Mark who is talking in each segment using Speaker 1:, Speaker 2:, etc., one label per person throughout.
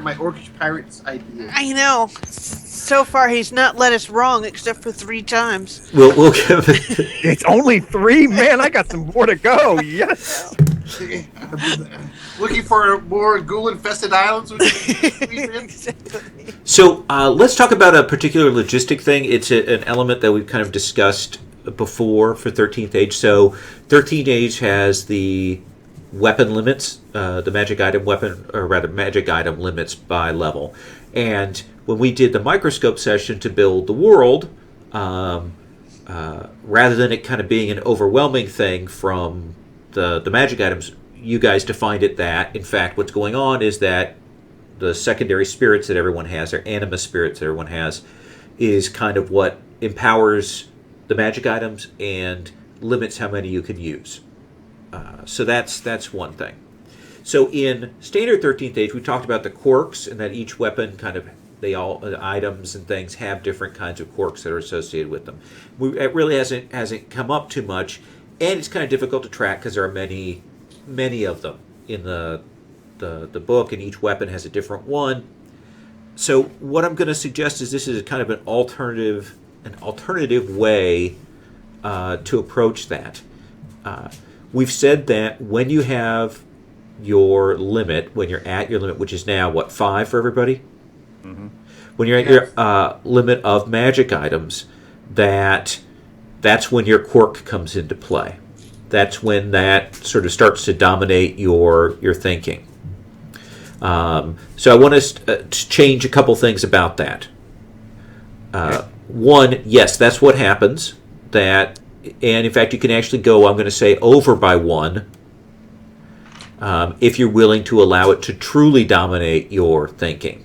Speaker 1: My Orcish Pirates idea.
Speaker 2: I know. So far, he's not let us wrong except for 3 times.
Speaker 3: We'll give it.
Speaker 4: It's only 3? Man, I got some more to go. Yes.
Speaker 1: Looking for more ghoul-infested islands?
Speaker 3: So let's talk about a particular logistic thing. It's an element that we've kind of discussed before for 13th Age. So 13th Age has the weapon limits, the magic item weapon, or rather magic item limits by level. And when we did the microscope session to build the world, rather than it kind of being an overwhelming thing from the magic items, you guys defined it that, in fact, what's going on is that the secondary spirits that everyone has, or animus spirits that everyone has, is kind of what empowers the magic items and limits how many you can use. So that's one thing. So in standard 13th Age, we talked about the quirks, and that each weapon kind of, items and things have different kinds of quirks that are associated with them. It really hasn't come up too much, and it's kind of difficult to track because there are many of them in the book, and each weapon has a different one. So what I'm going to suggest is this is kind of an alternative way to approach that. We've said that when you have your limit, when you're at your limit, which is now, 5 for everybody?
Speaker 4: Mm-hmm.
Speaker 3: When you're at your limit of magic items, that's when your quirk comes into play. That's when that sort of starts to dominate your thinking. So I want us to change a couple things about that. One, yes, that's what happens. And in fact, you can actually go, I'm going to say, over by 1 if you're willing to allow it to truly dominate your thinking.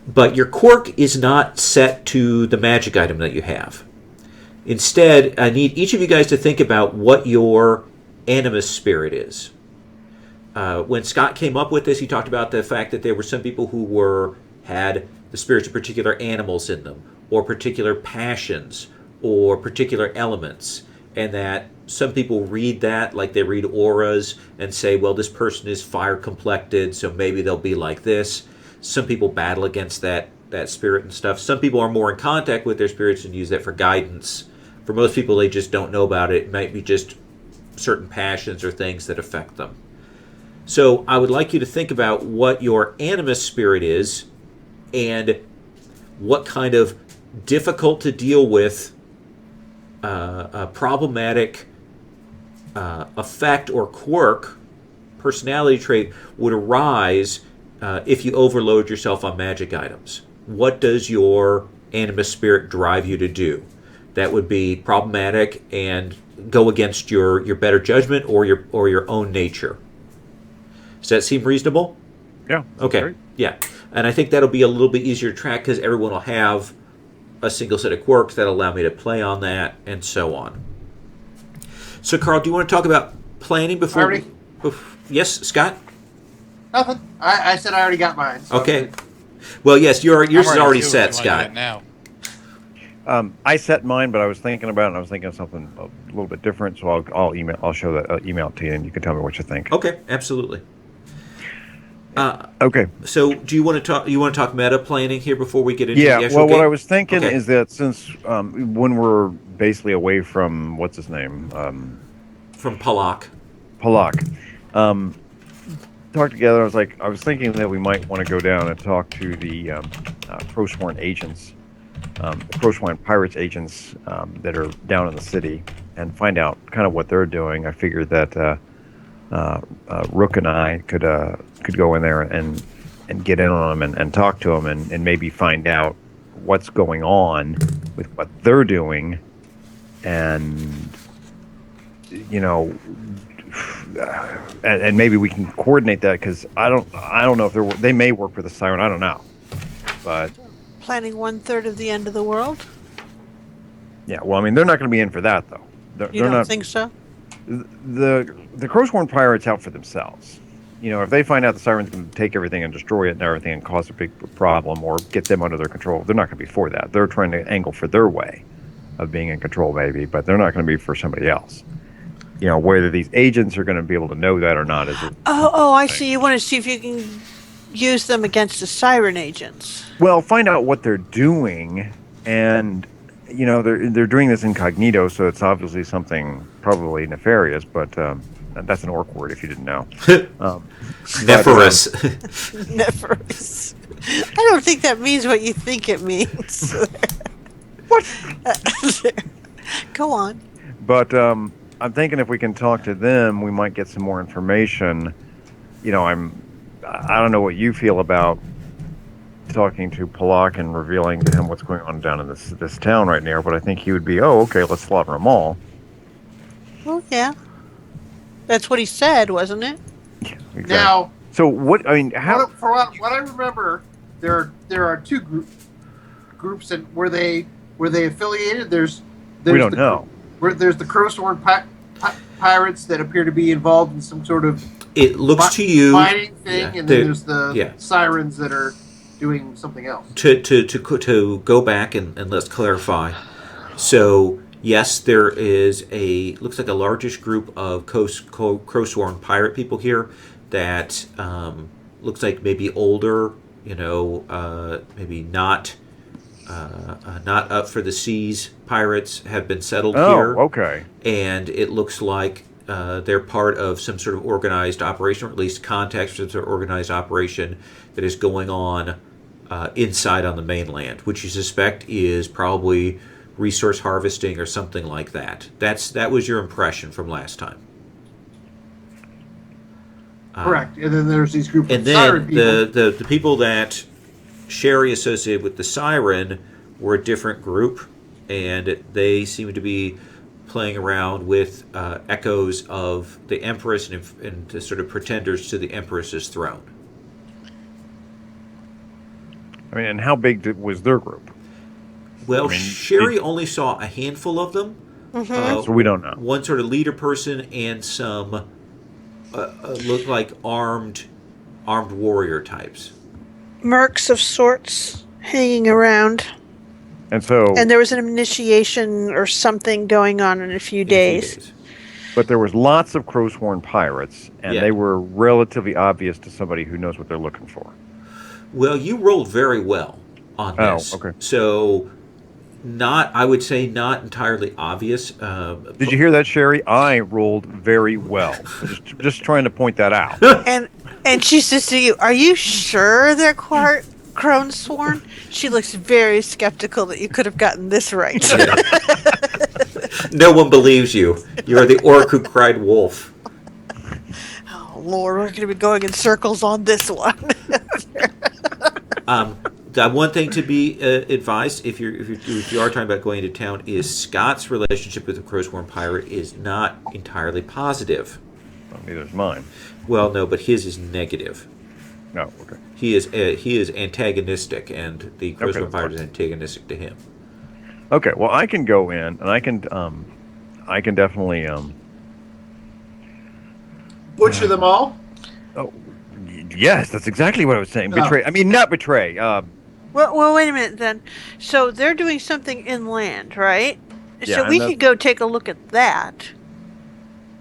Speaker 3: But your quirk is not set to the magic item that you have. Instead, I need each of you guys to think about what your animus spirit is. When Scott came up with this, he talked about the fact that there were some people who had the spirits of particular animals in them, or particular passions, or particular elements, and that some people read that like they read auras and say, well, this person is fire complected, so maybe they'll be like this. Some people battle against that spirit and stuff. Some people are more in contact with their spirits and use that for guidance. For most people, they just don't know about it. It might be just certain passions or things that affect them. So I would like you to think about what your animus spirit is and what kind of difficult to deal with a problematic effect or quirk, personality trait, would arise if you overload yourself on magic items. What does your animus spirit drive you to do? That would be problematic and go against your better judgment or your own nature. Does that seem reasonable?
Speaker 4: Yeah.
Speaker 3: Okay.
Speaker 4: Great.
Speaker 3: Yeah. And I think that'll be a little bit easier to track because everyone will have a single set of quirks that allow me to play on that, and so on. So, Carl, do you want to talk about planning before? Yes, Scott?
Speaker 1: Nothing. I said I already got mine. So
Speaker 3: okay. Well, yes, yours is already set, Scott.
Speaker 5: Now.
Speaker 4: I set mine, but I was thinking about it, and I was thinking of something a little bit different. So I'll email it to you, and you can tell me what you think.
Speaker 3: Okay, absolutely.
Speaker 4: Okay.
Speaker 3: So, do you want to talk? You want to talk meta planning here before we get into
Speaker 4: the
Speaker 3: actual game?
Speaker 4: What I was thinking is that since when we're basically away from what's his name,
Speaker 3: from Palak,
Speaker 4: talk together. I was thinking that we might want to go down and talk to the Prosworn agents, the Prosworn Pirates agents that are down in the city, and find out kind of what they're doing. I figured that Rook and I could go in there and get in on them and talk to them and maybe find out what's going on with what they're doing, and and maybe we can coordinate that, because I don't know if they may work for the Siren. I don't know, but
Speaker 2: planning 1/3 of the end of the world.
Speaker 4: Yeah, well, I mean, they're not going to be in for that, though.
Speaker 2: You don't think so?
Speaker 4: The Crowsworn pirates out for themselves. If they find out the Siren's going to take everything and destroy it and everything and cause a big problem or get them under their control, they're not going to be for that. They're trying to angle for their way of being in control, maybe, but they're not going to be for somebody else. Whether these agents are going to be able to know that or not is.
Speaker 2: I see. You want to see if you can use them against the siren agents?
Speaker 4: Well, find out what they're doing, and they're doing this incognito, so it's obviously something probably nefarious. But that's an orc word if you didn't know.
Speaker 3: Nefarious.
Speaker 2: Nefarious. I don't think that means what you think it means.
Speaker 4: What?
Speaker 2: Go on.
Speaker 4: But I'm thinking if we can talk to them, we might get some more information. I don't know what you feel about talking to Palak and revealing to him what's going on down in this town right now, but I think he would be, okay, let's slaughter them all.
Speaker 2: Well, yeah. That's what he said, wasn't it?
Speaker 4: Yeah, exactly.
Speaker 1: Now,
Speaker 4: so what? I mean, how?
Speaker 1: What I remember, there are two groups, and were they affiliated? There's
Speaker 4: We don't know.
Speaker 1: There's the Crowsworn pirates that appear to be involved in some sort of
Speaker 3: It looks to you
Speaker 1: fighting thing, and then there's the sirens that are doing something else.
Speaker 3: To go back and let's clarify. So yes, there is looks like a largish group of Crowsworn pirate people here that looks like maybe older, maybe not up for the seas pirates have been settled here.
Speaker 4: Oh, okay.
Speaker 3: And it looks like they're part of some sort of organized operation, or at least contacts of an organized operation that is going on inside on the mainland, which you suspect is probably resource harvesting or something like that. That was your impression from last time.
Speaker 1: Correct. And then there's these groups
Speaker 3: and
Speaker 1: of siren
Speaker 3: then
Speaker 1: people.
Speaker 3: the people that Sherry associated with the siren were a different group, and they seem to be playing around with echoes of the Empress and the sort of pretenders to the Empress's throne.
Speaker 4: I mean, and how big was their group?
Speaker 3: Well, Sherry only saw a handful of them.
Speaker 2: Mm-hmm.
Speaker 4: So we don't know.
Speaker 3: One sort of leader person and some look like armed warrior types.
Speaker 2: Mercs of sorts hanging around.
Speaker 4: And so,
Speaker 2: And there was an initiation or something going on in a few days.
Speaker 4: But there was lots of Crowsworn pirates, and they were relatively obvious to somebody who knows what they're looking for.
Speaker 3: Well, you rolled very well on this.
Speaker 4: Oh, okay.
Speaker 3: So, I would say not entirely obvious.
Speaker 4: Did you hear that, Sherry? I rolled very well. just trying to point that out.
Speaker 2: And she says to you, "Are you sure they're Crowsworn?" She looks very skeptical that you could have gotten this right.
Speaker 3: No one believes you. You are the orc who cried wolf.
Speaker 2: Oh, Lord, we're going to be going in circles on this one.
Speaker 3: One thing to be advised, if you are talking about going into town, is Scott's relationship with the Crowsworn pirate is not entirely positive.
Speaker 4: Well, neither is mine.
Speaker 3: Well, no, but his is negative.
Speaker 4: No, okay.
Speaker 3: He is antagonistic, and the Crowsworn pirate is antagonistic to him.
Speaker 4: Okay, well, I can go in, and I can definitely
Speaker 1: Butcher them all?
Speaker 4: Oh, yes, that's exactly what I was saying.
Speaker 1: No.
Speaker 4: Betray. I mean, not betray.
Speaker 2: Well, wait a minute then. So they're doing something inland, right?
Speaker 4: Yeah,
Speaker 2: So we could go take a look at that.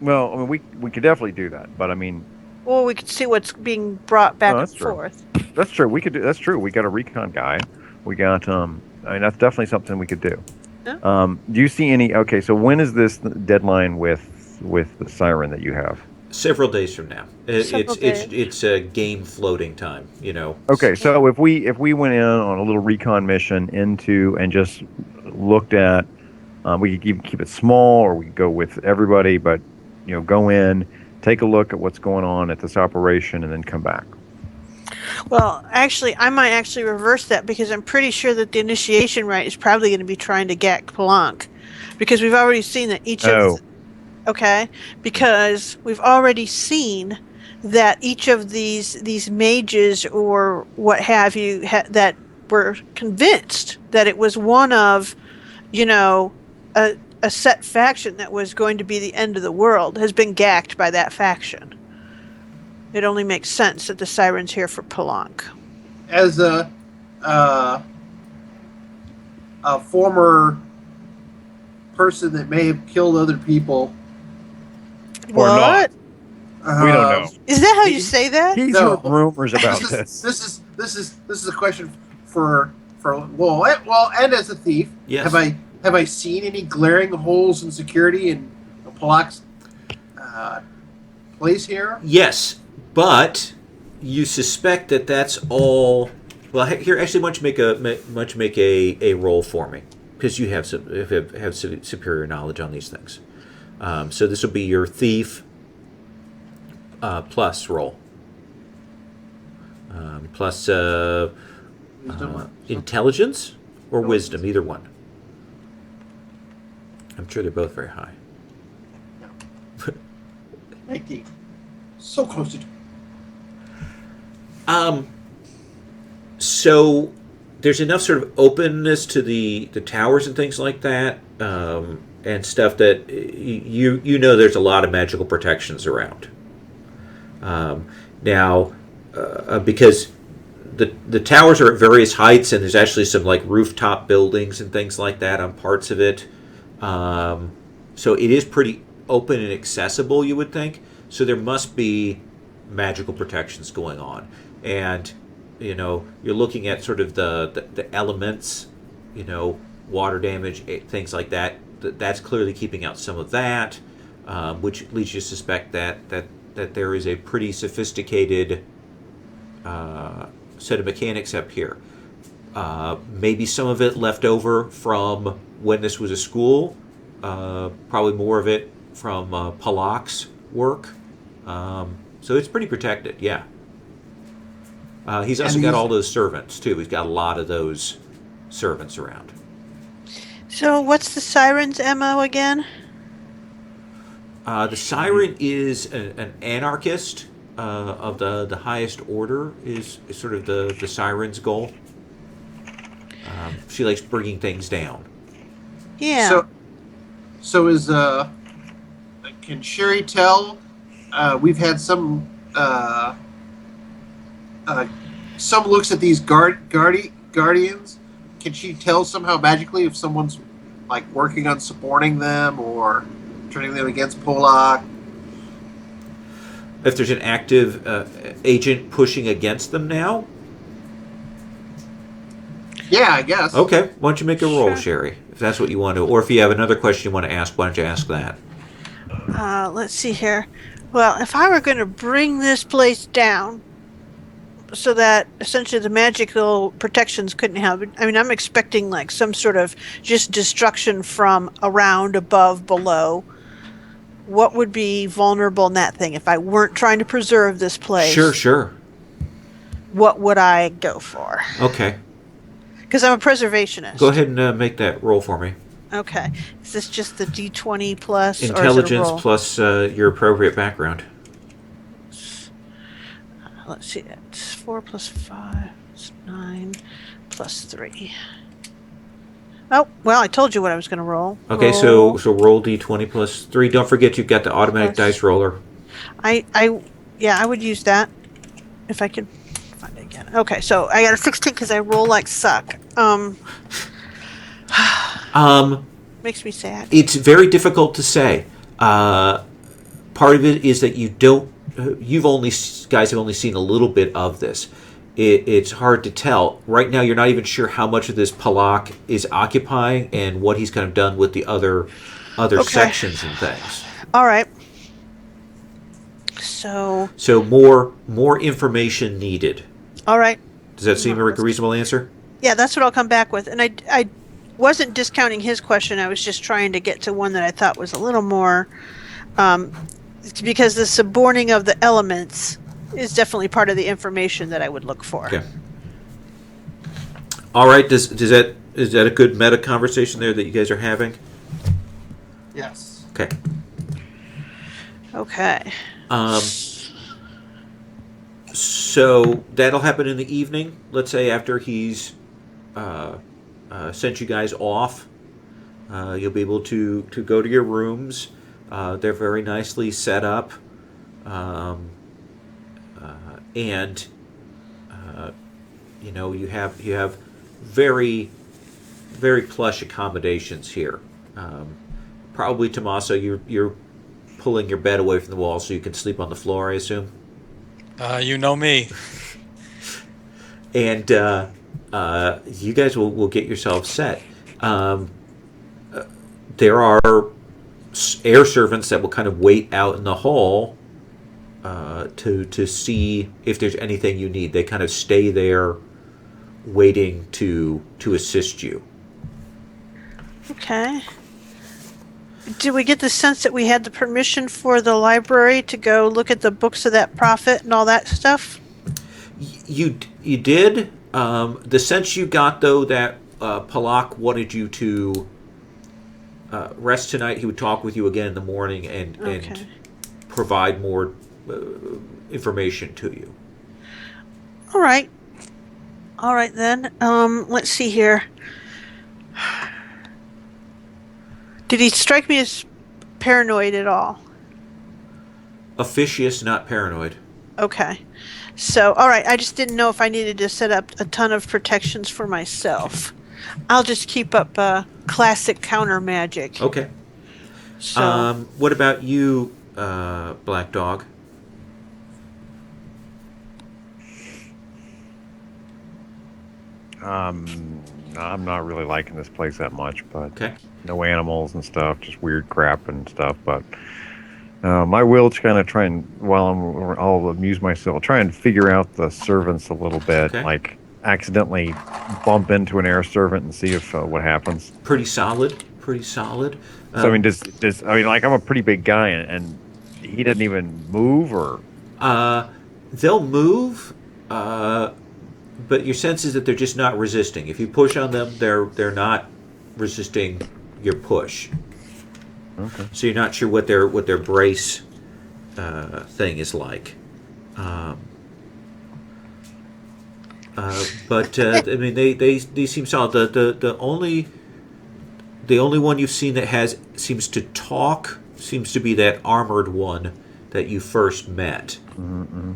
Speaker 4: Well, I mean, we could definitely do that, but I mean,
Speaker 2: Or we could see what's being brought back and
Speaker 4: that's true.
Speaker 2: forth.
Speaker 4: that's true. We could do. That's true. We got a recon guy. We got. I mean, that's definitely something we could do.
Speaker 2: Yeah.
Speaker 4: Do you see any? Okay, so when is this deadline with the siren that you have?
Speaker 3: Several days from now.
Speaker 2: Several days.
Speaker 3: It's a game floating time,
Speaker 4: Okay, so if we went in on a little recon mission into and just looked at, we could keep it small, or we could go with everybody, but go in, take a look at what's going on at this operation, and then come back.
Speaker 2: Well, actually, I might actually reverse that because I'm pretty sure that the initiation rite is probably going to be trying to get Palak. Because we've already seen that each of... Okay? Because we've already seen that each of these mages or what have you that were convinced that it was one of, a set faction that was going to be the end of the world has been gacked by that faction. It only makes sense that the siren's here for Palak.
Speaker 1: As a former person that may have killed other people,
Speaker 4: Or not. We don't know.
Speaker 2: Is that how you say that?
Speaker 4: He's
Speaker 1: No.
Speaker 4: heard rumors about this.
Speaker 1: This is a question for and as a thief,
Speaker 3: Yes.
Speaker 1: have I seen any glaring holes in security in Palak's place here?
Speaker 3: Yes, but you suspect that that's all. Well, here, actually, why don't you make a roll for me, because you have superior knowledge on these things. So this will be your thief plus roll. Plus intelligence or wisdom, either one. I'm sure they're both very high.
Speaker 1: 19. So close to.
Speaker 3: So there's enough sort of openness to the towers and things like that, and stuff that you know there's a lot of magical protections around. Now, because the towers are at various heights, and there's actually some like rooftop buildings and things like that on parts of it. So it is pretty open and accessible, you would think. So there must be magical protections going on, and you're looking at sort of the elements, water damage, things like that. That's clearly keeping out some of that, which leads you to suspect that there is a pretty sophisticated set of mechanics up here. Maybe some of it left over from when this was a school. Probably more of it from Palak's work. So it's pretty protected, yeah. He's also got all those servants, too. He's got a lot of those servants around.
Speaker 2: So what's the siren's MO again?
Speaker 3: The siren is an anarchist of the highest order, is sort of the siren's goal. She likes bringing things down.
Speaker 2: Yeah.
Speaker 1: So is can Sherry tell? We've had some looks at these guardians. Can she tell somehow magically if someone's like working on supporting them or turning them against Polak?
Speaker 3: If there's an active agent pushing against them now?
Speaker 1: Yeah, I guess.
Speaker 3: Okay, why don't you make a roll, Sherry, if that's what you want to. Or if you have another question you want to ask, why don't you ask that?
Speaker 2: Let's see here. Well, if I were going to bring this place down so that essentially the magical protections couldn't have... I mean, I'm expecting like some sort of just destruction from around, above, below. What would be vulnerable in that thing if I weren't trying to preserve this place?
Speaker 3: Sure.
Speaker 2: What would I go for?
Speaker 3: Okay.
Speaker 2: Because I'm a preservationist.
Speaker 3: Go ahead and make that roll for me.
Speaker 2: Okay. Is this just the D20 plus?
Speaker 3: Intelligence
Speaker 2: or is it a roll?
Speaker 3: plus your appropriate background.
Speaker 2: Let's see. It's 4 plus 5. It's 9 plus 3. Oh, well, I told you what I was going to roll.
Speaker 3: Okay, so roll D20 plus 3. Don't forget you've got the automatic dice roller.
Speaker 2: I would use that if I could find it again. Okay, so I got a 16 because I roll like suck. Makes me sad.
Speaker 3: It's very difficult to say. Part of it is that guys have only seen a little bit of this. It's hard to tell. Right now, you're not even sure how much of this Palak is occupying and what he's kind of done with the other sections and things.
Speaker 2: All right. So
Speaker 3: more information needed.
Speaker 2: All right.
Speaker 3: Does that seem like a reasonable answer?
Speaker 2: Yeah, that's what I'll come back with. And I wasn't discounting his question. I was just trying to get to one that I thought was a little more... it's because the suborning of the elements is definitely part of the information that I would look for.
Speaker 3: Okay. All right. Is that a good meta conversation there that you guys are having?
Speaker 1: Yes.
Speaker 3: Okay.
Speaker 2: Okay.
Speaker 3: So that'll happen in the evening. Let's say after he's sent you guys off, you'll be able to go to your rooms. They're very nicely set up. And you have very, very plush accommodations here. Probably, Tommaso, you're pulling your bed away from the wall so you can sleep on the floor, I assume.
Speaker 5: You know me.
Speaker 3: And you guys will get yourselves set. There are air servants that will kind of wait out in the hall to see if there's anything you need. They kind of stay there waiting to assist you.
Speaker 2: Okay. Did we get the sense that we had the permission for the library to go look at the books of that prophet and all that stuff?
Speaker 3: You did. The sense you got, though, that Palak wanted you to rest tonight. He would talk with you again in the morning and provide more information to you.
Speaker 2: All right. All right, then. Let's see here. Did he strike me as paranoid at all?
Speaker 3: Officious, not paranoid.
Speaker 2: Okay. So, all right, I just didn't know if I needed to set up a ton of protections for myself. I'll just keep up classic counter magic.
Speaker 3: Okay.
Speaker 2: So,
Speaker 3: What about you, Black Dog?
Speaker 4: I'm not really liking this place that much, but
Speaker 3: Okay.
Speaker 4: no animals and stuff, just weird crap and stuff. But my will to kind of try and, I'll amuse myself, try and figure out the servants a little bit,
Speaker 3: Okay.
Speaker 4: like accidentally bump into an air servant and see if what happens.
Speaker 3: Pretty solid. Pretty solid.
Speaker 4: So I mean, like I'm a pretty big guy and he doesn't even move or.
Speaker 3: They'll move, but your sense is that they're just not resisting. If you push on them, they're not resisting your push.
Speaker 4: Okay.
Speaker 3: So you're not sure what their brace thing is like. But I mean, they seem solid. The only one you've seen that seems to talk seems to be that armored one that you first met.
Speaker 4: Mm-hmm.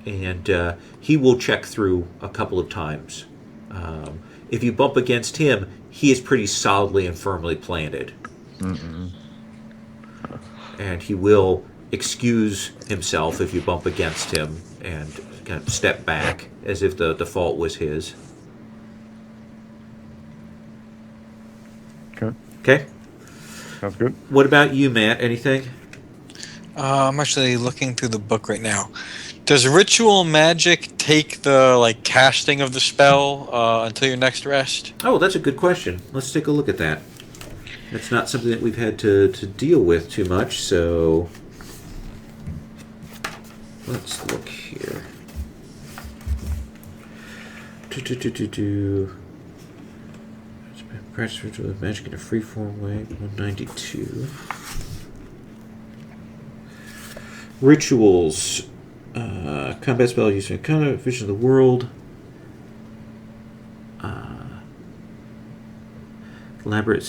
Speaker 3: And he will check through a couple of times. If you bump against him, he is pretty solidly and firmly planted.
Speaker 4: Mm-mm.
Speaker 3: And he will excuse himself if you bump against him and kind of step back as if the fault was his.
Speaker 4: Okay.
Speaker 3: Okay?
Speaker 4: Sounds good.
Speaker 3: What about you, Matt? Anything?
Speaker 5: I'm actually looking through the book right now. Does ritual magic take the casting of the spell until your next rest?
Speaker 3: Oh, that's a good question. Let's take a look at that. That's not something that we've had to deal with too much, so let's look here. Practice ritual magic in a free-form way, 192. Rituals. Combat spell using combat, vision of the world. Elaborate.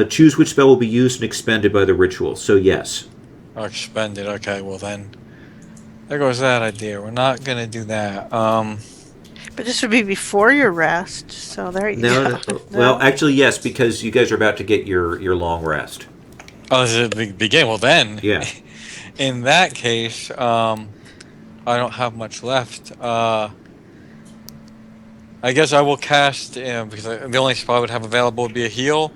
Speaker 3: Choose which spell will be used and expended by the ritual. So yes.
Speaker 5: Oh, expended. Okay, well then, there goes that idea. We're not gonna do that.
Speaker 2: but this would be before your rest, so there you go.
Speaker 3: Well, actually, yes, because you guys are about to get your long rest.
Speaker 5: Oh, this is the beginning. Well then,
Speaker 3: Yeah.
Speaker 5: in that case, I don't have much left. I guess I will cast because the only spell I would have available would be a heal.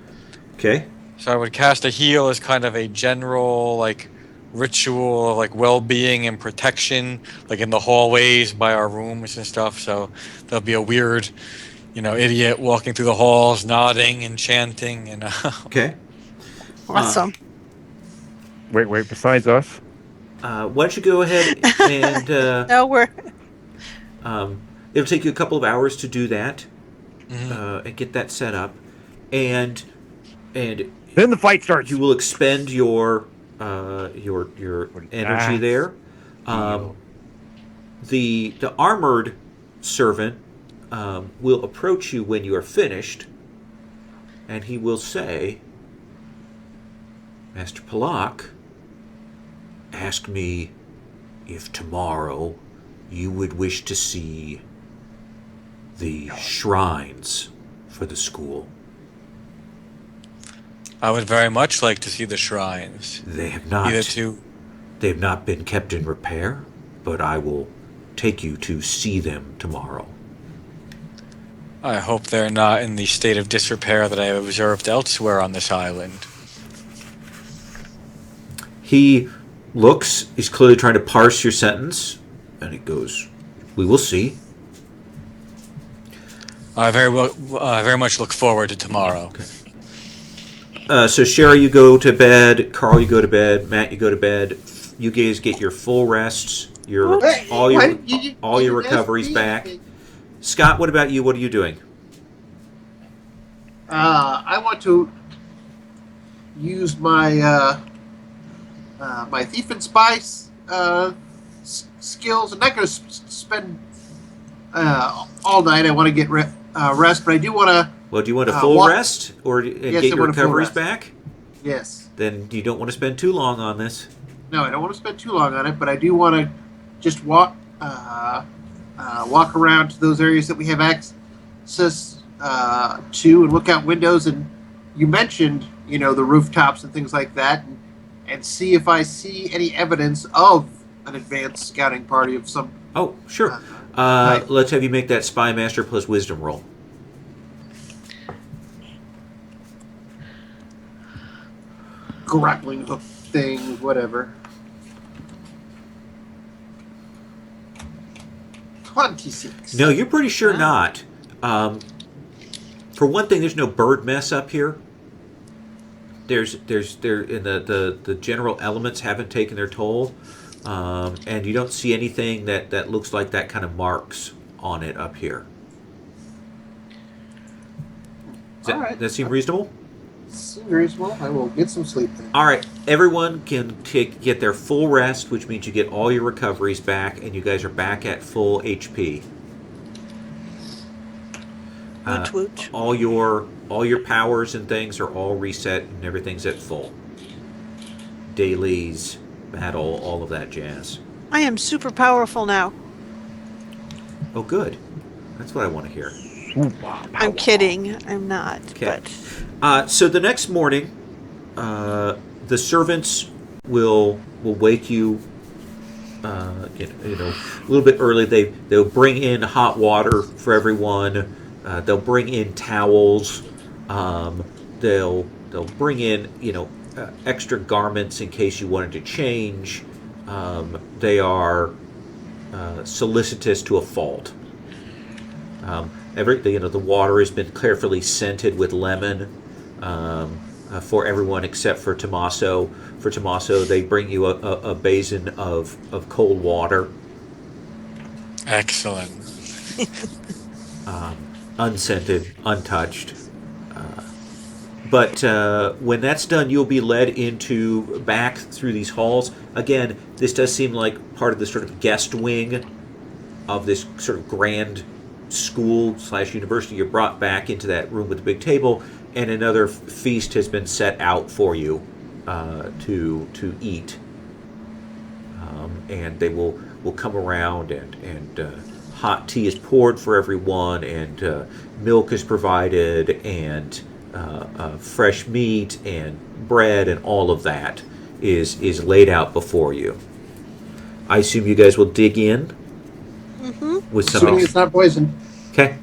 Speaker 3: Okay.
Speaker 5: So I would cast a heal as kind of a general ritual of well-being and protection, in the hallways by our rooms and stuff. So there'll be a weird, idiot walking through the halls, nodding and chanting, and
Speaker 3: Okay.
Speaker 2: Awesome.
Speaker 4: Wait. Besides us,
Speaker 3: Why don't you go ahead and
Speaker 2: No, we're
Speaker 3: it'll take you a couple of hours to do that
Speaker 5: Mhm.
Speaker 3: and get that set up, and
Speaker 4: then the fight starts.
Speaker 3: you will expend your energy there. The armored servant will approach you when you are finished, and he will say, Master Palak asked me if tomorrow you would wish to see the shrines for the school.
Speaker 5: I would very much like to see the shrines.
Speaker 3: They have
Speaker 5: Either
Speaker 3: not.
Speaker 5: to.
Speaker 3: They have not been kept in repair, but I will take you to see them tomorrow.
Speaker 5: I hope they're not in the state of disrepair that I have observed elsewhere on this island.
Speaker 3: He looks. He's clearly trying to parse your sentence, and he goes, "We will see."
Speaker 5: I very much look forward to tomorrow.
Speaker 3: So Sherry, you go to bed. Carl, you go to bed. Matt, you go to bed. You guys get your full rests. All your recoveries back. Scott, what about you? What are you doing?
Speaker 1: I want to use my my thief and spy skills. I'm not going to spend all night. I want to get rest, but I do want to.
Speaker 3: Well, do you want a full rest or
Speaker 1: Yes,
Speaker 3: get
Speaker 1: I
Speaker 3: your
Speaker 1: want a full
Speaker 3: recoveries
Speaker 1: rest.
Speaker 3: back?
Speaker 1: Yes.
Speaker 3: Then you don't want to spend too long on this.
Speaker 1: No, I don't want to spend too long on it, but I do want to just walk around to those areas that we have access to and look out windows. And you mentioned, the rooftops and things like that, and see if I see any evidence of an advanced scouting party of some.
Speaker 3: Oh, sure.
Speaker 1: Right.
Speaker 3: Let's have you make that spy master plus wisdom roll.
Speaker 1: Grappling hook thing, whatever. 26.
Speaker 3: No, you're pretty sure not. For one thing, there's no bird mess up here. The general elements haven't taken their toll, and you don't see anything that looks like that kind of marks on it up here.
Speaker 1: All right.
Speaker 3: That seem reasonable?
Speaker 1: Seems reasonable. I will get some sleep then.
Speaker 3: All right, everyone can get their full rest, which means you get all your recoveries back, and you guys are back at full HP.
Speaker 2: Woot woot.
Speaker 3: All your powers and things are all reset, and everything's at full. Dailies, battle, all of that jazz.
Speaker 2: I am super powerful now.
Speaker 3: Oh, good. That's what I want to hear.
Speaker 2: I'm kidding. I'm not.
Speaker 3: Okay.
Speaker 2: But
Speaker 3: So the next morning, the servants will wake you. A little bit early. They'll bring in hot water for everyone. They'll bring in towels. They'll bring in extra garments in case you wanted to change. They are solicitous to a fault. The water has been carefully scented with lemon for everyone except for Tommaso. For Tommaso, they bring you a basin of cold water.
Speaker 5: Excellent.
Speaker 3: Unscented, untouched. But when that's done, you'll be led back through these halls. Again, this does seem like part of the sort of guest wing of this sort of grand school/university. You're brought back into that room with the big table, and another feast has been set out for you to eat. And they will come around, and hot tea is poured for everyone, and milk is provided, and fresh meat and bread, and all of that is laid out before you. I assume you guys will dig in with some.
Speaker 1: Assuming it's not poison.
Speaker 3: Okay,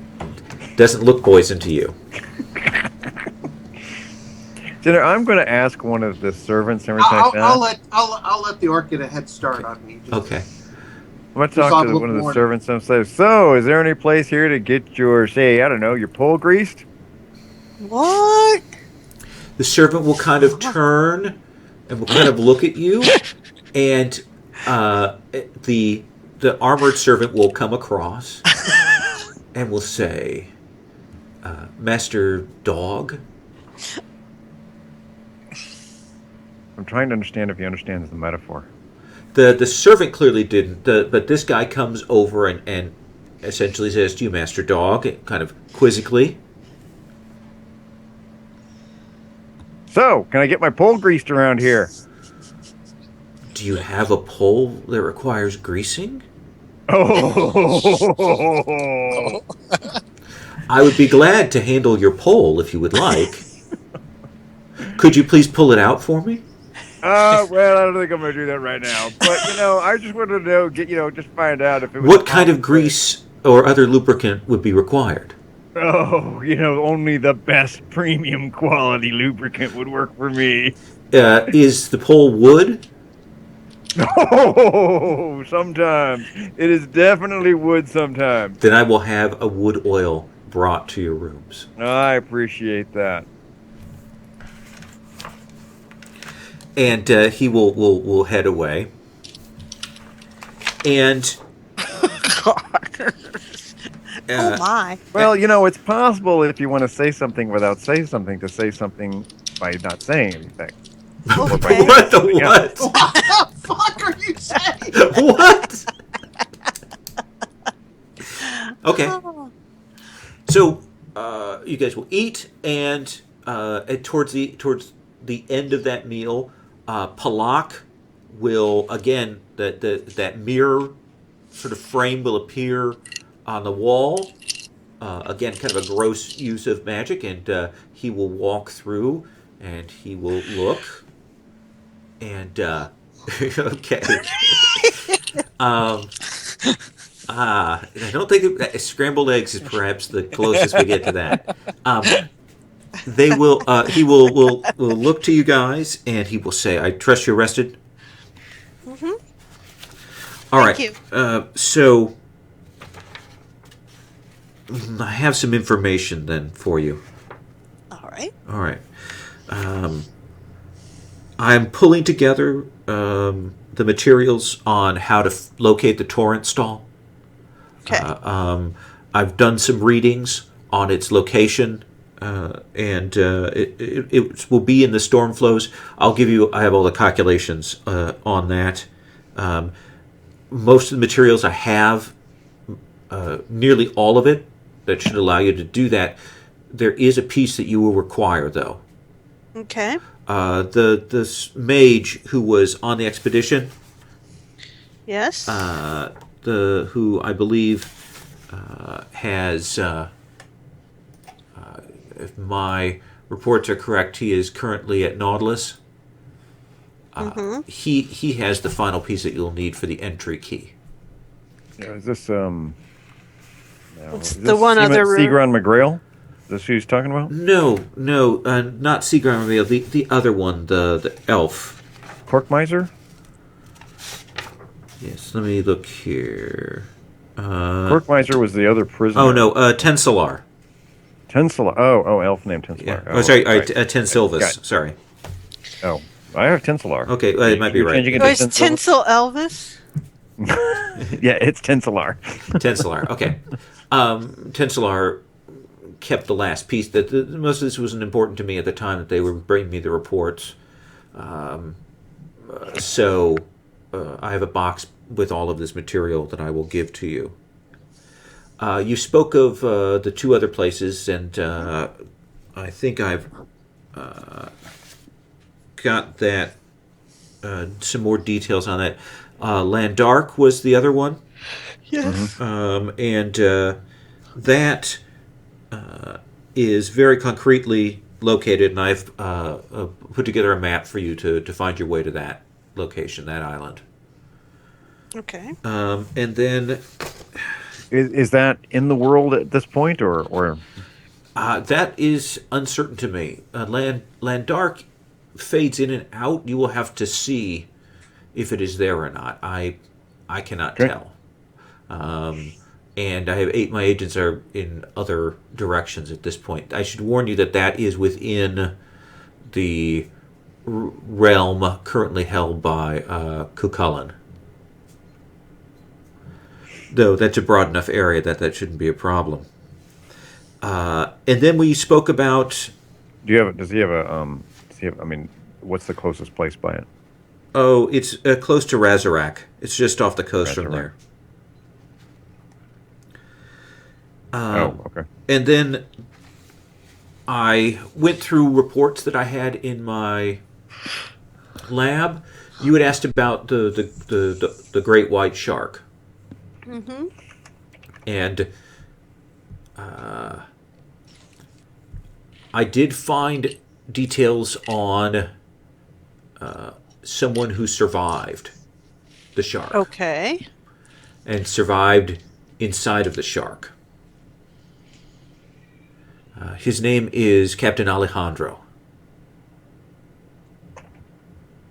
Speaker 3: doesn't look poison to you.
Speaker 4: Dinner, I'm going to ask one of the servants every time.
Speaker 1: I'll let the orc get a head start on me.
Speaker 3: Okay.
Speaker 4: I'm going to talk to one of the servants and say, so, is there any place here to get your, your pole greased?
Speaker 2: what?
Speaker 3: The servant will kind of turn and will kind of look at you, and the armored servant will come across and will say, Master Dog?
Speaker 4: I'm trying to understand if he understands the metaphor.
Speaker 3: The servant clearly didn't, but this guy comes over and essentially says to you, Master Dog, kind of quizzically.
Speaker 4: So, can I get my pole greased around here?
Speaker 3: Do you have a pole that requires greasing?
Speaker 4: Oh!
Speaker 3: I would be glad to handle your pole if you would like. Could you please pull it out for me?
Speaker 4: Well, I don't think I'm going to do that right now. But, I just wanted to know, just find out if it was...
Speaker 3: What kind of grease or other lubricant would be required?
Speaker 4: Oh, only the best premium quality lubricant would work for me.
Speaker 3: Is the pole wood?
Speaker 4: Oh, sometimes. It is definitely wood sometimes.
Speaker 3: Then I will have a wood oil brought to your rooms.
Speaker 4: I appreciate that.
Speaker 3: And he will head away. And
Speaker 2: God. Oh my.
Speaker 4: Well, it's possible if you want to say something without saying something to say something by not saying anything.
Speaker 2: Okay.
Speaker 3: What the what?
Speaker 1: What the fuck are you saying?
Speaker 3: What? Okay. So you guys will eat, and towards the end of that meal, Palak will again that mirror sort of frame will appear on the wall. Again, kind of a gross use of magic, and he will walk through, and he will look, and okay. I don't think that scrambled eggs is perhaps the closest we get to that. They will. He will look to you guys, and he will say, "I trust you're rested."
Speaker 2: Mm-hmm.
Speaker 3: All
Speaker 2: Thank
Speaker 3: right.
Speaker 2: you.
Speaker 3: So I have some information then for you.
Speaker 2: All right.
Speaker 3: All right. I'm pulling together the materials on how to locate the torrent stall.
Speaker 2: Okay.
Speaker 3: I've done some readings on its location, and it will be in the storm flows. I have all the calculations on that. Most of the materials I have, nearly all of it, that should allow you to do that. There is a piece that you will require, though.
Speaker 2: Okay.
Speaker 3: The mage who was on the expedition,
Speaker 2: Yes.
Speaker 3: who I believe has, if my reports are correct, he is currently at Nautilus. He has the final piece that you'll need for the entry key.
Speaker 4: Yeah, is this no,
Speaker 2: It's
Speaker 4: is
Speaker 2: the
Speaker 4: this
Speaker 2: one other room.
Speaker 4: Seagron McGrail? Is this who he's talking about?
Speaker 3: No, not Seagram Reveal. The other one, the elf.
Speaker 4: Corkmiser?
Speaker 3: Yes, let me look here.
Speaker 4: Corkmiser was the other prisoner.
Speaker 3: Oh no, Tensilar.
Speaker 4: Tensilar. Oh, elf named Tensilar.
Speaker 3: Yeah.
Speaker 4: Oh,
Speaker 3: Sorry,
Speaker 4: right.
Speaker 3: Tensilvus.
Speaker 4: Got it.
Speaker 3: Sorry.
Speaker 4: Oh, I have Tensilar.
Speaker 3: Okay, it might be
Speaker 4: You're
Speaker 3: right.
Speaker 4: changing it
Speaker 2: Oh,
Speaker 4: to
Speaker 2: it's
Speaker 4: Tensilar?
Speaker 2: Tinsel Elvis.
Speaker 4: Yeah, it's Tensilar.
Speaker 3: Tensilar. Okay. Tensilar kept the last piece. That most of this wasn't important to me at the time that they were bringing me the reports. So I have a box with all of this material that I will give to you. You spoke of the two other places, and I think I've got that. Some more details on that. Landark was the other one.
Speaker 2: Yes.
Speaker 3: And that is very concretely located, and I've put together a map for you to find your way to that location, that island.
Speaker 2: Okay.
Speaker 3: And then
Speaker 4: Is that in the world at this point, or?
Speaker 3: that is uncertain to me. Landark fades in and out. You will have to see if it is there or not. I cannot tell. And I have my agents are in other directions at this point. I should warn you that is within the realm currently held by Cucullin. Though that's a broad enough area that shouldn't be a problem. And then we spoke about.
Speaker 4: Does he have a? I mean, what's the closest place by it?
Speaker 3: Oh, it's close to Razarak. It's just off the coast from
Speaker 4: Razarak.
Speaker 3: there.
Speaker 4: Okay.
Speaker 3: And then I went through reports that I had in my lab. You had asked about the great white shark.
Speaker 2: Mm-hmm.
Speaker 3: And I did find details on someone who survived the shark
Speaker 2: Okay.
Speaker 3: and survived inside of the shark. His name is Captain Alejandro.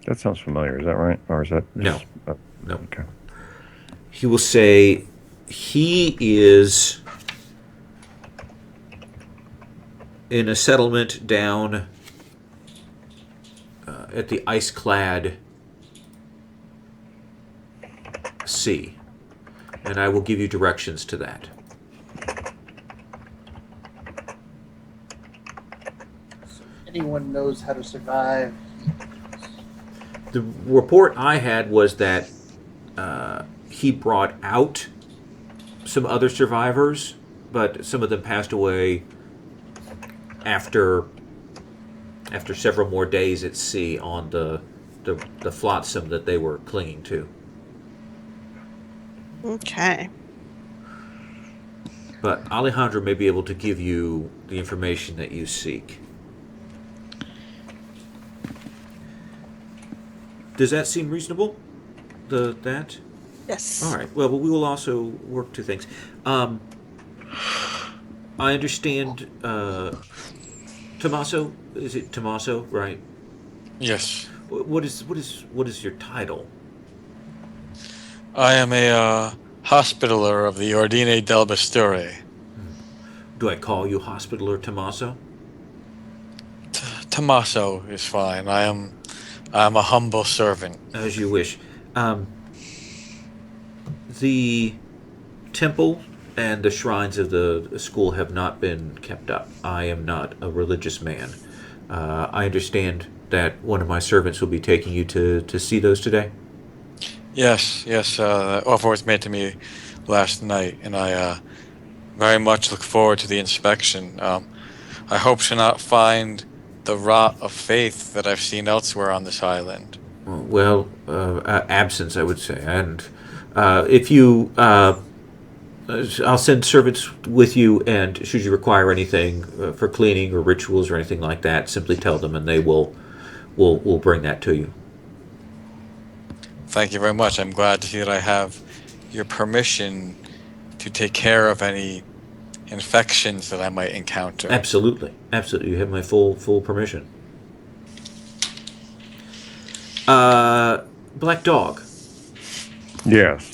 Speaker 4: That sounds familiar. Is that right? Or is that
Speaker 3: No.
Speaker 4: uh,
Speaker 3: No.
Speaker 4: okay.
Speaker 3: He will say he is in a settlement down at the ice-clad sea, and I will give you directions to that.
Speaker 1: Anyone knows how to survive.
Speaker 3: The report I had was that he brought out some other survivors, but some of them passed away after several more days at sea on the flotsam that they were clinging to.
Speaker 2: Okay.
Speaker 3: But Alejandro may be able to give you the information that you seek. Does that seem reasonable? That?
Speaker 2: Yes.
Speaker 3: All right. Well, but we will also work to things. I understand. Tommaso, is it Tommaso? Right.
Speaker 5: Yes.
Speaker 3: What is your title?
Speaker 5: I am a hospitaller of the Ordine del Bastore.
Speaker 3: Do I call you Hospitaller Tommaso?
Speaker 5: Tommaso is fine. I am a humble servant.
Speaker 3: As you wish. The temple and the shrines of the school have not been kept up. I am not a religious man. I understand that one of my servants will be taking you to see those today.
Speaker 5: Yes. The offer was made to me last night, and I very much look forward to the inspection. I hope to not find the rot of faith that I've seen elsewhere on this island.
Speaker 3: Well, absence, I would say. And if you... I'll send servants with you, and should you require anything for cleaning or rituals or anything like that, simply tell them, and they will bring that to you.
Speaker 5: Thank you very much. I'm glad to see that I have your permission to take care of any infections that I might encounter.
Speaker 3: Absolutely. You have my full permission. Black Dog.
Speaker 4: Yes.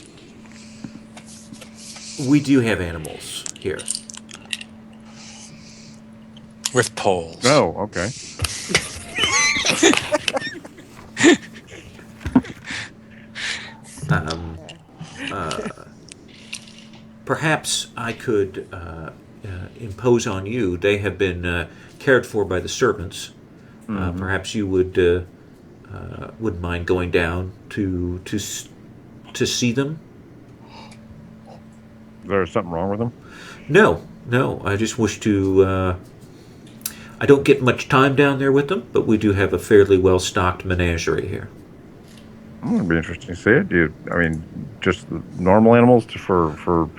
Speaker 3: We do have animals here.
Speaker 5: With poles.
Speaker 4: Oh, okay.
Speaker 3: Perhaps I could impose on you. They have been cared for by the servants. Perhaps you wouldn't mind going down to see them.
Speaker 4: There's something wrong with them?
Speaker 3: No. I just wish to. I don't get much time down there with them, but we do have a fairly well-stocked menagerie here.
Speaker 4: It'd be interesting to see it. Just normal animals for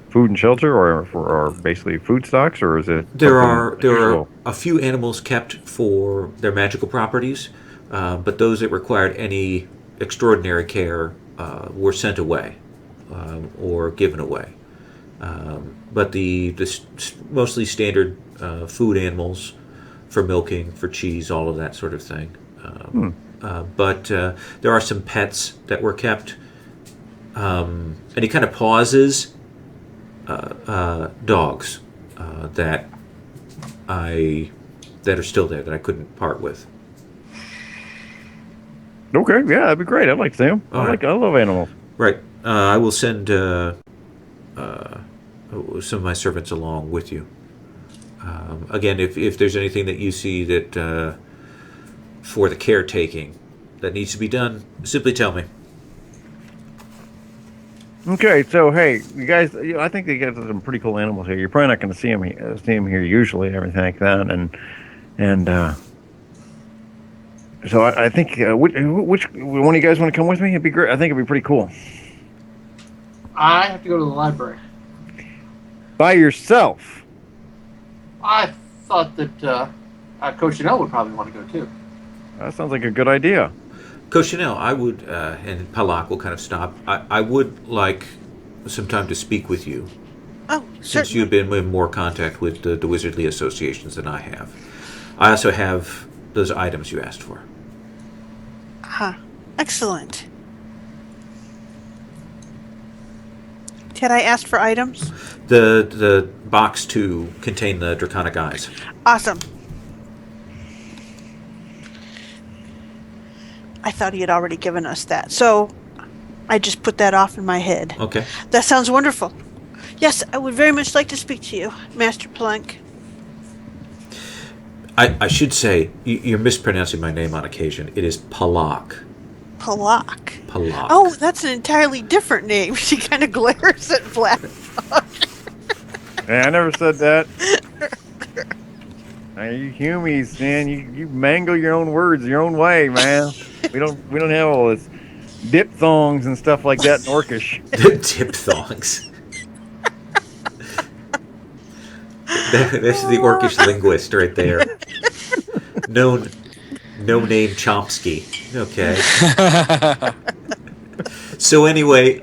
Speaker 4: food and shelter, or basically food stocks, or is it?
Speaker 3: There are a few animals kept for their magical properties, but those that required any extraordinary care were sent away or given away. But the mostly standard food animals for milking, for cheese, all of that sort of thing. But there are some pets that were kept. And he kind of pauses. Dogs that are still there that I couldn't part with.
Speaker 4: Okay, yeah, that'd be great. I'd like to see them. I love animals.
Speaker 3: Right. I will send some of my servants along with you. Again, if there's anything that you see that for the caretaking that needs to be done, simply tell me.
Speaker 4: Okay, so hey, you guys, I think you guys have some pretty cool animals here. You're probably not going to see them here usually, everything like that, and so I think which one of you guys want to come with me? It'd be great. I think it'd be pretty cool.
Speaker 1: I have to go to the library.
Speaker 4: By yourself?
Speaker 1: I thought that Coach Chanel would probably want to go too.
Speaker 4: That sounds like a good idea.
Speaker 3: Cochinelle, I would, and Palak will kind of stop. I would like some time to speak with you,
Speaker 2: Oh,
Speaker 3: since
Speaker 2: certainly.
Speaker 3: you've been in more contact with the Wizardly associations than I have. I also have those items you asked for.
Speaker 2: Excellent. Had I asked for items?
Speaker 3: The box to contain the draconic eyes.
Speaker 2: Awesome. I thought he had already given us that, so I just put that off in my head.
Speaker 3: Okay.
Speaker 2: That sounds wonderful. Yes, I would very much like to speak to you, Master Palak.
Speaker 3: I should say, you're mispronouncing my name on occasion. It is Palak.
Speaker 2: Palak.
Speaker 3: Palak.
Speaker 2: Oh, that's an entirely different name. She kind of glares at Black Dog.
Speaker 4: Man, I never said that. Now, you humies, man, you mangle your own words your own way, man. We don't have all this diphthongs and stuff like that in Orcish.
Speaker 3: Diphthongs. That's the Orcish linguist right there. No name Chomsky. Okay. So anyway,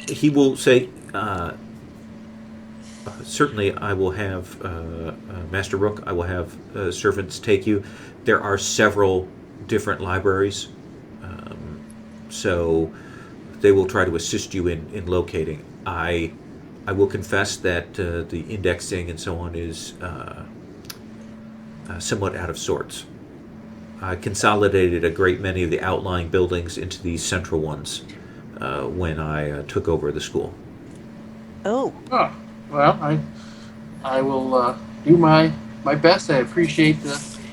Speaker 3: he will say, certainly I will have Master Rook, I will have servants take you. There are several different libraries, so they will try to assist you in locating. I will confess that the indexing and so on is somewhat out of sorts. I consolidated a great many of the outlying buildings into these central ones when I took over the school.
Speaker 2: Oh.
Speaker 1: Oh, well, I will do my best. I appreciate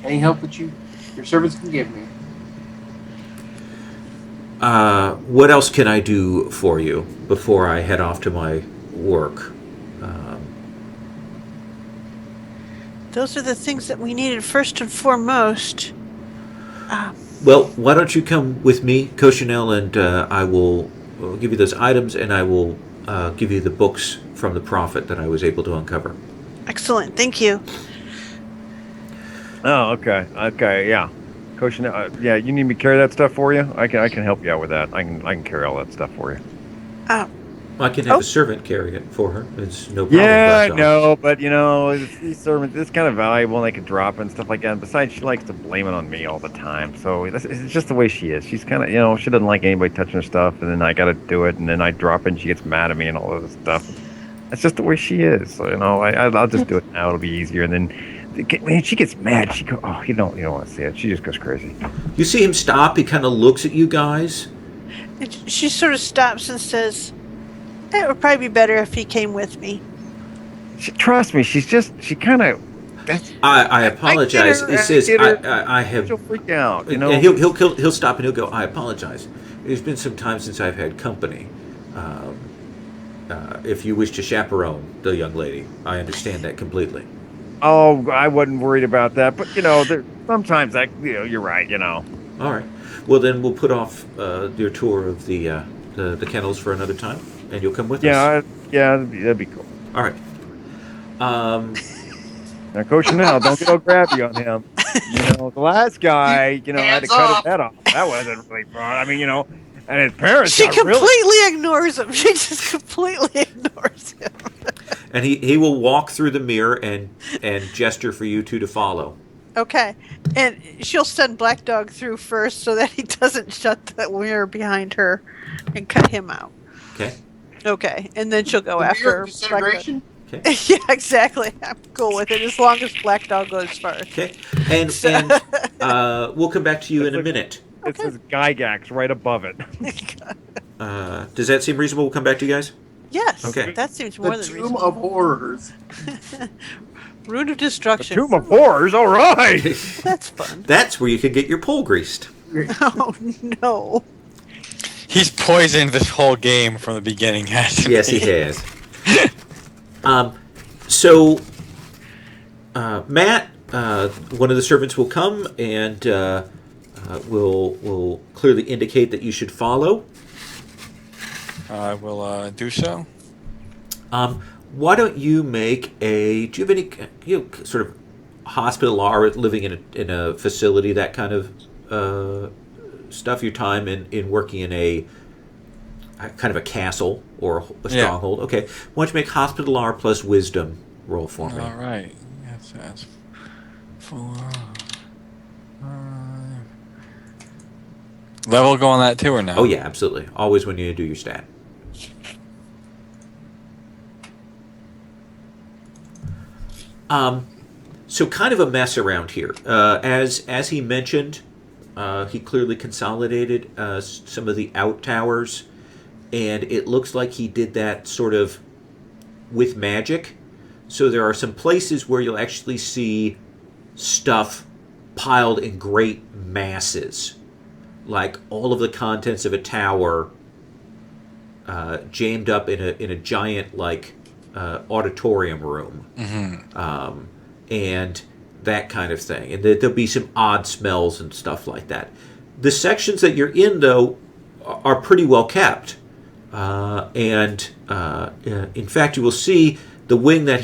Speaker 1: any help that your servants can give me.
Speaker 3: What else can I do for you before I head off to my work?
Speaker 2: Those are the things that we needed first and foremost.
Speaker 3: Well, why don't you come with me, Cochinelle, and I will give you those items, and I will give you the books from the prophet that I was able to uncover.
Speaker 2: Excellent. Thank you.
Speaker 4: Oh, okay, yeah. Coach, yeah, you need me to carry that stuff for you? I can help you out with that. I can carry all that stuff for you.
Speaker 3: I can have a servant carry it for her. It's no problem.
Speaker 4: Yeah, I
Speaker 3: Black Dog.
Speaker 4: know, but these servants, it's kind of valuable, and they can drop it and stuff like that. And besides, she likes to blame it on me all the time. So it's just the way she is. She's kind of, she doesn't like anybody touching her stuff, and then I got to do it, and then I drop it, and she gets mad at me and all of this stuff. That's just the way she is. So, I'll just do it now. It'll be easier. And then when she gets mad, she goes, oh, you don't want to see it. She just goes crazy.
Speaker 3: You see him stop. He kind of looks at you guys.
Speaker 2: She sort of stops and says, "It would probably be better if he came with me."
Speaker 4: Trust me, she kind of.
Speaker 3: I apologize. He says, I have.
Speaker 4: She'll freak out,
Speaker 3: And he'll stop and he'll go, I apologize. There's been some time since I've had company. If you wish to chaperone the young lady, I understand that completely.
Speaker 4: Oh, I wasn't worried about that, but sometimes you're right.
Speaker 3: All right. Well, then we'll put off your tour of the kennels for another time, and you'll come with us.
Speaker 4: Yeah, that'd be cool.
Speaker 3: All right.
Speaker 4: Now, Coach Chanel, don't get all grabby on him. The last guy, had to cut his head off. That wasn't really fun. I mean, and his parents.
Speaker 2: She completely ignores him. She just completely ignores him.
Speaker 3: And he will walk through the mirror and gesture for you two to follow.
Speaker 2: Okay. And she'll send Black Dog through first so that he doesn't shut the mirror behind her and cut him out.
Speaker 3: Okay.
Speaker 2: Okay. And then she'll go after Black Dog.
Speaker 3: Okay.
Speaker 2: Yeah, exactly. I'm cool with it as long as Black Dog goes first.
Speaker 3: Okay. And we'll come back to you in a minute.
Speaker 4: It says Gygax right above it.
Speaker 3: Does that seem reasonable? We'll come back to you guys?
Speaker 2: Yes.
Speaker 3: Okay.
Speaker 2: That seems more
Speaker 1: The
Speaker 2: than
Speaker 1: Tomb
Speaker 2: reasonable.
Speaker 1: of Horrors.
Speaker 2: Root of Destruction.
Speaker 4: Tomb of Horrors, all right.
Speaker 2: That's fun.
Speaker 3: That's where you can get your pole greased.
Speaker 2: Oh, no.
Speaker 5: He's poisoned this whole game from the beginning, hasn't he?
Speaker 3: Yes, he has. So, Matt, one of the servants will come and will clearly indicate that you should follow.
Speaker 5: I will do so.
Speaker 3: Why don't you make a? Do you have any sort of hospital or living in a facility, that kind of stuff? Your time in working in a kind of a castle or a stronghold. Okay. Why don't you make hospitalar plus wisdom roll for me?
Speaker 5: All right. That's 4. Level go on that too or no?
Speaker 3: Oh yeah, absolutely. Always when you do your stat. So kind of a mess around here. As he mentioned, he clearly consolidated some of the out towers, and it looks like he did that sort of with magic. So there are some places where you'll actually see stuff piled in great masses, like all of the contents of a tower jammed up in a giant auditorium room, and that kind of thing. And there'll be some odd smells and stuff like that. The sections that you're in, though, are pretty well kept. In fact, you will see the wing that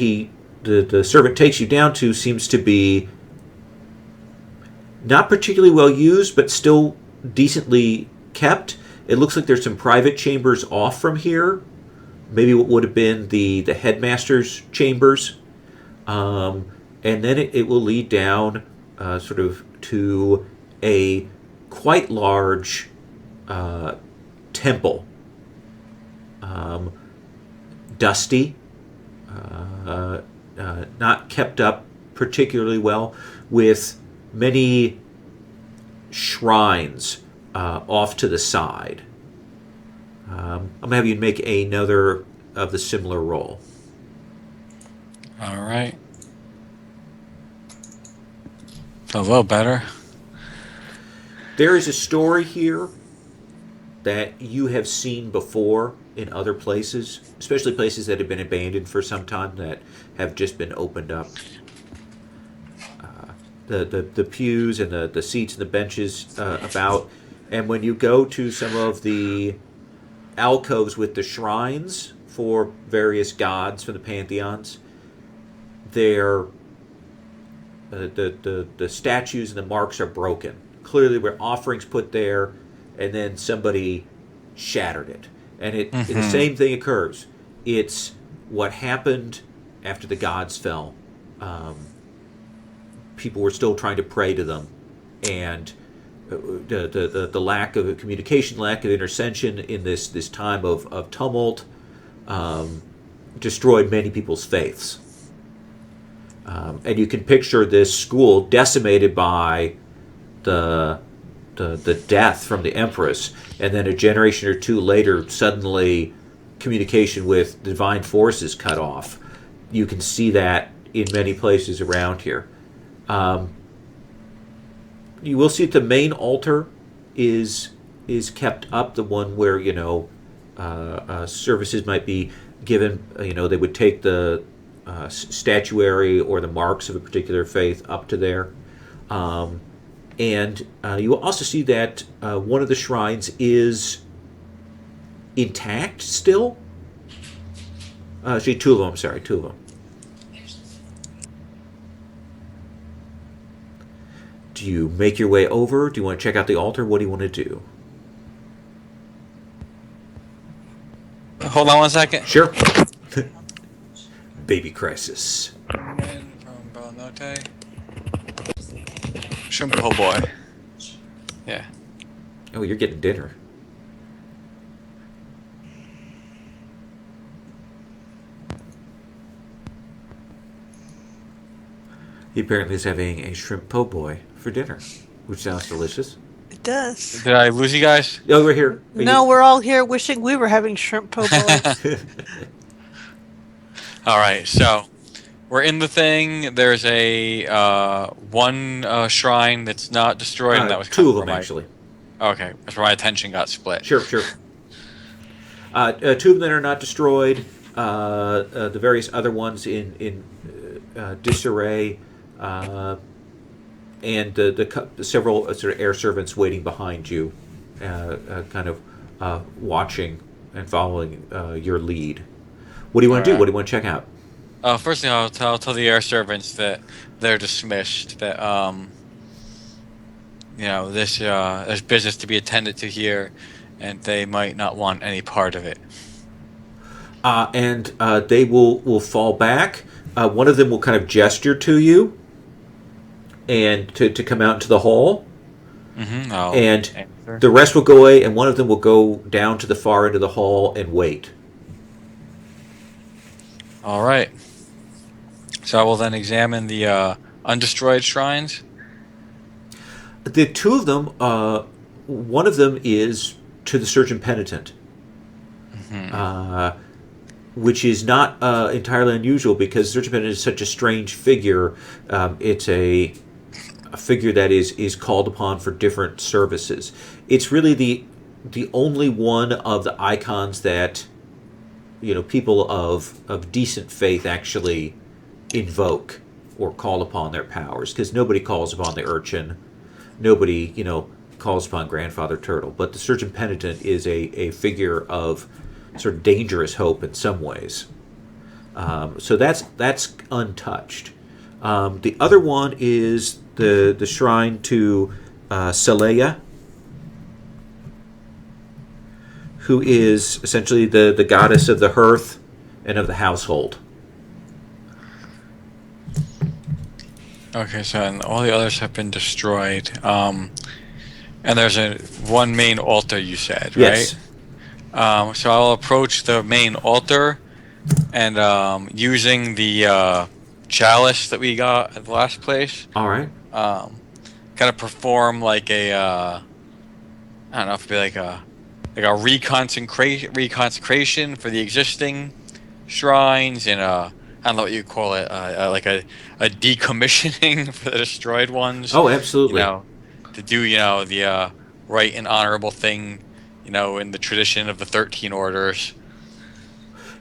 Speaker 3: the servant takes you down to seems to be not particularly well used, but still decently kept. It looks like there's some private chambers off from here. Maybe what would have been the headmaster's chambers. And then it will lead down sort of to a quite large temple. Dusty, not kept up particularly well, with many shrines off to the side. I'm going to have you make another of the similar roll.
Speaker 5: All right. A little better.
Speaker 3: There is a story here that you have seen before in other places, especially places that have been abandoned for some time that have just been opened up. The pews and the seats and the benches about, and when you go to some of the alcoves with the shrines for various gods from the pantheons, they're the statues and the marks are broken. Clearly, were offerings put there, and then somebody shattered it. And the same thing occurs. It's what happened after the gods fell. People were still trying to pray to them, and the lack of communication, lack of intercession in this time of tumult, destroyed many people's faiths. And you can picture this school decimated by the death from the Empress, and then a generation or two later, suddenly communication with divine forces cut off. You can see that in many places around here. You will see that the main altar is kept up, the one where services might be given. They would take the statuary or the marks of a particular faith up to there. And you will also see that one of the shrines is intact still. Actually, two of them. Sorry, two of them. Do you make your way over? Do you want to check out the altar? What do you want to do?
Speaker 5: Hold on one second.
Speaker 3: Sure. Baby crisis.
Speaker 5: From Belnote. Shrimp po' boy. Yeah.
Speaker 3: Oh, you're getting dinner. He apparently is having a shrimp po' boy for dinner, which sounds delicious.
Speaker 2: It does.
Speaker 5: Did I lose you guys?
Speaker 3: Oh, we're here.
Speaker 2: We're all here wishing we were having shrimp po' boy.
Speaker 5: All right, so we're in the thing. There's a one shrine that's not destroyed, and that was
Speaker 3: two of them actually.
Speaker 5: Okay, that's where my attention got split.
Speaker 3: Sure. Two of them that are not destroyed. The various other ones in disarray, and the several sort of air servants waiting behind you, kind of watching and following your lead. What do you want to do?
Speaker 5: Alright.
Speaker 3: What do you want to check out?
Speaker 5: First thing I'll tell the air servants that they're dismissed. That there's business to be attended to here, and they might not want any part of it.
Speaker 3: And they will fall back. One of them will kind of gesture to you, and to come out into the hall.
Speaker 5: Mm-hmm.
Speaker 3: And
Speaker 4: answer.
Speaker 3: the rest will go away, and one of them will go down to the far end of the hall and wait.
Speaker 5: All right. So I will then examine the undestroyed shrines.
Speaker 3: The two of them, one of them is to the Surgeon Penitent, which is not entirely unusual because Surgeon Penitent is such a strange figure. It's a figure that is called upon for different services. It's really the only one of the icons that people of decent faith actually invoke or call upon their powers, because nobody calls upon the urchin, nobody calls upon Grandfather Turtle, but the Surgeon Penitent is a figure of sort of dangerous hope in some ways. So that's untouched. The other one is the shrine to Saleya, who is essentially the goddess of the hearth and of the household.
Speaker 5: Okay, so and all the others have been destroyed. And there's one main altar, you said,
Speaker 3: Yes.
Speaker 5: right? So I'll approach the main altar, and using the chalice that we got at the last place,
Speaker 3: All right.
Speaker 5: kind of perform like a I don't know if it'd be like a reconsecration for the existing shrines, and I don't know what you call it, like a decommissioning for the destroyed ones.
Speaker 3: Oh, absolutely.
Speaker 5: To do the right and honorable thing, in the tradition of the 13 orders.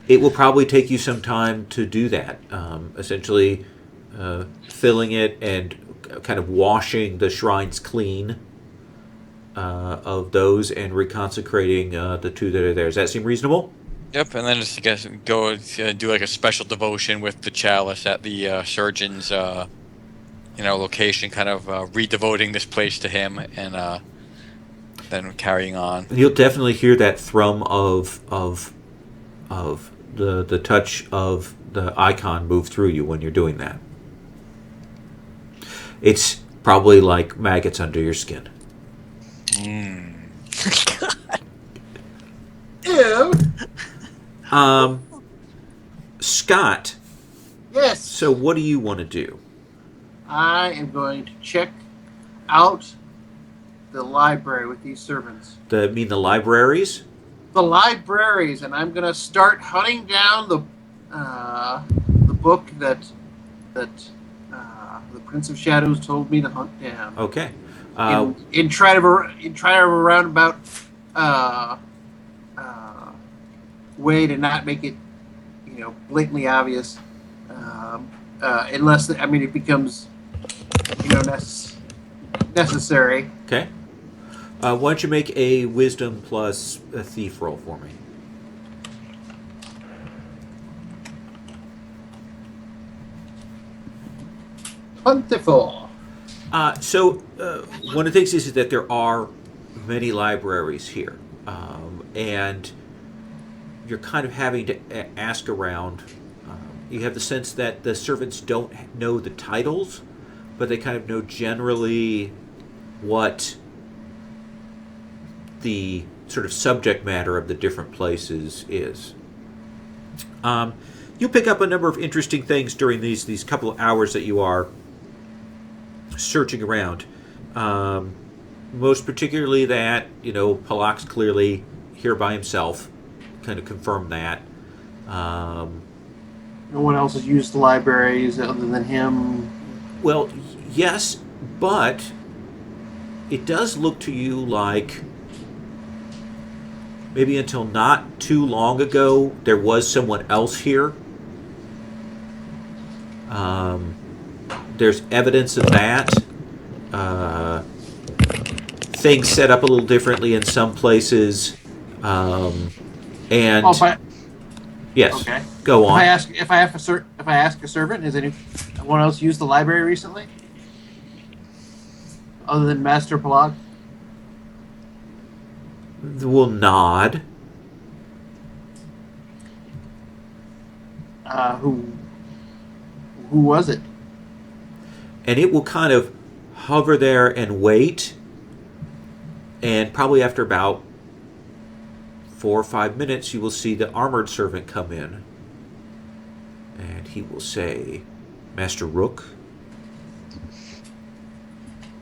Speaker 3: It will probably take you some time to do that. Essentially, filling it and kind of washing the shrines clean of those and reconsecrating the two that are there. Does that seem reasonable?
Speaker 5: Yep, and then just go do like a special devotion with the chalice at the surgeon's location, kind of redevoting this place to him, and then carrying on.
Speaker 3: You'll definitely hear that thrum of the touch of the icon move through you when you're doing that. It's probably like maggots under your skin.
Speaker 1: Ew.
Speaker 3: Scott,
Speaker 1: Yes.
Speaker 3: so what do you want to do?
Speaker 1: I am going to check out the library with these servants.
Speaker 3: The libraries?
Speaker 1: The libraries, and I'm going to start hunting down the book that the Prince of Shadows told me to hunt down.
Speaker 3: Okay.
Speaker 1: In try of a roundabout way to not make it, blatantly obvious, unless it becomes, necessary.
Speaker 3: Okay. Why don't you make a wisdom plus a thief roll for me?
Speaker 1: Plentiful.
Speaker 3: So one of the things is that there are many libraries here, and you're kind of having to ask around. You have the sense that the servants don't know the titles, but they kind of know generally what the sort of subject matter of the different places is. You pick up a number of interesting things during these couple of hours that you are searching around. Most particularly that, Palak's clearly here by himself. Kind of confirm that.
Speaker 1: No one else has used the libraries other than him.
Speaker 3: Well, yes, but it does look to you like maybe until not too long ago there was someone else here. There's evidence of that. Things set up a little differently in some places. And Yes.
Speaker 1: Okay.
Speaker 3: Go on.
Speaker 1: If I ask a servant, has anyone else used the library recently, other than Master Palak?
Speaker 3: Will nod.
Speaker 1: Who was it?
Speaker 3: And it will kind of hover there and wait. And probably after about 4 or 5 minutes, you will see the armored servant come in. And he will say, Master Rook?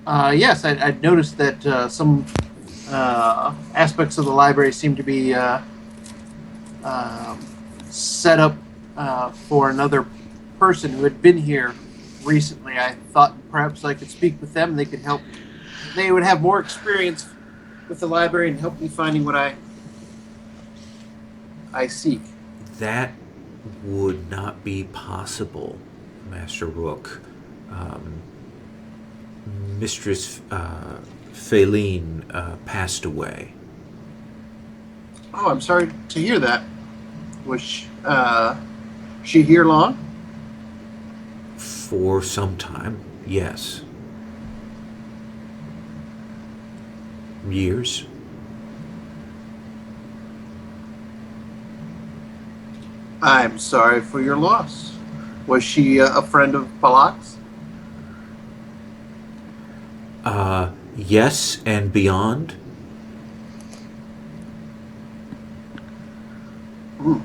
Speaker 1: Yes, I noticed that some aspects of the library seem to be set up for another person who had been here recently. I thought perhaps I could speak with them. They could help. They would have more experience with the library and help me finding what I seek.
Speaker 3: That would not be possible, Master Rook. Mistress Faline passed away.
Speaker 1: Oh, I'm sorry to hear that. Was she here long?
Speaker 3: For some time, yes. Years.
Speaker 1: I'm sorry for your loss. Was she a friend of Palak's?
Speaker 3: Yes, and beyond.
Speaker 1: Ooh.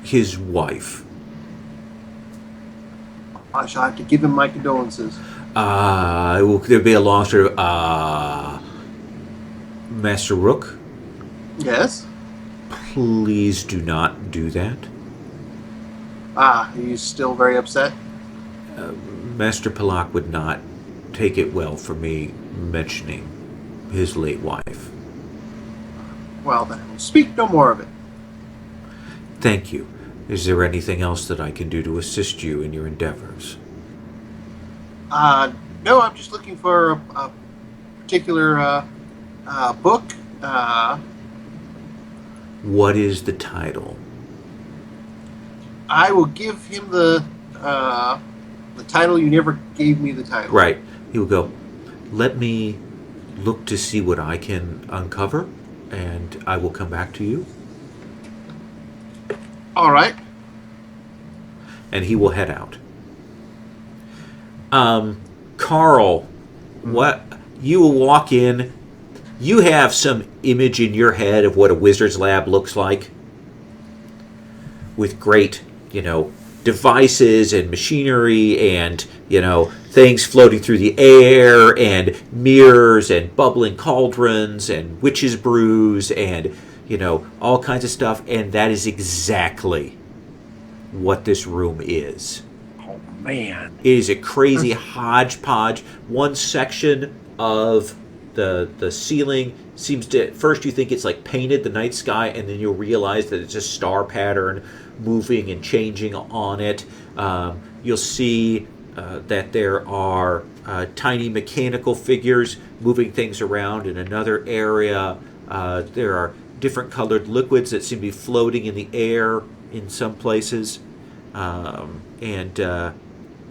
Speaker 3: His wife.
Speaker 1: I shall have to give him my condolences.
Speaker 3: There'll be a long sort of, Master Rook,
Speaker 1: Yes?
Speaker 3: please do not do that.
Speaker 1: He's still very upset?
Speaker 3: Master Palak would not take it well for me mentioning his late wife.
Speaker 1: Well, then, we'll speak no more of it.
Speaker 3: Thank you. Is there anything else that I can do to assist you in your endeavors?
Speaker 1: No, I'm just looking for a particular book.
Speaker 3: What is the title?
Speaker 1: I will give him the title. You never gave me the title.
Speaker 3: Right. He will go, let me look to see what I can uncover, and I will come back to you.
Speaker 1: All right.
Speaker 3: And he will head out. Carl, what you will walk in. You have some image in your head of what a wizard's lab looks like, with great, devices and machinery and, things floating through the air and mirrors and bubbling cauldrons and witches' brews and, all kinds of stuff. And that is exactly what this room is.
Speaker 4: Oh, man.
Speaker 3: It is a crazy hodgepodge. One section of the ceiling seems to, at first you think it's like painted, the night sky, and then you'll realize that it's a star pattern moving and changing on it. You'll see that there are tiny mechanical figures moving things around. In another area, there are different colored liquids that seem to be floating in the air in some places.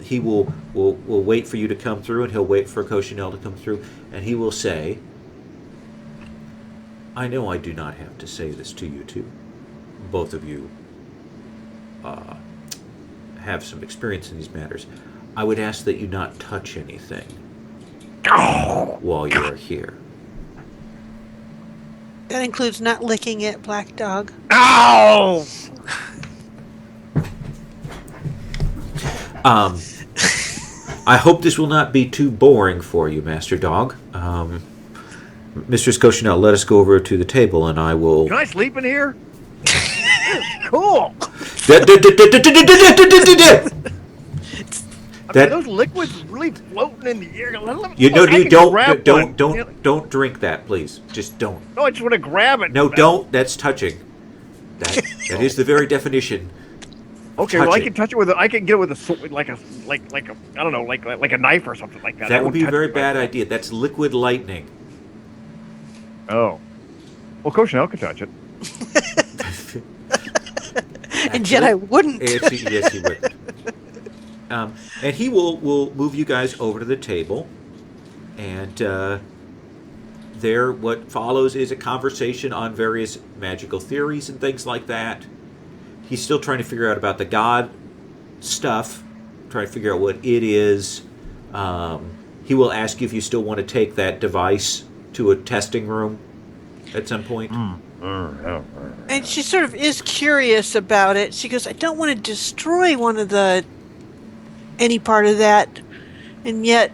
Speaker 3: He will wait for you to come through, and he'll wait for Cochinelle to come through, and he will say, I know I do not have to say this to you two. Both of you have some experience in these matters. I would ask that you not touch anything while you are here.
Speaker 2: That includes not licking it, Black Dog.
Speaker 4: Ow!
Speaker 3: I hope this will not be too boring for you, Master Dog. Mistress Cochinelle, let us go over to the table, and I will...
Speaker 4: Can I sleep in here? Cool. Are those liquids really floating in the air?
Speaker 3: Don't drink that, please. Just don't.
Speaker 4: No, I just want to grab it.
Speaker 3: No, don't. That's touching. That is the very definition.
Speaker 4: Okay, well, I can touch it with I can get it with a sword, like a I don't know, like a knife or something like that.
Speaker 3: That would be a very bad idea. That's liquid lightning.
Speaker 4: Oh. Well, Cochinelle can touch it.
Speaker 2: And yet I wouldn't.
Speaker 3: Yes, he would. And he will move you guys over to the table, and there, what follows is a conversation on various magical theories and things like that. He's still trying to figure out about the god stuff, trying to figure out what it is. He will ask you if you still want to take that device to a testing room at some point.
Speaker 2: And she sort of is curious about it. She goes, I don't want to destroy any part of that, and yet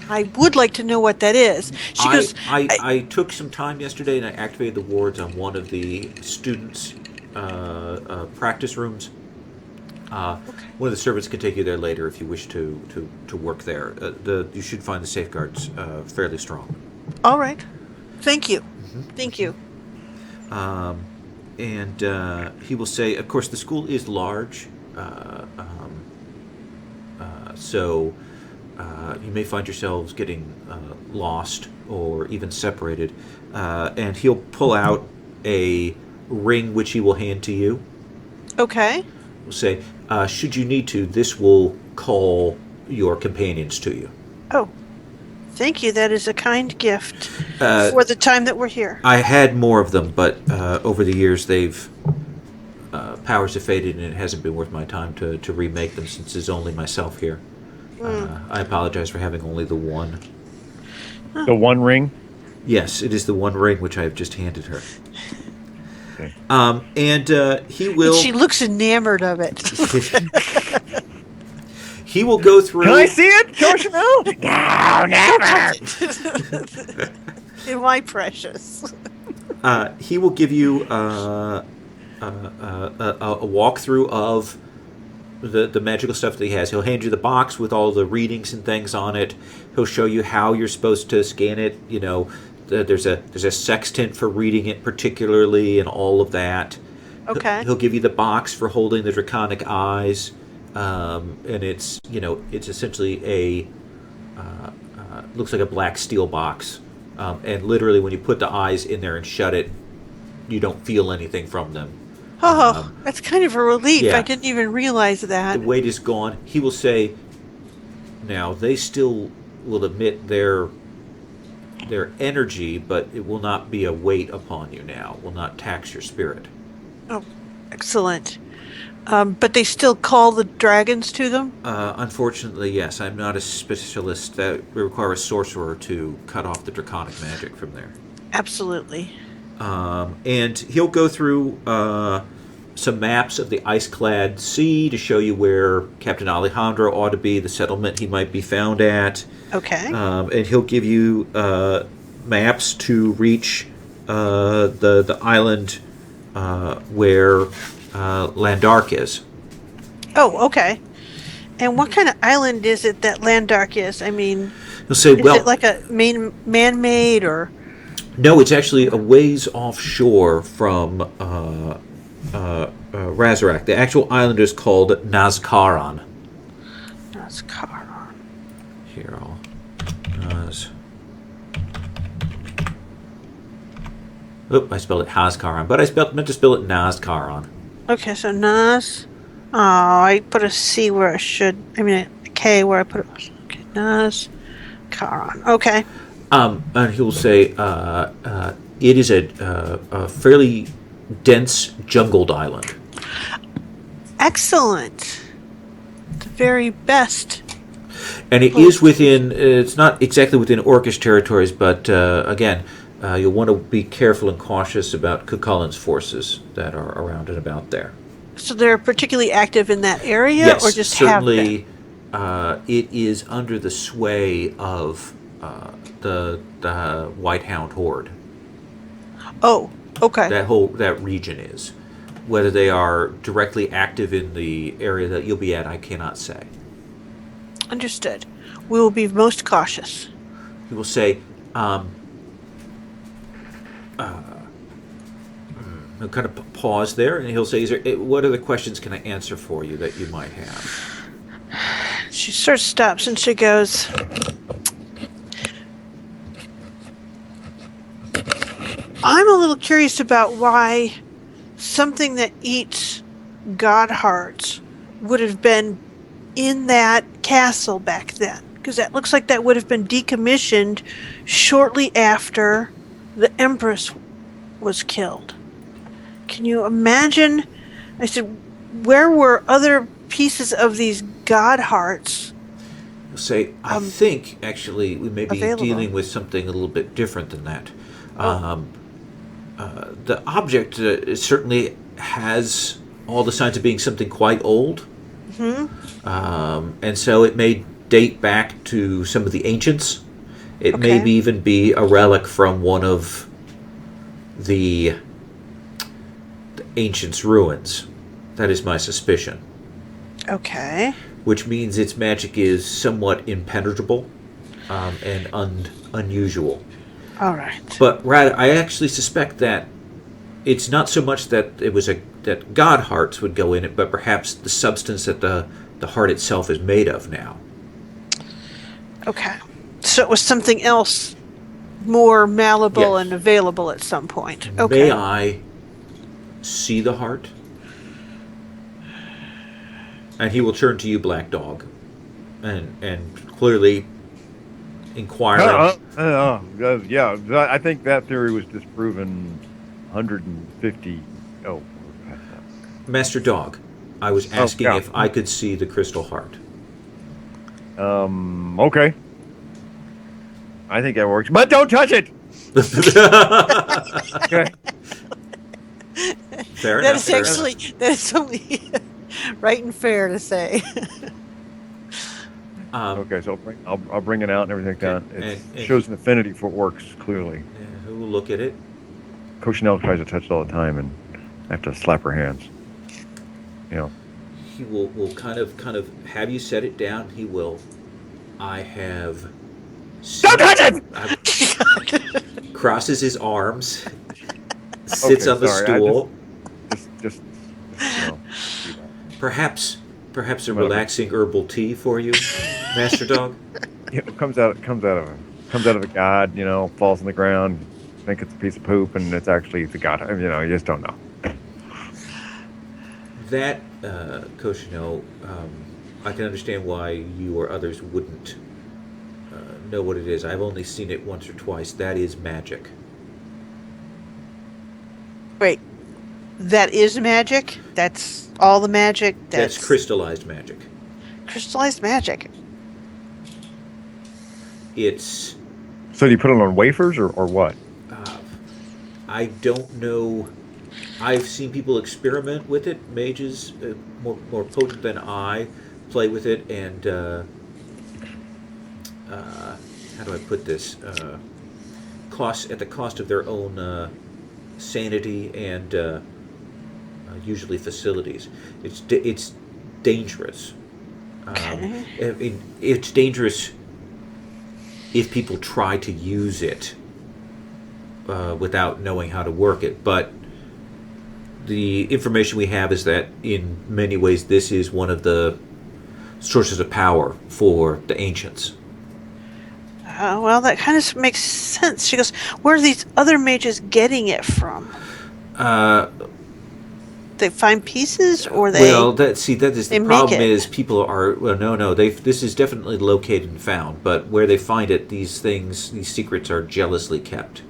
Speaker 2: I would like to know what that is. She goes,
Speaker 3: I took some time yesterday and I activated the wards on one of the students' practice rooms. One of the servants can take you there later if you wish to work there. You should find the safeguards fairly strong.
Speaker 2: all right. Thank you. Thank you.
Speaker 3: And he will say, of course, the school is large, so you may find yourselves getting lost or even separated. And he'll pull out a ring which he will hand to you.
Speaker 2: Okay.
Speaker 3: He'll say, should you need to, this will call your companions to you.
Speaker 2: Oh, thank you. That is a kind gift for the time that we're here.
Speaker 3: I had more of them, but over the years they've powers have faded, and it hasn't been worth my time to remake them since there's only myself here. I apologize for having only the one.
Speaker 4: The one ring?
Speaker 3: Yes, it is the one ring which I have just handed her.
Speaker 4: Okay.
Speaker 3: And he will.
Speaker 2: And she looks enamored of it.
Speaker 3: He will go through.
Speaker 4: Can I see it? George, no? No, never.
Speaker 2: Why precious?
Speaker 3: He will give you a walkthrough of the magical stuff that he has. He'll hand you the box with all the readings and things on it. He'll show you how you're supposed to scan it. You know, there's a sextant for reading it particularly, and all of that.
Speaker 2: Okay.
Speaker 3: He'll give you the box for holding the draconic eyes, and it's essentially a looks like a black steel box, and literally when you put the eyes in there and shut it, you don't feel anything from them.
Speaker 2: Oh, that's kind of a relief.
Speaker 3: Yeah.
Speaker 2: I didn't even realize that.
Speaker 3: The weight is gone. He will say, now they still will emit their energy, but it will not be a weight upon you now. It will not tax your spirit.
Speaker 2: Oh, excellent. But they still call the dragons to them?
Speaker 3: Unfortunately, yes. I'm not a specialist. That would require a sorcerer to cut off the draconic magic from there.
Speaker 2: Absolutely.
Speaker 3: And he'll go through some maps of the ice-clad sea to show you where Captain Alejandro ought to be, the settlement he might be found at.
Speaker 2: Okay.
Speaker 3: And he'll give you maps to reach the island where Landark is.
Speaker 2: Oh, okay. And what kind of island is it that Landark is? I mean,
Speaker 3: He'll say,
Speaker 2: is it like a man-made or...
Speaker 3: No, it's actually a ways offshore from Razarak. The actual island is called Nazcaron.
Speaker 2: Nazcaron.
Speaker 3: Here, I'll... I spelled it Hazcaron, but meant to spell it Nazcaron.
Speaker 2: Okay, so Naz... Oh, I put a C where I should... I mean, a K where I put it... Okay, Nazcaron. Okay.
Speaker 3: And he'll say, it is a fairly dense, jungled island.
Speaker 2: Excellent. The very best.
Speaker 3: And it is within, it's not exactly within Orcish territories, but again, you'll want to be careful and cautious about Cuchullin's forces that are around and about there.
Speaker 2: So they're particularly active in that area,
Speaker 3: Yes,
Speaker 2: or just
Speaker 3: certainly,
Speaker 2: have been?
Speaker 3: it is under the sway of the White Hound Horde.
Speaker 2: Oh, okay.
Speaker 3: That region is. Whether they are directly active in the area that you'll be at, I cannot say.
Speaker 2: Understood. We will be most cautious.
Speaker 3: He will say, he'll kind of pause there, and he'll say, what other questions can I answer for you that you might have?
Speaker 2: She sort of stops and she goes, I'm a little curious about why something that eats god hearts would have been in that castle back then? Because that looks like that would have been decommissioned shortly after the Empress was killed. Can you imagine? I said, where were other pieces of these god hearts?
Speaker 3: Say, I think actually we may be
Speaker 2: available.
Speaker 3: dealing with something a little bit different than that. The object certainly has all the signs of being something quite old, and so it may date back to some of the ancients. It may
Speaker 2: Okay.
Speaker 3: even be a relic from one of the ancients' ruins. That is my suspicion.
Speaker 2: Okay.
Speaker 3: Which means its magic is somewhat impenetrable and unusual.
Speaker 2: All right.
Speaker 3: But rather, I actually suspect that it's not so much that that god hearts would go in it, but perhaps the substance that the heart itself is made of now.
Speaker 2: Okay. So it was something else more malleable
Speaker 3: Yes.
Speaker 2: and available at some point. Okay.
Speaker 3: May I see the heart? And he will turn to you, Black Dog, and clearly inquiring.
Speaker 4: Yeah, I think that theory was disproven 150. Oh,
Speaker 3: Master Dog, I was asking
Speaker 4: yeah.
Speaker 3: if I could see the crystal heart.
Speaker 4: Okay. I think that works, but don't touch it. Okay.
Speaker 3: Fair
Speaker 2: That
Speaker 3: enough.
Speaker 2: is
Speaker 3: fair
Speaker 2: actually
Speaker 3: enough.
Speaker 2: that is only right and fair to say.
Speaker 4: Okay, so I'll bring it out and everything like that. It
Speaker 3: and-
Speaker 4: shows an affinity for orcs clearly.
Speaker 3: Yeah, who will look at it?
Speaker 4: Cochinelle tries to touch it all the time, and I have to slap her hands. You know.
Speaker 3: He will kind of have you set it down. He will. I have.
Speaker 4: Don't touch it!
Speaker 3: Crosses his arms. Sits
Speaker 4: Okay,
Speaker 3: on the
Speaker 4: sorry,
Speaker 3: stool.
Speaker 4: Just you know, do that.
Speaker 3: Perhaps a
Speaker 4: Whatever.
Speaker 3: relaxing herbal tea for you, Master Dog.
Speaker 4: You know, it comes out of a god. You know, falls on the ground. Think it's a piece of poop, and it's actually the god. You know, you just don't know.
Speaker 3: That, Koshino, I can understand why you or others wouldn't know what it is. I've only seen it once or twice. That is magic.
Speaker 2: Wait. That is magic? That's all the magic?
Speaker 3: That's crystallized magic.
Speaker 2: crystallized magic.
Speaker 3: It's
Speaker 4: So do you put it on wafers or what?
Speaker 3: I don't know. I've seen people experiment with it. Mages, more potent than I, play with it, and how do I put this? At the cost of their own sanity and usually facilities. It's dangerous.
Speaker 2: Okay.
Speaker 3: It's dangerous if people try to use it without knowing how to work it. But the information we have is that in many ways this is one of the sources of power for the ancients.
Speaker 2: Well, that kind of makes sense. She goes, where are these other mages getting it from? They find pieces, or they...
Speaker 3: Well, that is
Speaker 2: they
Speaker 3: the
Speaker 2: make
Speaker 3: problem.
Speaker 2: it.
Speaker 3: Is people are no. This is definitely located and found, but where they find it, these secrets are jealously kept.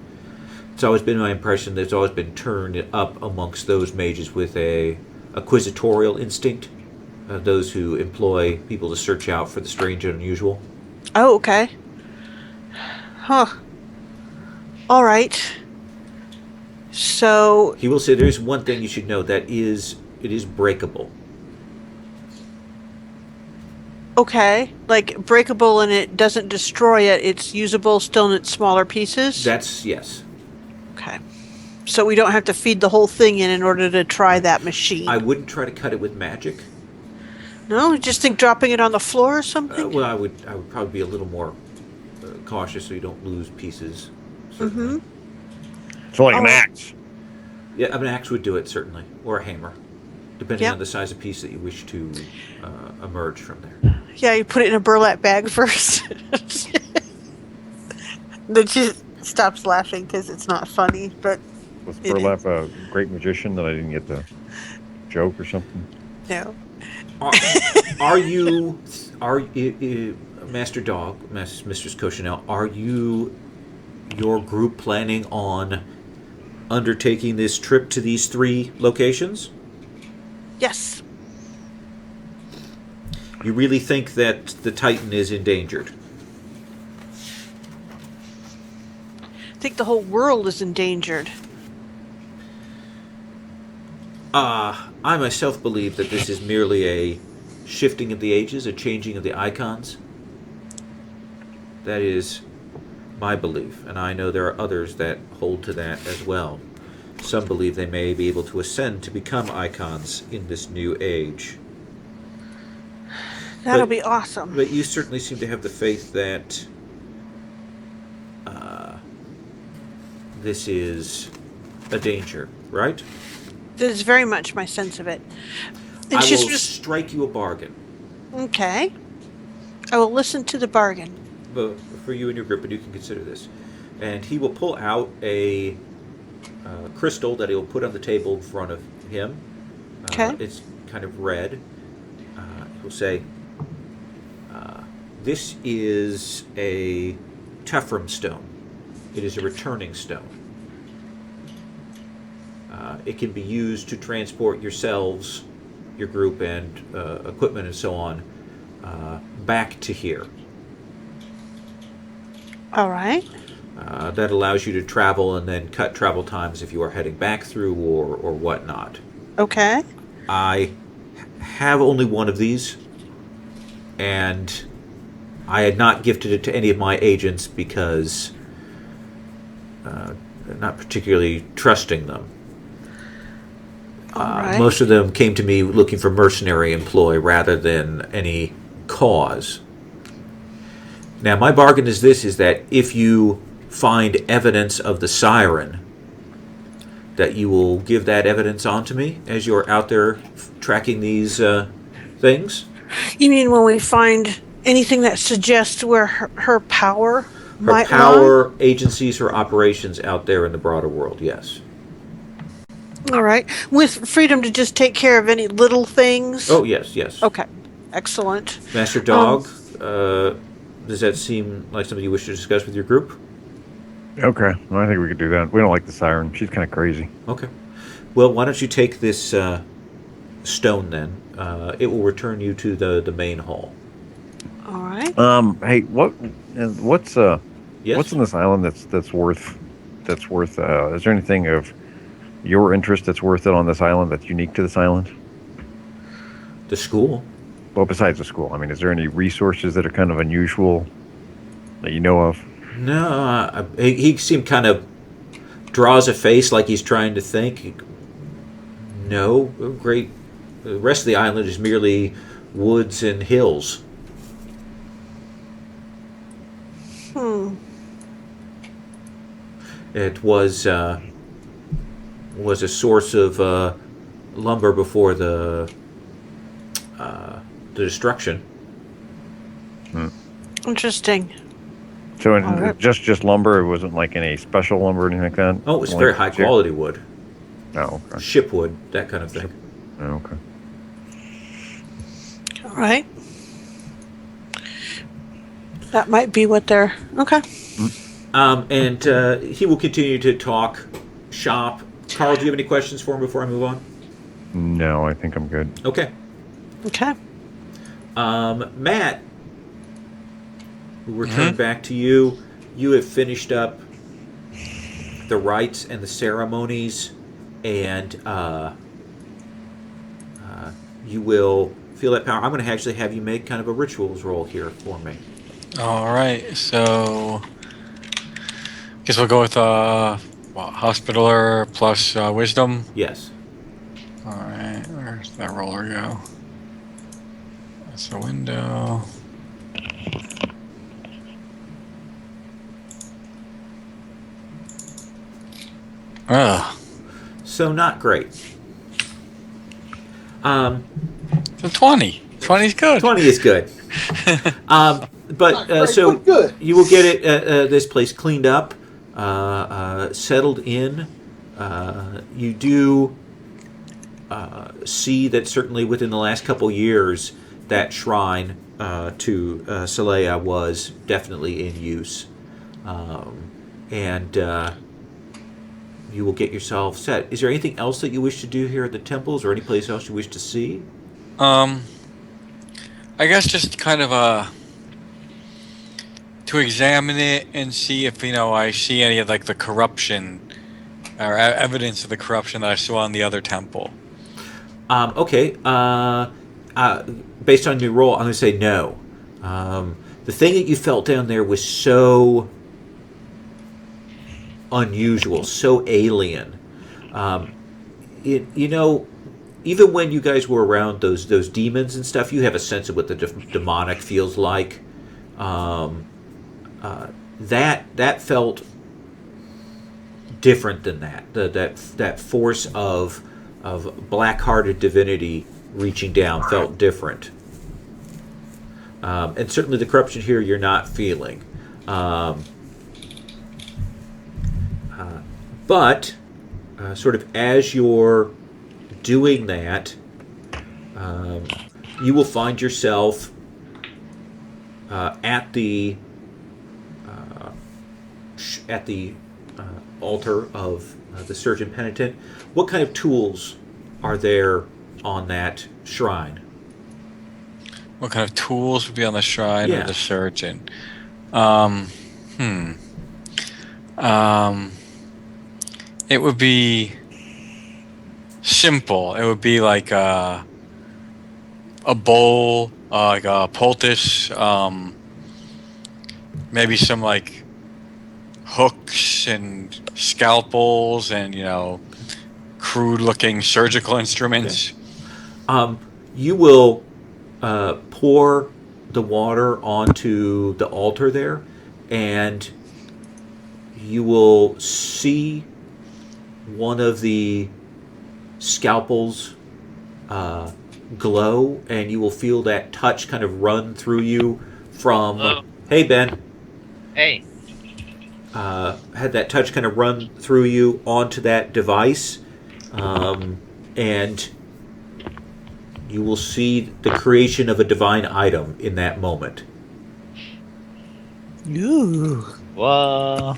Speaker 3: It's always been my impression. There's always been turned up amongst those mages with a acquisitorial instinct. Those who employ people to search out for the strange and unusual.
Speaker 2: Oh, okay. Huh. All right. So,
Speaker 3: He will say there's one thing you should know, that it is breakable.
Speaker 2: okay. Like, breakable and it doesn't destroy it. It's usable still in its smaller pieces?
Speaker 3: That's yes.
Speaker 2: Okay. So we don't have to feed the whole thing in order to try that machine?
Speaker 3: I wouldn't try to cut it with magic.
Speaker 2: No? Just think dropping it on the floor or something?
Speaker 3: Well, I would probably be a little more cautious so you don't lose pieces. Certainly.
Speaker 4: So like an
Speaker 2: Oh.
Speaker 4: axe.
Speaker 3: Yeah, an axe would do it, certainly, or a hammer, depending
Speaker 2: Yep.
Speaker 3: on the size of piece that you wish to emerge from there.
Speaker 2: Yeah, you put it in a burlap bag first. Then she stops laughing because it's not funny, but
Speaker 4: Was
Speaker 2: It
Speaker 4: Burlap a great magician that I didn't get to joke or something?
Speaker 2: No.
Speaker 3: Are you, Master Dog, Mistress Cochinelle, are your group planning on undertaking this trip to these 3 locations?
Speaker 2: Yes.
Speaker 3: You really think that the Titan is endangered?
Speaker 2: I think the whole world is endangered.
Speaker 3: I myself believe that this is merely a shifting of the ages, a changing of the icons. That is my belief, and I know there are others that hold to that as well. Some believe they may be able to ascend to become icons in this new age.
Speaker 2: That'll be awesome.
Speaker 3: But you certainly seem to have the faith that this is a danger, right?
Speaker 2: That is very much my sense of it. And
Speaker 3: I
Speaker 2: she's
Speaker 3: will strike you a bargain.
Speaker 2: Okay. I will listen to the bargain.
Speaker 3: But for you and your group, and you can consider this. And he will pull out a crystal that he'll put on the table in front of him.
Speaker 2: Okay.
Speaker 3: It's kind of red. He'll say, this is a Tefram stone. It is a returning stone. It can be used to transport yourselves, your group, and equipment and so on back to here.
Speaker 2: All right.
Speaker 3: That allows you to travel and then cut travel times if you are heading back through or whatnot.
Speaker 2: Okay.
Speaker 3: I have only one of these, and I had not gifted it to any of my agents because not particularly trusting them.
Speaker 2: All right.
Speaker 3: Most of them came to me looking for mercenary employ rather than any cause. Now, my bargain is this, is that if you find evidence of the siren, that you will give that evidence on to me as you're out there tracking these things?
Speaker 2: You mean when we find anything that suggests where her power might
Speaker 3: Her power, agencies, or operations out there in the broader world, yes.
Speaker 2: All right. With freedom to just take care of any little things?
Speaker 3: Oh, yes, yes.
Speaker 2: Okay. Excellent.
Speaker 3: Master Dog, does that seem like something you wish to discuss with your group?
Speaker 4: Okay, well, I think we could do that. We don't like the siren. She's kind of crazy.
Speaker 3: Okay. Well, why don't you take this stone then? It will return you to the main hall.
Speaker 2: All right.
Speaker 4: Hey, what's
Speaker 3: Yes?
Speaker 4: what's on this island that's worth? Is there anything of your interest that's worth it on this island that's unique to this island?
Speaker 3: The school.
Speaker 4: Well, besides the school, I mean, is there any resources that are kind of unusual that you know of?
Speaker 3: No, he seemed kind of draws a face like he's trying to think. No, great. The rest of the island is merely woods and hills. It was a source of lumber before the destruction.
Speaker 2: Interesting.
Speaker 4: So
Speaker 2: right.
Speaker 4: just lumber. It wasn't like any special lumber or anything like that.
Speaker 3: Oh, it's
Speaker 4: Like
Speaker 3: very high quality wood.
Speaker 4: Oh, okay.
Speaker 3: Ship wood, that kind of thing.
Speaker 4: Oh, okay.
Speaker 2: All right. That might be what they're... Okay.
Speaker 3: And he will continue to talk shop. Carl, do you have any questions for him before I move on?
Speaker 4: No, I think I'm good.
Speaker 3: Okay.
Speaker 2: Okay.
Speaker 3: Matt, we'll return back to you. You have finished up the rites and the ceremonies, and you will feel that power. I'm going to actually have you make kind of a rituals roll here for me.
Speaker 5: All right, so guess we'll go with hospitaler plus wisdom.
Speaker 3: Yes.
Speaker 5: All right, where's that roller go? That's a window. Ugh.
Speaker 3: So not great.
Speaker 5: So 20. 20's good.
Speaker 3: 20 is good. But so
Speaker 1: good.
Speaker 3: you will get it this place cleaned up, settled in. You do see that certainly within the last couple years, that shrine to Saleya was definitely in use. And you will get yourself set. Is there anything else that you wish to do here at the temples, or any place else you wish to see?
Speaker 5: I guess just kind of to examine it and see if I see any of like the corruption or evidence of the corruption that I saw in the other temple.
Speaker 3: Okay. Based on your roll, I'm going to say no. The thing that you felt down there was so unusual, so alien. Even when you guys were around those demons and stuff, you have a sense of what the demonic feels like. That felt different than that. That force of black-hearted divinity reaching down felt different. And certainly the corruption here you're not feeling. But sort of as you're doing that, you will find yourself at the altar of the Surgeon Penitent. What kind of tools are there on that shrine?
Speaker 5: What kind of tools would be on the shrine of the Surgeon? It would be simple. It would be like a bowl, like a poultice, maybe some like hooks and scalpels and crude-looking surgical instruments.
Speaker 3: Okay. You will pour the water onto the altar there, and you will see one of the scalpels glow, and you will feel that touch kind of run through you from...
Speaker 6: Hello.
Speaker 3: Hey, Ben.
Speaker 6: Hey.
Speaker 3: Had that touch kind of run through you onto that device, and you will see the creation of a divine item in that moment.
Speaker 2: Ooh.
Speaker 6: Whoa.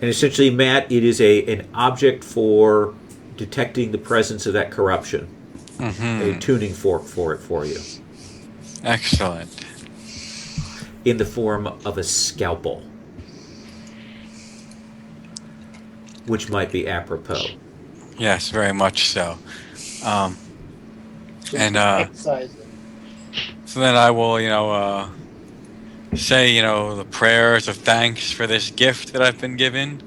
Speaker 3: And essentially, Matt, it is an object for detecting the presence of that corruption.
Speaker 5: Mm-hmm.
Speaker 3: A tuning fork for it for you.
Speaker 5: Excellent.
Speaker 3: In the form of a scalpel. Which might be apropos.
Speaker 5: Yes, very much so. So then I will, say, the prayers of thanks for this gift that I've been given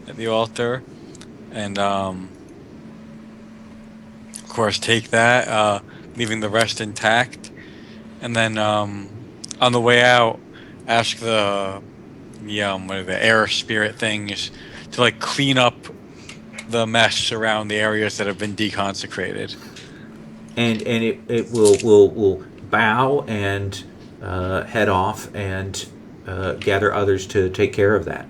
Speaker 5: at the altar. And, of course, take that, leaving the rest intact. And then, on the way out, ask the air spirit things to, like, clean up the mess around the areas that have been deconsecrated.
Speaker 3: And it will bow and head off and gather others to take care of that.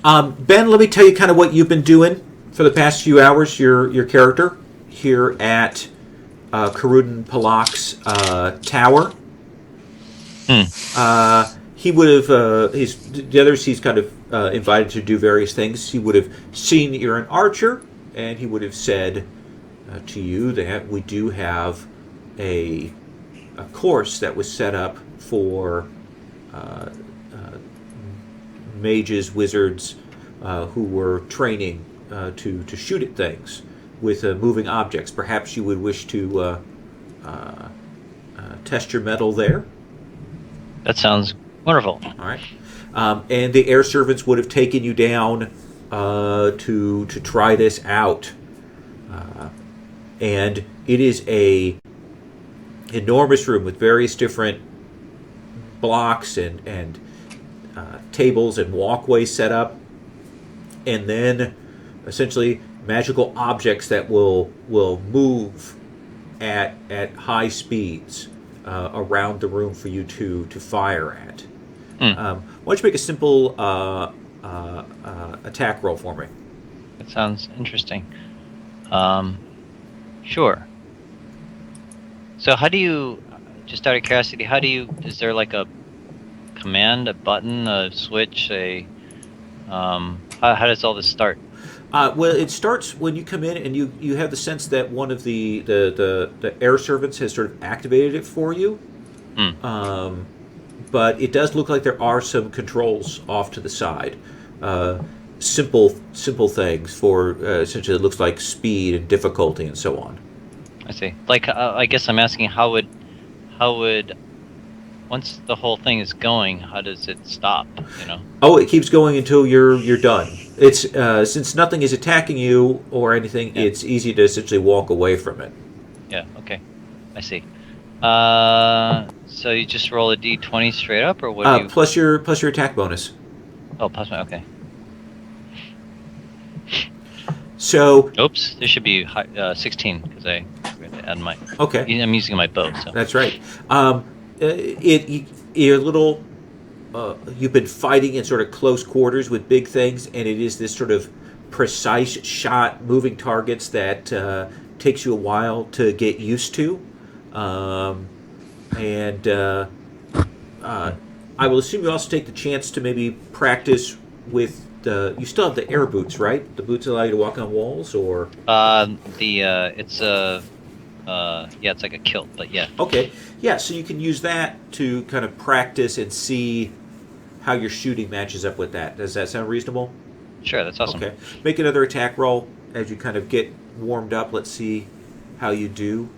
Speaker 3: Ben, let me tell you kind of what you've been doing for the past few hours. Your character here at Kerudan Palak's tower. He would have the others he's kind of invited to do various things. He would have seen that you're an archer, and he would have said to you that we do have a course that was set up for mages, wizards who were training to shoot at things with moving objects. Perhaps you would wish to test your mettle there.
Speaker 6: That sounds wonderful.
Speaker 3: All right. And the air servants would have taken you down to try this out. And it is a enormous room with various different blocks and tables and walkways set up, and then essentially magical objects that will move at high speeds around the room for you to fire at. Why don't you make a simple attack roll for me?
Speaker 6: That sounds interesting. Sure. So how do you, just out of curiosity, is there like a command, a button, a switch, how does all this start?
Speaker 3: Well, it starts when you come in and you have the sense that one of the air servants has sort of activated it for you. But it does look like there are some controls off to the side. Simple things for essentially it looks like speed and difficulty and so on.
Speaker 6: I see. Like, I guess I'm asking how would, once the whole thing is going, how does it stop? You know?
Speaker 3: Oh, it keeps going until you're done. It's since nothing is attacking you or anything,
Speaker 6: Yeah.
Speaker 3: it's easy to essentially walk away from it.
Speaker 6: Yeah. Okay. I see. So you just roll a d20 straight up, or what do you?
Speaker 3: Plus your attack bonus.
Speaker 6: Oh, plus my. Okay.
Speaker 3: So
Speaker 6: Oops. There should be 16 because I forgot to add my.
Speaker 3: okay.
Speaker 6: I'm using my bow. So.
Speaker 3: That's right. You're a little. You've been fighting in sort of close quarters with big things, and it is this sort of precise shot, moving targets that takes you a while to get used to. I will assume you also take the chance to maybe practice with you still have the air boots, right? The boots allow you to walk on walls, or
Speaker 6: It's like a kilt, but yeah.
Speaker 3: okay, yeah. So you can use that to kind of practice and see how your shooting matches up with that. Does that sound reasonable?
Speaker 6: Sure, that's awesome.
Speaker 3: Okay, make another attack roll as you kind of get warmed up. Let's see how you do.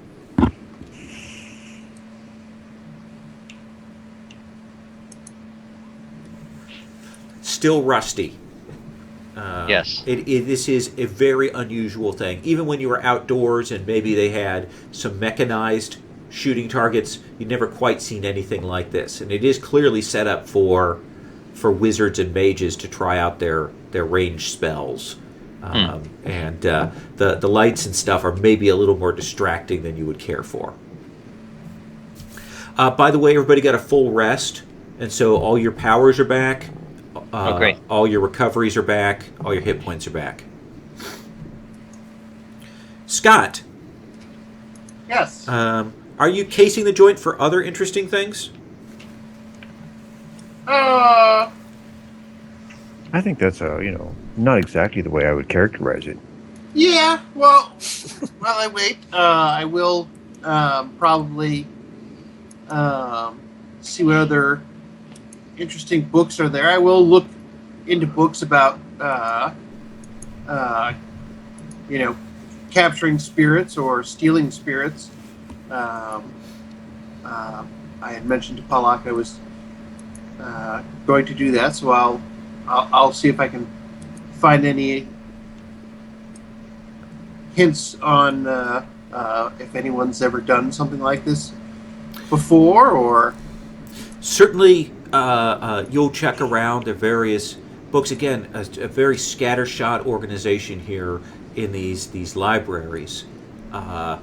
Speaker 3: Still rusty.
Speaker 6: Yes.
Speaker 3: This is a very unusual thing. Even when you were outdoors and maybe they had some mechanized shooting targets, you'd never quite seen anything like this. And it is clearly set up for wizards and mages to try out their ranged spells. And the lights and stuff are maybe a little more distracting than you would care for. By the way, everybody got a full rest, and so all your powers are back.
Speaker 6: Oh, great.
Speaker 3: All your recoveries are back. All your hit points are back. Scott,
Speaker 1: Yes.
Speaker 3: are you casing the joint for other interesting things?
Speaker 1: Uh,
Speaker 4: I think that's not exactly the way I would characterize it.
Speaker 1: yeah. Well, while I wait, I will probably see what other interesting books are there. I will look into books about capturing spirits or stealing spirits. I had mentioned to Palak I was going to do that, so I'll see if I can find any hints on if anyone's ever done something like this before, or
Speaker 3: Certainly, you'll check around the various books. Again, a very scattershot organization here in these libraries. Kind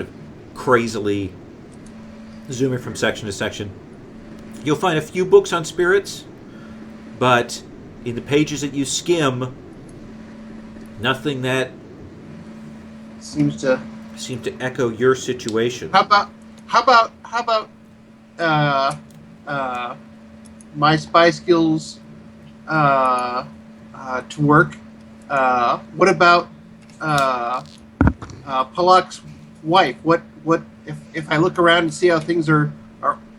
Speaker 3: of crazily zooming from section to section. You'll find a few books on spirits, but in the pages that you skim, nothing that
Speaker 1: seems to
Speaker 3: echo your situation.
Speaker 1: How about my spy skills to work? What about Palak's wife? What if I look around and see how things are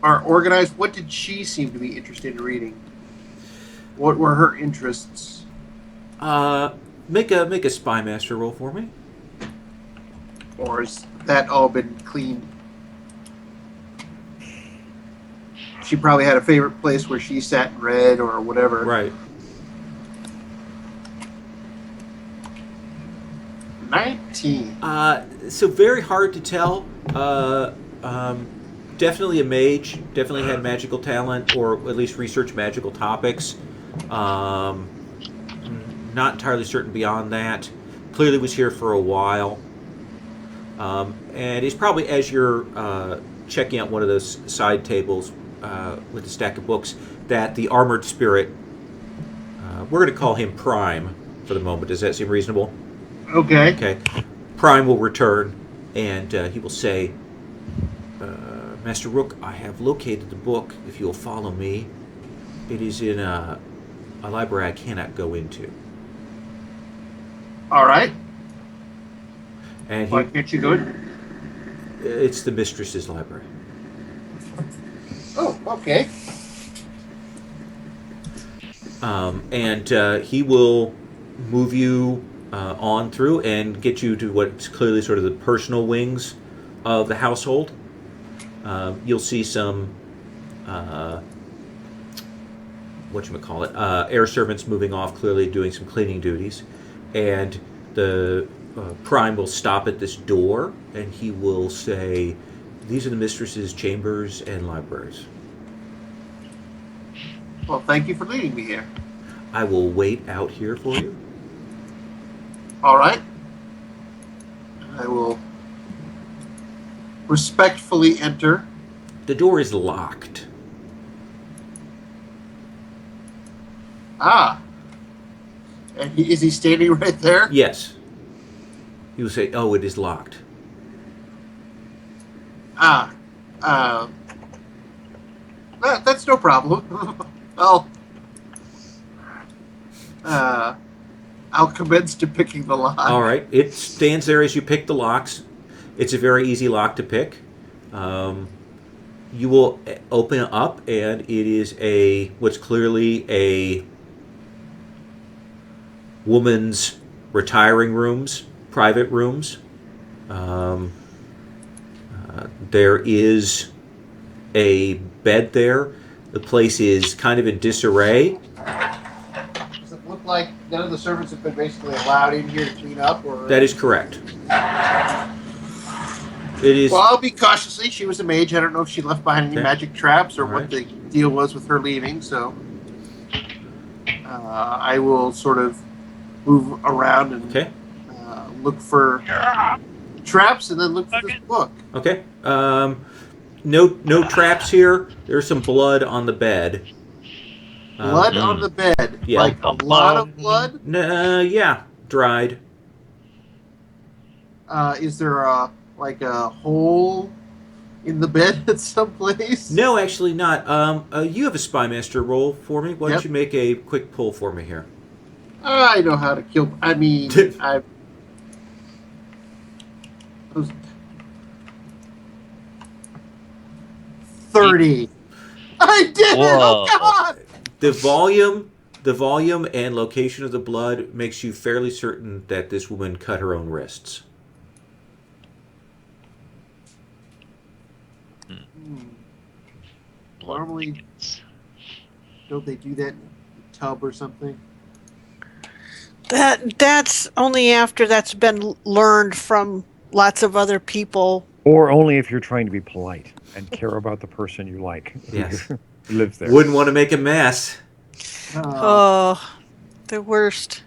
Speaker 1: organized? What did she seem to be interested in reading? What were her interests?
Speaker 3: Make a spy master roll for me.
Speaker 1: Or has that all been cleaned? She probably had a favorite place where she sat and read or whatever.
Speaker 3: Right.
Speaker 1: 19.
Speaker 3: So very hard to tell. Definitely a mage. Definitely had magical talent, or at least research magical topics. Not entirely certain beyond that. Clearly was here for a while. And it's probably, as you're checking out one of those side tables with a stack of books, that the armored spirit, we're going to call him Prime, for the moment. Does that seem reasonable?
Speaker 1: Okay.
Speaker 3: Okay. Prime will return, and he will say, Master Rook, I have located the book. If you'll follow me, it is in a library I cannot go into.
Speaker 1: All right.
Speaker 3: And
Speaker 1: Why can't you go in?
Speaker 3: it's the mistress's library.
Speaker 1: Oh, okay.
Speaker 3: And he will move you on through and get you to what's clearly sort of the personal wings of the household. You'll see some air servants moving off, clearly doing some cleaning duties, and the Prime will stop at this door and he will say, these are the mistress's chambers and libraries.
Speaker 1: Well, thank you for leading me here.
Speaker 3: I will wait out here for you.
Speaker 1: All right. I will respectfully enter.
Speaker 3: The door is locked.
Speaker 1: Ah. And is he standing right there?
Speaker 3: Yes. He will say, oh, it is locked.
Speaker 1: Ah. That's no problem. I'll commence to picking the lock.
Speaker 3: All right. It stands there as you pick the locks. It's a very easy lock to pick. You will open it up, and it is what's clearly a woman's retiring rooms, private rooms. There is a bed there. The place is kind of in disarray.
Speaker 1: Does it look like none of the servants have been basically allowed in here to clean up? Or
Speaker 3: That is correct. It is.
Speaker 1: Well, I'll be cautiously. She was a mage. I don't know if she left behind any
Speaker 3: Okay.
Speaker 1: magic traps or
Speaker 3: All
Speaker 1: what
Speaker 3: right.
Speaker 1: the deal was with her leaving. So I will sort of move around and
Speaker 3: Okay.
Speaker 1: look for traps and then look for this book.
Speaker 3: Okay. No traps here. There's some blood on the bed.
Speaker 1: Blood on the bed.
Speaker 3: Yeah.
Speaker 1: Like a lot of blood?
Speaker 3: Yeah, dried.
Speaker 1: Is there a hole in the bed at some place?
Speaker 3: No, actually not. You have a spy master roll for me. Why don't
Speaker 1: Yep.
Speaker 3: you make a quick pull for me here?
Speaker 1: I know how to kill. I mean, I. 30. I did it! Oh
Speaker 6: Whoa.
Speaker 1: God!
Speaker 3: The volume and location of the blood makes you fairly certain that this woman cut her own wrists.
Speaker 1: Normally, don't they do that in a tub or something?
Speaker 2: That's only after that's been learned from lots of other people.
Speaker 4: Or only if you're trying to be polite and care about the person you like
Speaker 3: Yes.
Speaker 4: who lives there.
Speaker 3: Wouldn't want to make a mess.
Speaker 2: Oh, the worst.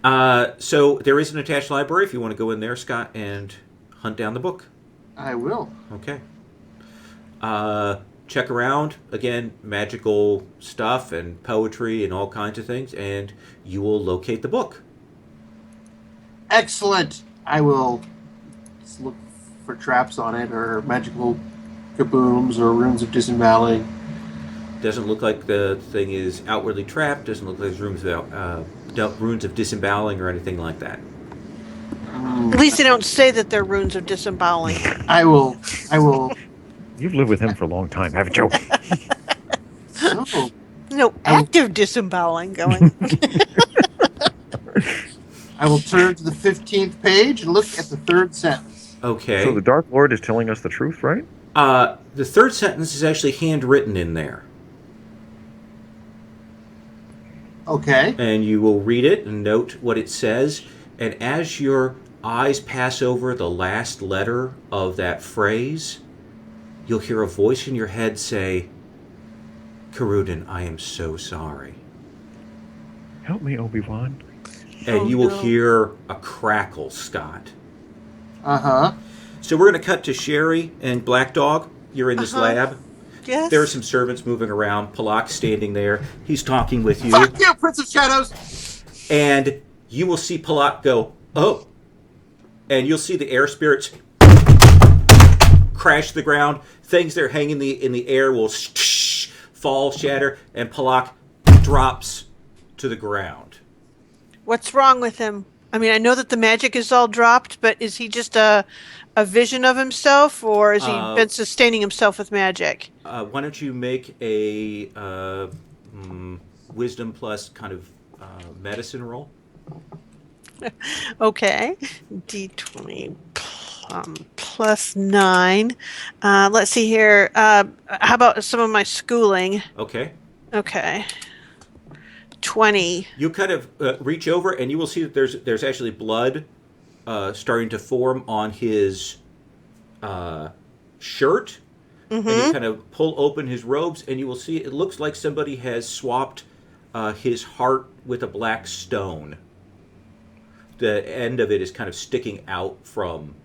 Speaker 3: So there is an attached library if you want to go in there, Scott, and hunt down the book.
Speaker 1: I will.
Speaker 3: Okay. Check around. Again, magical stuff and poetry and all kinds of things, and you will locate the book.
Speaker 1: Excellent. I will just look for traps on it or magical kabooms or runes of disemboweling.
Speaker 3: Doesn't look like the thing is outwardly trapped. Doesn't look like there's runes of disemboweling or anything like that.
Speaker 2: At least they don't say that they're runes of disemboweling.
Speaker 1: I will.
Speaker 4: You've lived with him for a long time, haven't you?
Speaker 1: Oh,
Speaker 2: No active disemboweling going.
Speaker 1: I will turn to the 15th page and look at the third sentence.
Speaker 3: Okay.
Speaker 4: So the Dark Lord is telling us the truth, right?
Speaker 3: The third sentence is actually handwritten in there.
Speaker 1: Okay.
Speaker 3: And you will read it and note what it says. And as your eyes pass over the last letter of that phrase, you'll hear a voice in your head say, Kerudan, I am so sorry.
Speaker 4: Help me, Obi-Wan.
Speaker 3: And you will
Speaker 2: no.
Speaker 3: hear a crackle, Scott.
Speaker 1: Uh-huh.
Speaker 3: So we're going to cut to Sherry and Black Dog. You're in this lab.
Speaker 2: Yes.
Speaker 3: There are some servants moving around. Palak's standing there. He's talking with you.
Speaker 1: Fuck you, Prince of Shadows!
Speaker 3: And you will see Palak go, oh, and you'll see the air spirits crash to the ground. Things that are hanging in the air will fall, shatter, and Palak drops to the ground.
Speaker 2: What's wrong with him? I mean, I know that the magic is all dropped, but is he just a vision of himself, or has he been sustaining himself with magic?
Speaker 3: Why don't you make a wisdom plus kind of medicine roll?
Speaker 2: Okay. D20 plus 9. Let's see here. How about some of my schooling?
Speaker 3: Okay.
Speaker 2: Okay. 20.
Speaker 3: You kind of reach over, and you will see that there's actually blood starting to form on his shirt. And you kind of pull open his robes, and you will see it looks like somebody has swapped his heart with a black stone. The end of it is kind of sticking out from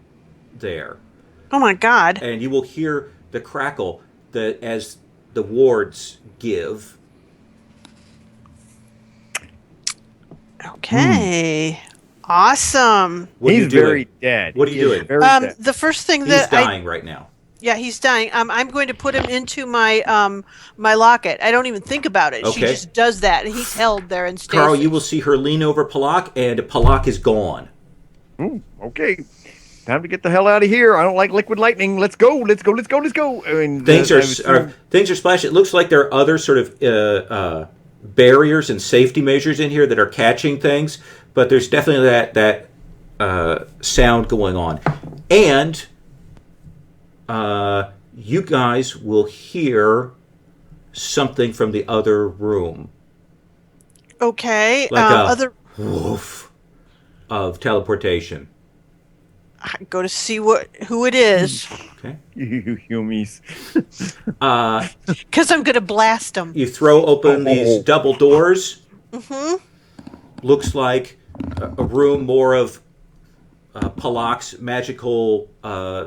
Speaker 3: there.
Speaker 2: Oh my God.
Speaker 3: And you will hear the crackle as the wards give.
Speaker 2: Okay. Awesome.
Speaker 3: What are you
Speaker 4: He's
Speaker 3: doing?
Speaker 4: very dead.
Speaker 3: What are you
Speaker 4: He is
Speaker 3: doing?
Speaker 4: Very dead.
Speaker 2: The first thing
Speaker 3: He's
Speaker 2: that
Speaker 3: dying right now.
Speaker 2: yeah, he's dying. I'm going to put him into my my locket. I don't even think about it. She
Speaker 3: Okay.
Speaker 2: just does that, and he's held there and stays.
Speaker 3: Carl, you will see her lean over Palak, and Palak is gone.
Speaker 4: Okay. Time to get the hell out of here. I don't like liquid lightning. Let's go. Let's go. Let's go. Let's go. I mean,
Speaker 3: Things are splashed. It looks like there are other sort of barriers and safety measures in here that are catching things, but there's definitely that sound going on. And you guys will hear something from the other room.
Speaker 2: Okay.
Speaker 3: Like a
Speaker 2: other.
Speaker 3: woof of teleportation.
Speaker 2: I go to see who it is
Speaker 3: Okay.
Speaker 4: You humies.
Speaker 2: because I'm going to blast him.
Speaker 3: You throw open these double doors.
Speaker 2: Mm-hmm.
Speaker 3: Looks like a room more of Palak's magical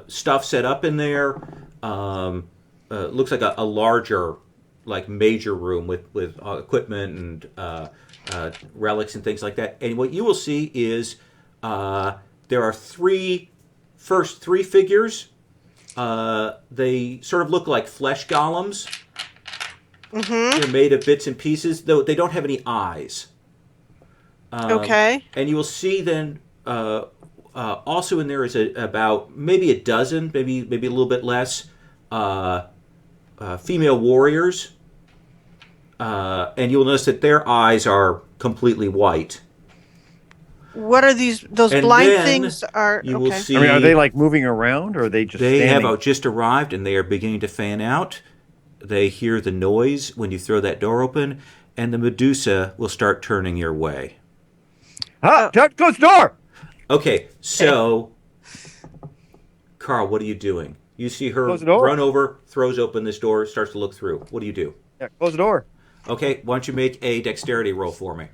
Speaker 3: stuff set up in there. Looks like a larger, like major room with equipment and relics and things like that. And what you will see is there are three figures. They sort of look like flesh golems.
Speaker 2: Mm-hmm.
Speaker 3: They're made of bits and pieces, though they don't have any eyes.
Speaker 2: Okay.
Speaker 3: And you will see then also in there is about maybe a dozen, maybe a little bit less, female warriors. And you'll notice that their eyes are completely white.
Speaker 2: What are those
Speaker 3: And
Speaker 2: blind
Speaker 3: then
Speaker 2: things? Are
Speaker 3: You will
Speaker 2: okay.
Speaker 3: see
Speaker 4: I mean, are they like moving around, or are they just
Speaker 3: they
Speaker 4: standing?
Speaker 3: have just arrived, and they are beginning to fan out. They hear the noise when you throw that door open, and the Medusa will start turning your way.
Speaker 4: Close the door!
Speaker 3: Okay, so Carl, what are you doing? You see her
Speaker 4: Close the door.
Speaker 3: run over, throws open this door, starts to look through. What do you do?
Speaker 4: Yeah, close the door.
Speaker 3: Okay, why don't you make a dexterity roll for me?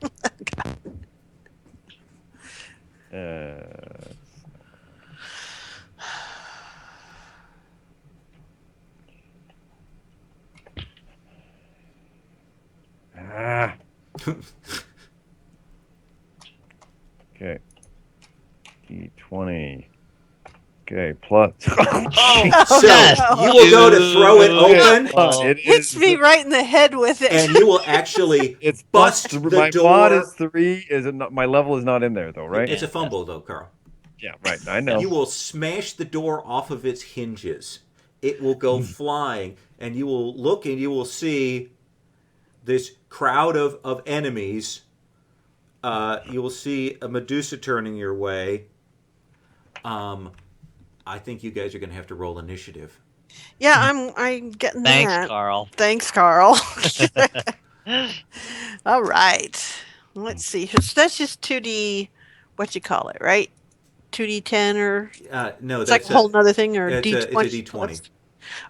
Speaker 4: Okay. D20. Okay, plus.
Speaker 3: So you will go to throw it open,
Speaker 4: It
Speaker 2: Hits
Speaker 4: is-
Speaker 2: me right in the head with it.
Speaker 3: and you will actually
Speaker 4: It's
Speaker 3: bust
Speaker 4: plus
Speaker 3: the
Speaker 4: my
Speaker 3: door.
Speaker 4: mod is 3. Is it not, my level is not in there though, right?
Speaker 3: It's a fumble, though, Carl.
Speaker 4: Yeah, right. I know.
Speaker 3: You will smash the door off of its hinges. It will go flying, and you will look and you will see this crowd of enemies. You will see a Medusa turning your way. I think you guys are going to have to roll initiative.
Speaker 2: Yeah, I'm getting
Speaker 6: Thanks,
Speaker 2: that.
Speaker 6: Carl.
Speaker 2: Thanks, Carl. All right. Let's see. So that's just 2D. What you call it, right? 2D10 or
Speaker 3: No,
Speaker 2: it's
Speaker 3: that's
Speaker 2: like a whole nother thing or
Speaker 3: it's
Speaker 2: D20.
Speaker 3: a D20.
Speaker 2: Plus-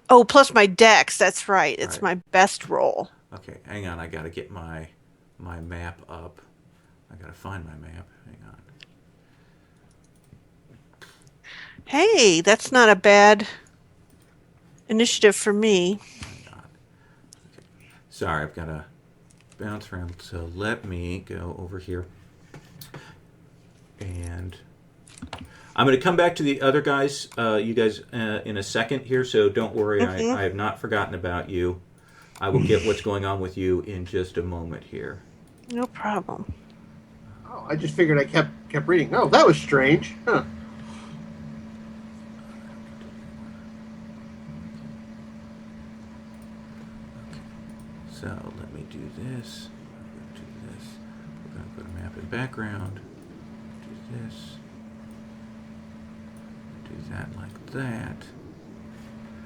Speaker 2: Oh, plus my dex. That's right. It's
Speaker 3: Right.
Speaker 2: my best roll.
Speaker 3: Okay, hang on. I got to get my map up. I got to find my map. Hang on.
Speaker 2: Hey, that's not a bad initiative for me.
Speaker 3: Hang on. Okay. Sorry, I've got to bounce around. So let me go over here. And I'm going to come back to the other guys, you guys, in a second here, so don't worry.
Speaker 2: Mhm.
Speaker 3: I have not forgotten about you. I will get what's going on with you in just a moment here.
Speaker 2: No problem.
Speaker 1: Oh, I just figured I kept reading. Oh, that was strange. Huh.
Speaker 3: So let me do this. I'm going to do this. We're going to go to map and background. Do this. Do that like that.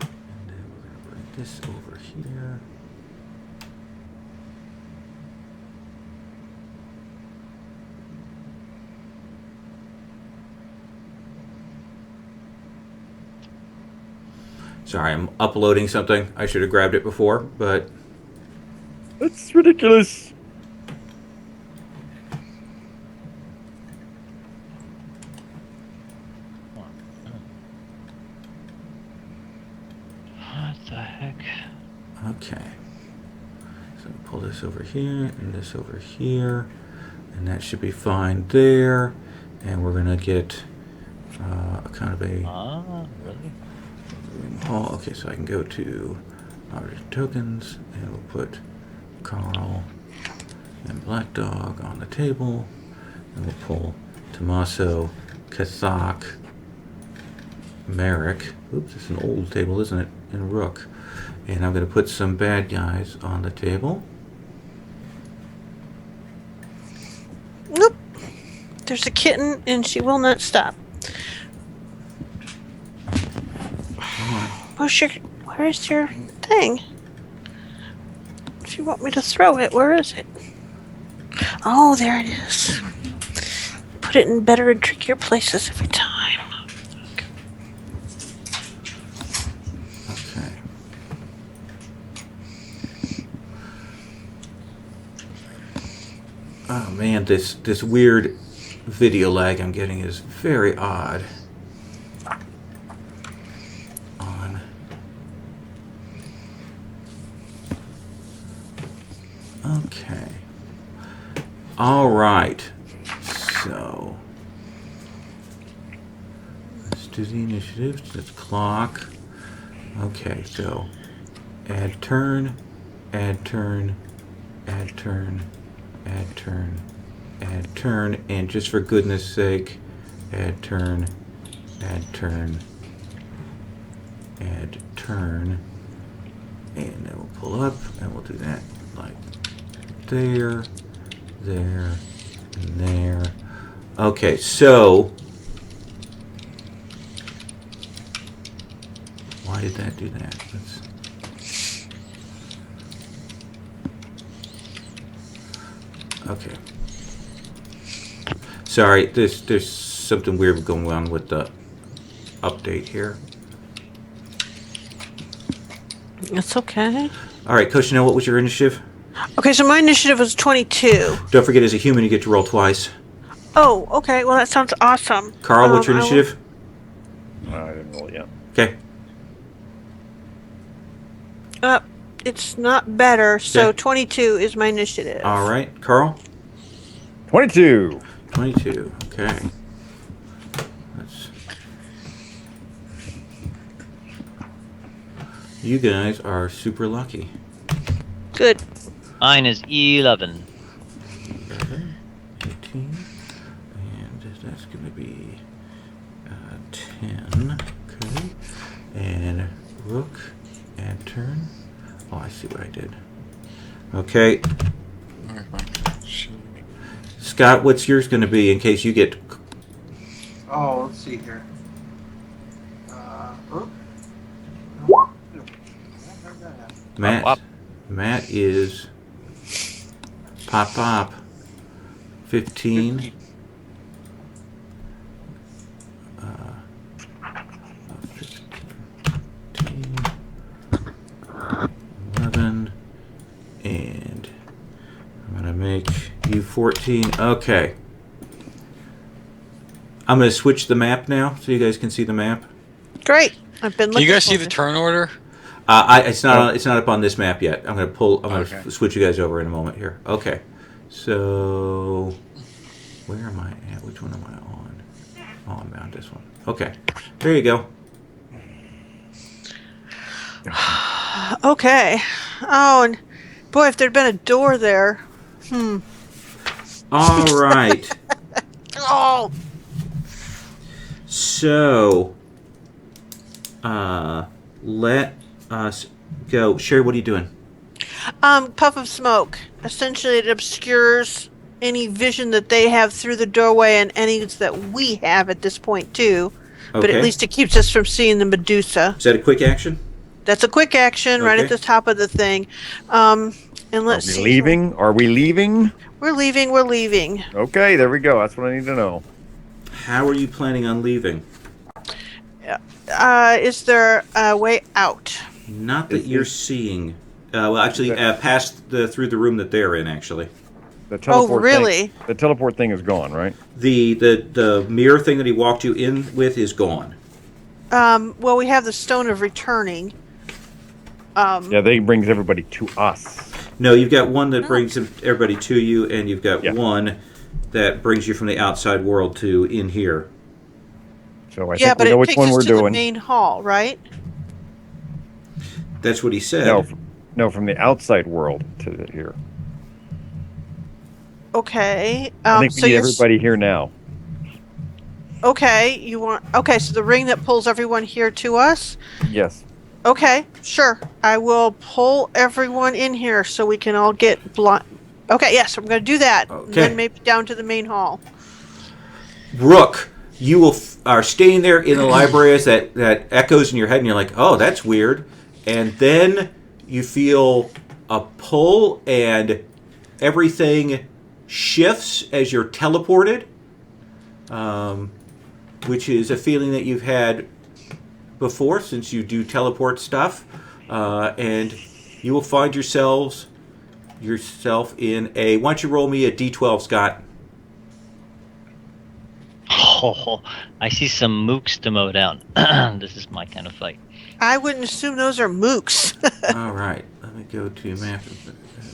Speaker 3: And then we're going to bring this over here. Sorry, I'm uploading something. I should have grabbed it before, but
Speaker 4: That's ridiculous.
Speaker 6: What the heck?
Speaker 3: okay. So pull this over here and this over here, and that should be fine there. And we're gonna get kind of a
Speaker 6: Really?
Speaker 3: room hall. Okay, so I can go to our tokens, and we'll put Carl and Black Dog on the table, and we'll pull Tommaso, Kathak, Merrick. Oops, it's an old table, isn't it? And Rook. And I'm going to put some bad guys on the table.
Speaker 2: Nope. There's a kitten, and she will not stop. Where's your thing? If you want me to throw it, where is it? Oh, there it is. Put it in better and trickier places every time.
Speaker 3: Okay. Oh man, this weird video lag I'm getting is very odd. Okay. All right. So let's do the initiative. That's clock. Okay. So add turn, add turn, add turn, add turn, add turn, and just for goodness sake, add turn, add turn, add turn, and then we'll pull up, and we'll do that like there, there, and there. Okay, so why did that do that? Okay. Sorry, there's something weird going on with the update here.
Speaker 2: It's okay.
Speaker 3: All right, Coach Chanel, what was your initiative?
Speaker 2: Okay, so my initiative was 22.
Speaker 3: Don't forget, as a human, you get to roll twice.
Speaker 2: Oh, okay. Well, that sounds awesome.
Speaker 3: Carl, what's your
Speaker 2: I will-
Speaker 3: initiative?
Speaker 4: I didn't roll yet.
Speaker 3: Okay.
Speaker 2: It's not better, so
Speaker 3: Okay.
Speaker 2: 22 is my initiative.
Speaker 3: All right, Carl?
Speaker 4: 22.
Speaker 3: 22. Okay. You guys are super lucky.
Speaker 2: Good.
Speaker 6: Mine is 11.
Speaker 3: 11, 18, and that's going to be 10. Okay. And Rook and turn. Oh, I see what I did. Okay. Scott, what's yours going to be in case you get...
Speaker 1: Oh, let's see here. Huh?
Speaker 3: Matt?
Speaker 6: Wop.
Speaker 3: Matt is... Pop. 15. 15. 11. And I'm going to make you 14. Okay. I'm going to switch the map now so you guys can see the map.
Speaker 2: Great. I've been
Speaker 5: Can
Speaker 2: looking
Speaker 5: you guys
Speaker 2: for
Speaker 5: see the
Speaker 2: it.
Speaker 5: turn order?
Speaker 3: It's not up on this map yet. I'm going to
Speaker 5: Okay.
Speaker 3: switch you guys over in a moment here. Okay. So Where am I at? Which one am I on? Oh, I'm on this one. Okay. There you go.
Speaker 2: Okay. Oh, and boy, if there'd been a door there.
Speaker 3: All right.
Speaker 2: Oh.
Speaker 3: So, let us go. Sherry, what are you doing?
Speaker 2: Puff of smoke. Essentially, it obscures any vision that they have through the doorway and any that we have at this point too. But at
Speaker 3: Okay.
Speaker 2: least it keeps us from seeing the Medusa.
Speaker 3: Is that a quick action?
Speaker 2: That's a quick action right at
Speaker 3: Okay.
Speaker 2: the top of the thing. And let's
Speaker 4: Are we
Speaker 2: see.
Speaker 4: leaving? Are we leaving?
Speaker 2: We're leaving. We're leaving.
Speaker 4: Okay, there we go. That's what I need to know.
Speaker 3: How are you planning on leaving?
Speaker 2: Is there a way out?
Speaker 3: Not that you're seeing. Well, actually, past through the room that they're in. Actually,
Speaker 4: The teleport
Speaker 2: really?
Speaker 4: Thing, the teleport thing is gone, right?
Speaker 3: the mirror thing that he walked you in with is gone.
Speaker 2: Well, we have the Stone of Returning.
Speaker 4: Yeah, they brings everybody to us.
Speaker 3: No, you've got one that brings everybody to you, and you've got
Speaker 4: Yeah.
Speaker 3: one that brings you from the outside world to in here.
Speaker 4: So I
Speaker 2: Yeah,
Speaker 4: think
Speaker 2: but
Speaker 4: we know
Speaker 2: it
Speaker 4: which
Speaker 2: takes
Speaker 4: one
Speaker 2: us
Speaker 4: we're
Speaker 2: to the
Speaker 4: doing.
Speaker 2: main hall, right?
Speaker 3: That's what he said.
Speaker 4: No, from the outside world to here.
Speaker 2: Okay.
Speaker 4: I think we
Speaker 2: so
Speaker 4: need
Speaker 2: you're
Speaker 4: everybody here now.
Speaker 2: okay. You want so the ring that pulls everyone here to us.
Speaker 4: Yes.
Speaker 2: Okay, sure. I will pull everyone in here so we can all get blind. Okay, yes, I'm going to do that.
Speaker 3: Okay.
Speaker 2: And then maybe down to the main hall.
Speaker 3: Rook, you are staying there in the library as that echoes in your head, and you're like, oh, that's weird. And then you feel a pull, and everything shifts as you're teleported, which is a feeling that you've had before since you do teleport stuff. And you will find yourself in a... Why don't you roll me a d12, Scott?
Speaker 6: Oh, I see some mooks to mow down. This is my kind of fight.
Speaker 2: I wouldn't assume those are mooks.
Speaker 3: All right. Let me go to map.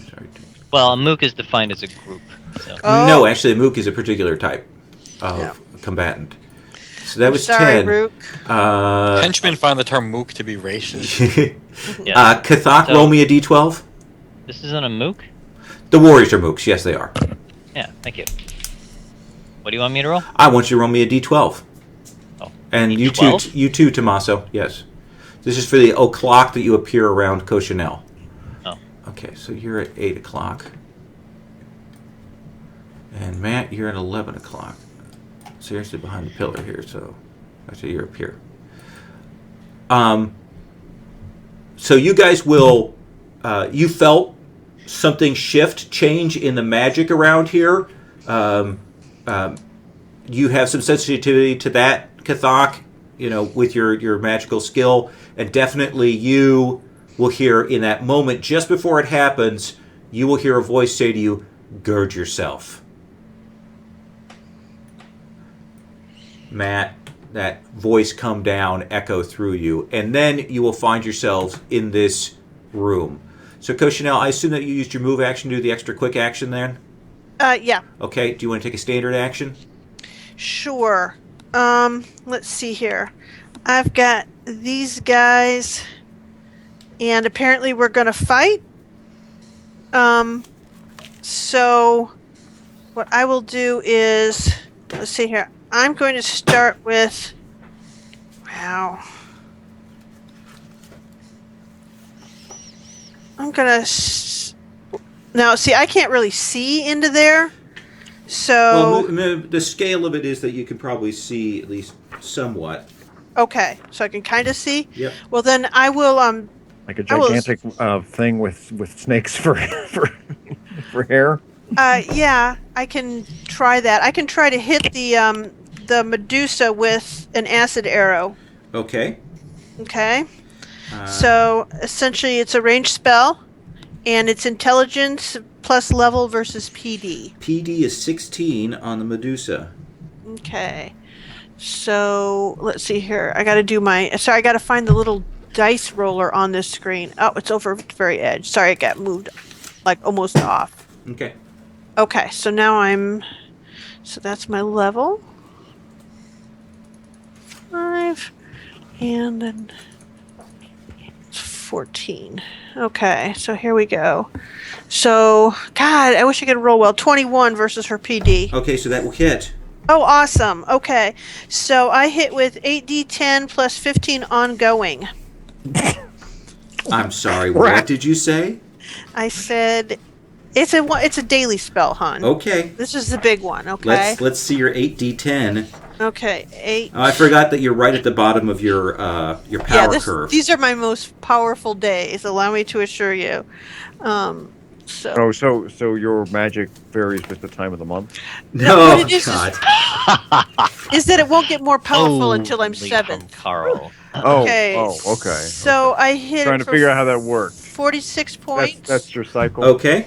Speaker 3: Sorry.
Speaker 6: Well, a mook is defined as a group. So.
Speaker 2: Oh.
Speaker 3: No, actually, a mook is a particular type of
Speaker 2: Yeah.
Speaker 3: combatant. So that was
Speaker 2: Sorry,
Speaker 3: 10.
Speaker 2: Rook.
Speaker 5: Henchmen find the term mook to be racist.
Speaker 6: Yeah.
Speaker 3: Kathak,
Speaker 6: So-
Speaker 3: roll me a d12.
Speaker 6: This isn't a mook?
Speaker 3: The warriors are mooks. Yes, they are.
Speaker 6: Yeah, thank you. What do you want me to roll?
Speaker 3: I want you to roll me a d12.
Speaker 6: Oh,
Speaker 3: And
Speaker 6: D12?
Speaker 3: you too, Tommaso. Yes. This is for the o'clock that you appear around Cochinelle.
Speaker 6: Oh.
Speaker 3: Okay, so you're at 8 o'clock. And Matt, you're at 11 o'clock. Seriously, behind the pillar here, so actually you're up here. So you guys will, you felt something change in the magic around here. You have some sensitivity to that, Kathak, with your magical skill, and definitely you will hear in that moment, just before it happens, you will hear a voice say to you, "Gird yourself." Matt, that voice come down, echo through you, and then you will find yourselves in this room. So, Cochinelle, I assume that you used your move action to do the extra quick action then?
Speaker 2: Yeah,
Speaker 3: Okay, do you want to take a standard action?
Speaker 2: sure. Let's see here. I've got these guys, and apparently we're going to fight. So what I will do is, let's see here. I'm going to start with, wow. I'm going to, now see, I can't really see into there. So,
Speaker 3: Well, the scale of it is that you can probably see at least somewhat.
Speaker 2: okay, so I can kind of see.
Speaker 3: Yep.
Speaker 2: Well, then I will,
Speaker 4: Like a
Speaker 2: I will-
Speaker 4: gigantic thing with snakes for hair.
Speaker 2: yeah, I can try that. I can try to hit the Medusa with an acid arrow.
Speaker 3: Okay.
Speaker 2: Okay. So essentially, it's a ranged spell, and it's intelligence plus level versus PD.
Speaker 3: PD is 16 on the Medusa.
Speaker 2: Okay. So let's see here. I got to do I got to find the little dice roller on this screen. Oh, it's over at the very edge. Sorry, it got moved like almost off.
Speaker 3: Okay.
Speaker 2: Okay, so now I'm So that's my level. 5. And then 14. Okay, so here we go. So, God, I wish I could roll well. 21 versus her PD.
Speaker 3: Okay, so that will hit.
Speaker 2: Oh, awesome. Okay, so I hit with 8d10 plus 15 ongoing.
Speaker 3: I'm sorry, what did you say?
Speaker 2: I said it's a daily spell, hon.
Speaker 3: Okay.
Speaker 2: This is the big one. Okay.
Speaker 3: Let's see your 8d10.
Speaker 2: Okay, 8.
Speaker 3: Oh, I forgot that you're right at the bottom of your power curve.
Speaker 2: These are my most powerful days. Allow me to assure you. So.
Speaker 4: Oh, so your magic varies with the time of the month?
Speaker 3: No,
Speaker 2: what it is
Speaker 3: God.
Speaker 2: Is that it won't get more powerful until I'm
Speaker 6: Holy
Speaker 2: 7th.
Speaker 6: Carl.
Speaker 2: Okay.
Speaker 4: Okay.
Speaker 2: So I hit
Speaker 4: Trying
Speaker 2: it
Speaker 4: to
Speaker 2: for
Speaker 4: figure out how that worked.
Speaker 2: 46 points.
Speaker 4: That's your cycle.
Speaker 3: Okay.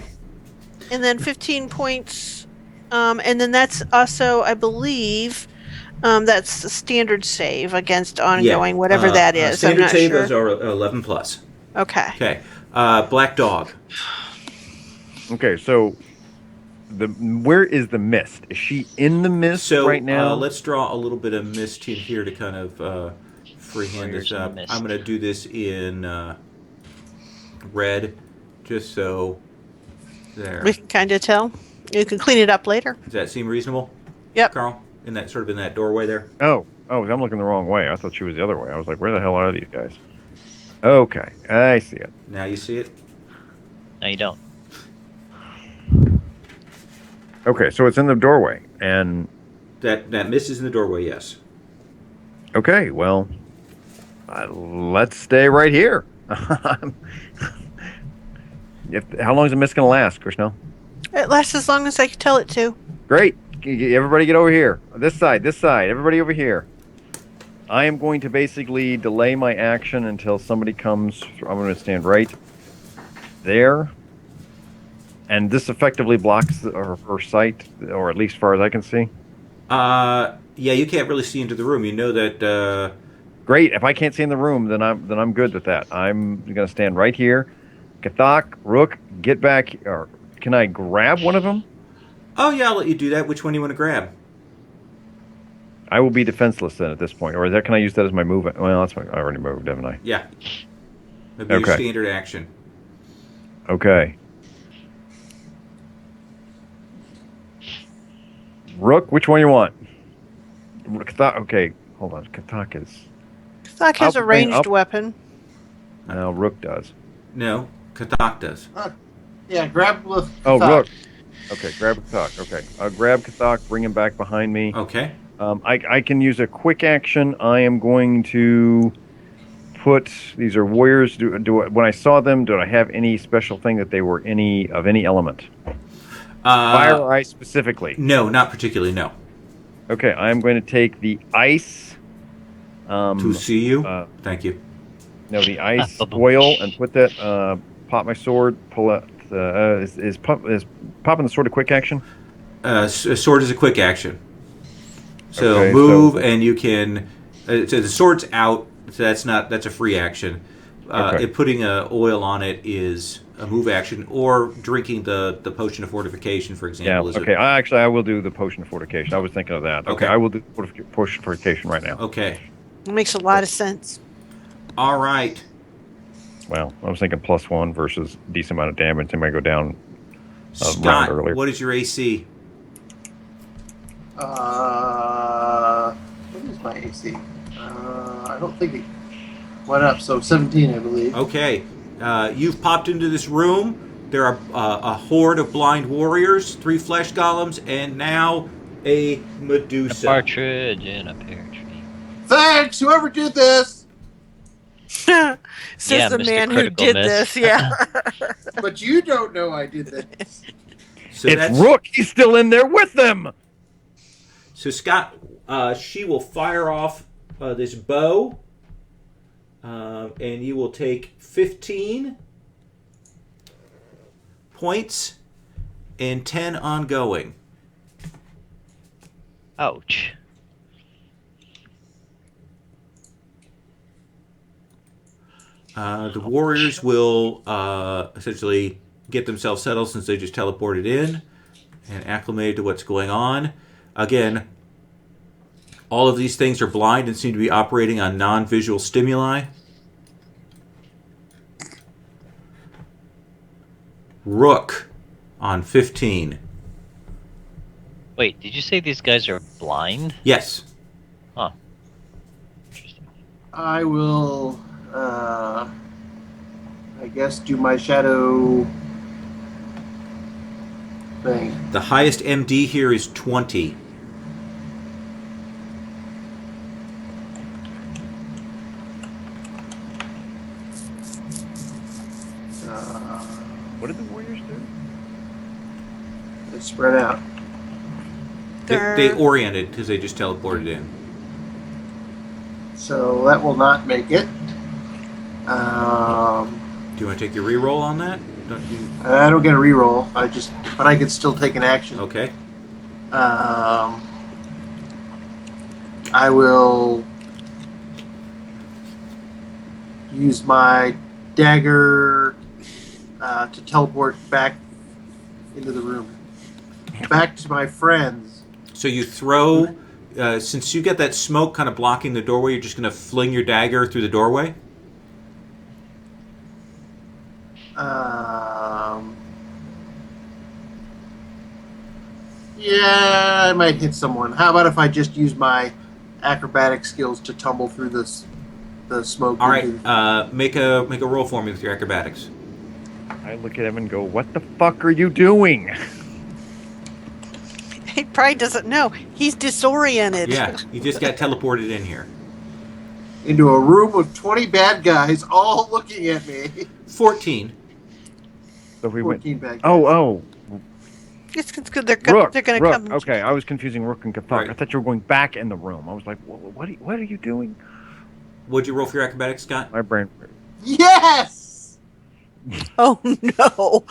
Speaker 2: And then 15 points. And then that's also, I believe, that's the standard save against ongoing, whatever that is. I'm
Speaker 3: Standard
Speaker 2: not
Speaker 3: save
Speaker 2: sure.
Speaker 3: is are 11 plus.
Speaker 2: Okay.
Speaker 3: Okay. Black Dog.
Speaker 4: Okay, so where is the mist? Is she in the mist right now?
Speaker 3: Let's draw a little bit of mist in here to kind of freehand this
Speaker 6: Where's the
Speaker 3: up.
Speaker 6: mist?
Speaker 3: I'm going to do this in red, just so there.
Speaker 2: We can kind of tell. You can clean it up later.
Speaker 3: Does that seem reasonable?
Speaker 2: Yep.
Speaker 3: Carl, in that doorway there.
Speaker 4: Oh, I'm looking the wrong way. I thought she was the other way. I was like, where the hell are these guys? Okay, I see it.
Speaker 3: Now you see it.
Speaker 6: No, you don't.
Speaker 4: Okay, so it's in the doorway, and
Speaker 3: That mist is in the doorway. Yes.
Speaker 4: okay, well, let's stay right here. How long is the mist gonna last, Krishna?
Speaker 2: It lasts as long as I can tell it to.
Speaker 4: Great. Everybody get over here. This side. Everybody over here. I am going to basically delay my action until somebody comes. I'm going to stand right there. And this effectively blocks her sight, or at least as far as I can see.
Speaker 3: Yeah, you can't really see into the room. You know that.
Speaker 4: Great. If I can't see in the room, then I'm good with that. I'm going to stand right here. Kathak, Rook, get back. Or can I grab one of them?
Speaker 3: Oh yeah, I'll let you do that. Which one do you want to grab?
Speaker 4: I will be defenseless then at this point. Or can I use that as my move? Well, I already moved, haven't I?
Speaker 3: Yeah. That'd be your standard action.
Speaker 4: Okay. Rook, which one you want? Okay, hold on. Katak is.
Speaker 2: Kathak has a ranged
Speaker 4: up.
Speaker 2: weapon.
Speaker 4: No, Rook does.
Speaker 3: No, Katak does.
Speaker 1: Yeah, grab with.
Speaker 4: Oh,
Speaker 1: Kathak.
Speaker 4: Rook. Okay, grab Katak. Okay, I'll grab Katak, bring him back behind me.
Speaker 3: Okay.
Speaker 4: I can use a quick action. I am going to put. These are warriors. When I saw them, did I have any special thing that they were of any element? Fire or ice specifically?
Speaker 3: No, not particularly. No.
Speaker 4: Okay, I am going to take the ice.
Speaker 3: To see you. Thank you.
Speaker 4: No, the ice oil and put that. Pop my sword. Pull out. Is popping the sword a quick action?
Speaker 3: Sword is a quick action. So
Speaker 4: Okay,
Speaker 3: move and you can. So the sword's out. So that's a free action.
Speaker 4: Okay.
Speaker 3: Putting oil on it is a move action, or drinking the potion of fortification, for example.
Speaker 4: Yeah. Okay. I will do the potion of fortification. I was thinking of that. Okay. I will do potion of fortification right now.
Speaker 3: Okay.
Speaker 2: It makes a lot of sense.
Speaker 3: All right.
Speaker 4: Well, I was thinking +1 versus decent amount of damage. It might go down a round
Speaker 3: Scott,
Speaker 4: earlier.
Speaker 3: what is your AC?
Speaker 1: What is my AC? I don't think it went up, so 17, I believe.
Speaker 3: Okay. You've popped into this room. There are a horde of blind warriors, 3 flesh golems, and now a Medusa.
Speaker 6: A partridge in a pear tree.
Speaker 1: Thanks, whoever did this!
Speaker 2: Says
Speaker 6: Yeah,
Speaker 2: the
Speaker 6: Mr.
Speaker 2: man who
Speaker 6: Critical
Speaker 2: did
Speaker 6: Miss.
Speaker 2: this. Yeah.
Speaker 1: But you don't know I did this.
Speaker 3: So
Speaker 4: It's Rook. He's still in there with them.
Speaker 3: So Scott, she will fire off this bow, and you will take 15 points and 10 ongoing.
Speaker 6: Ouch.
Speaker 3: The warriors will essentially get themselves settled since they just teleported in and acclimated to what's going on. Again, all of these things are blind and seem to be operating on non-visual stimuli. Rook on 15.
Speaker 6: Wait, did you say these guys are blind?
Speaker 3: Yes.
Speaker 6: Huh. Interesting.
Speaker 1: I will, I guess, do my shadow thing.
Speaker 3: The highest MD here is 20.
Speaker 4: What did the Warriors do?
Speaker 1: It's spread out.
Speaker 3: They oriented because they just teleported in.
Speaker 1: So that will not make it.
Speaker 3: Do you want to take your reroll on that?
Speaker 1: I don't get a reroll. But I can still take an action.
Speaker 3: Okay.
Speaker 1: I will use my dagger to teleport back into the room. Back to my friends.
Speaker 3: So you throw, since you get that smoke kind of blocking the doorway, you're just going to fling your dagger through the doorway?
Speaker 1: Yeah, I might hit someone. How about if I just use my acrobatic skills to tumble through the smoke?
Speaker 3: All right, make a roll for me with your acrobatics.
Speaker 4: I look at him and go, "What the fuck are you doing?"
Speaker 2: He probably doesn't know. He's disoriented.
Speaker 3: Yeah, you just got teleported in here.
Speaker 1: Into a room with 20 bad guys all looking at me.
Speaker 3: 14.
Speaker 4: So we
Speaker 1: 14
Speaker 4: went.
Speaker 1: bad guys.
Speaker 4: Oh,
Speaker 2: It's good. They're
Speaker 4: Rook.
Speaker 2: going to
Speaker 4: Rook.
Speaker 2: come.
Speaker 4: Okay, I was confusing Rook and Kathak.
Speaker 3: Right.
Speaker 4: I thought you were going back in the room. I was like, what are you doing?
Speaker 3: What'd you roll for your acrobatics, Scott?
Speaker 4: My brain.
Speaker 1: Yes!
Speaker 2: Oh no!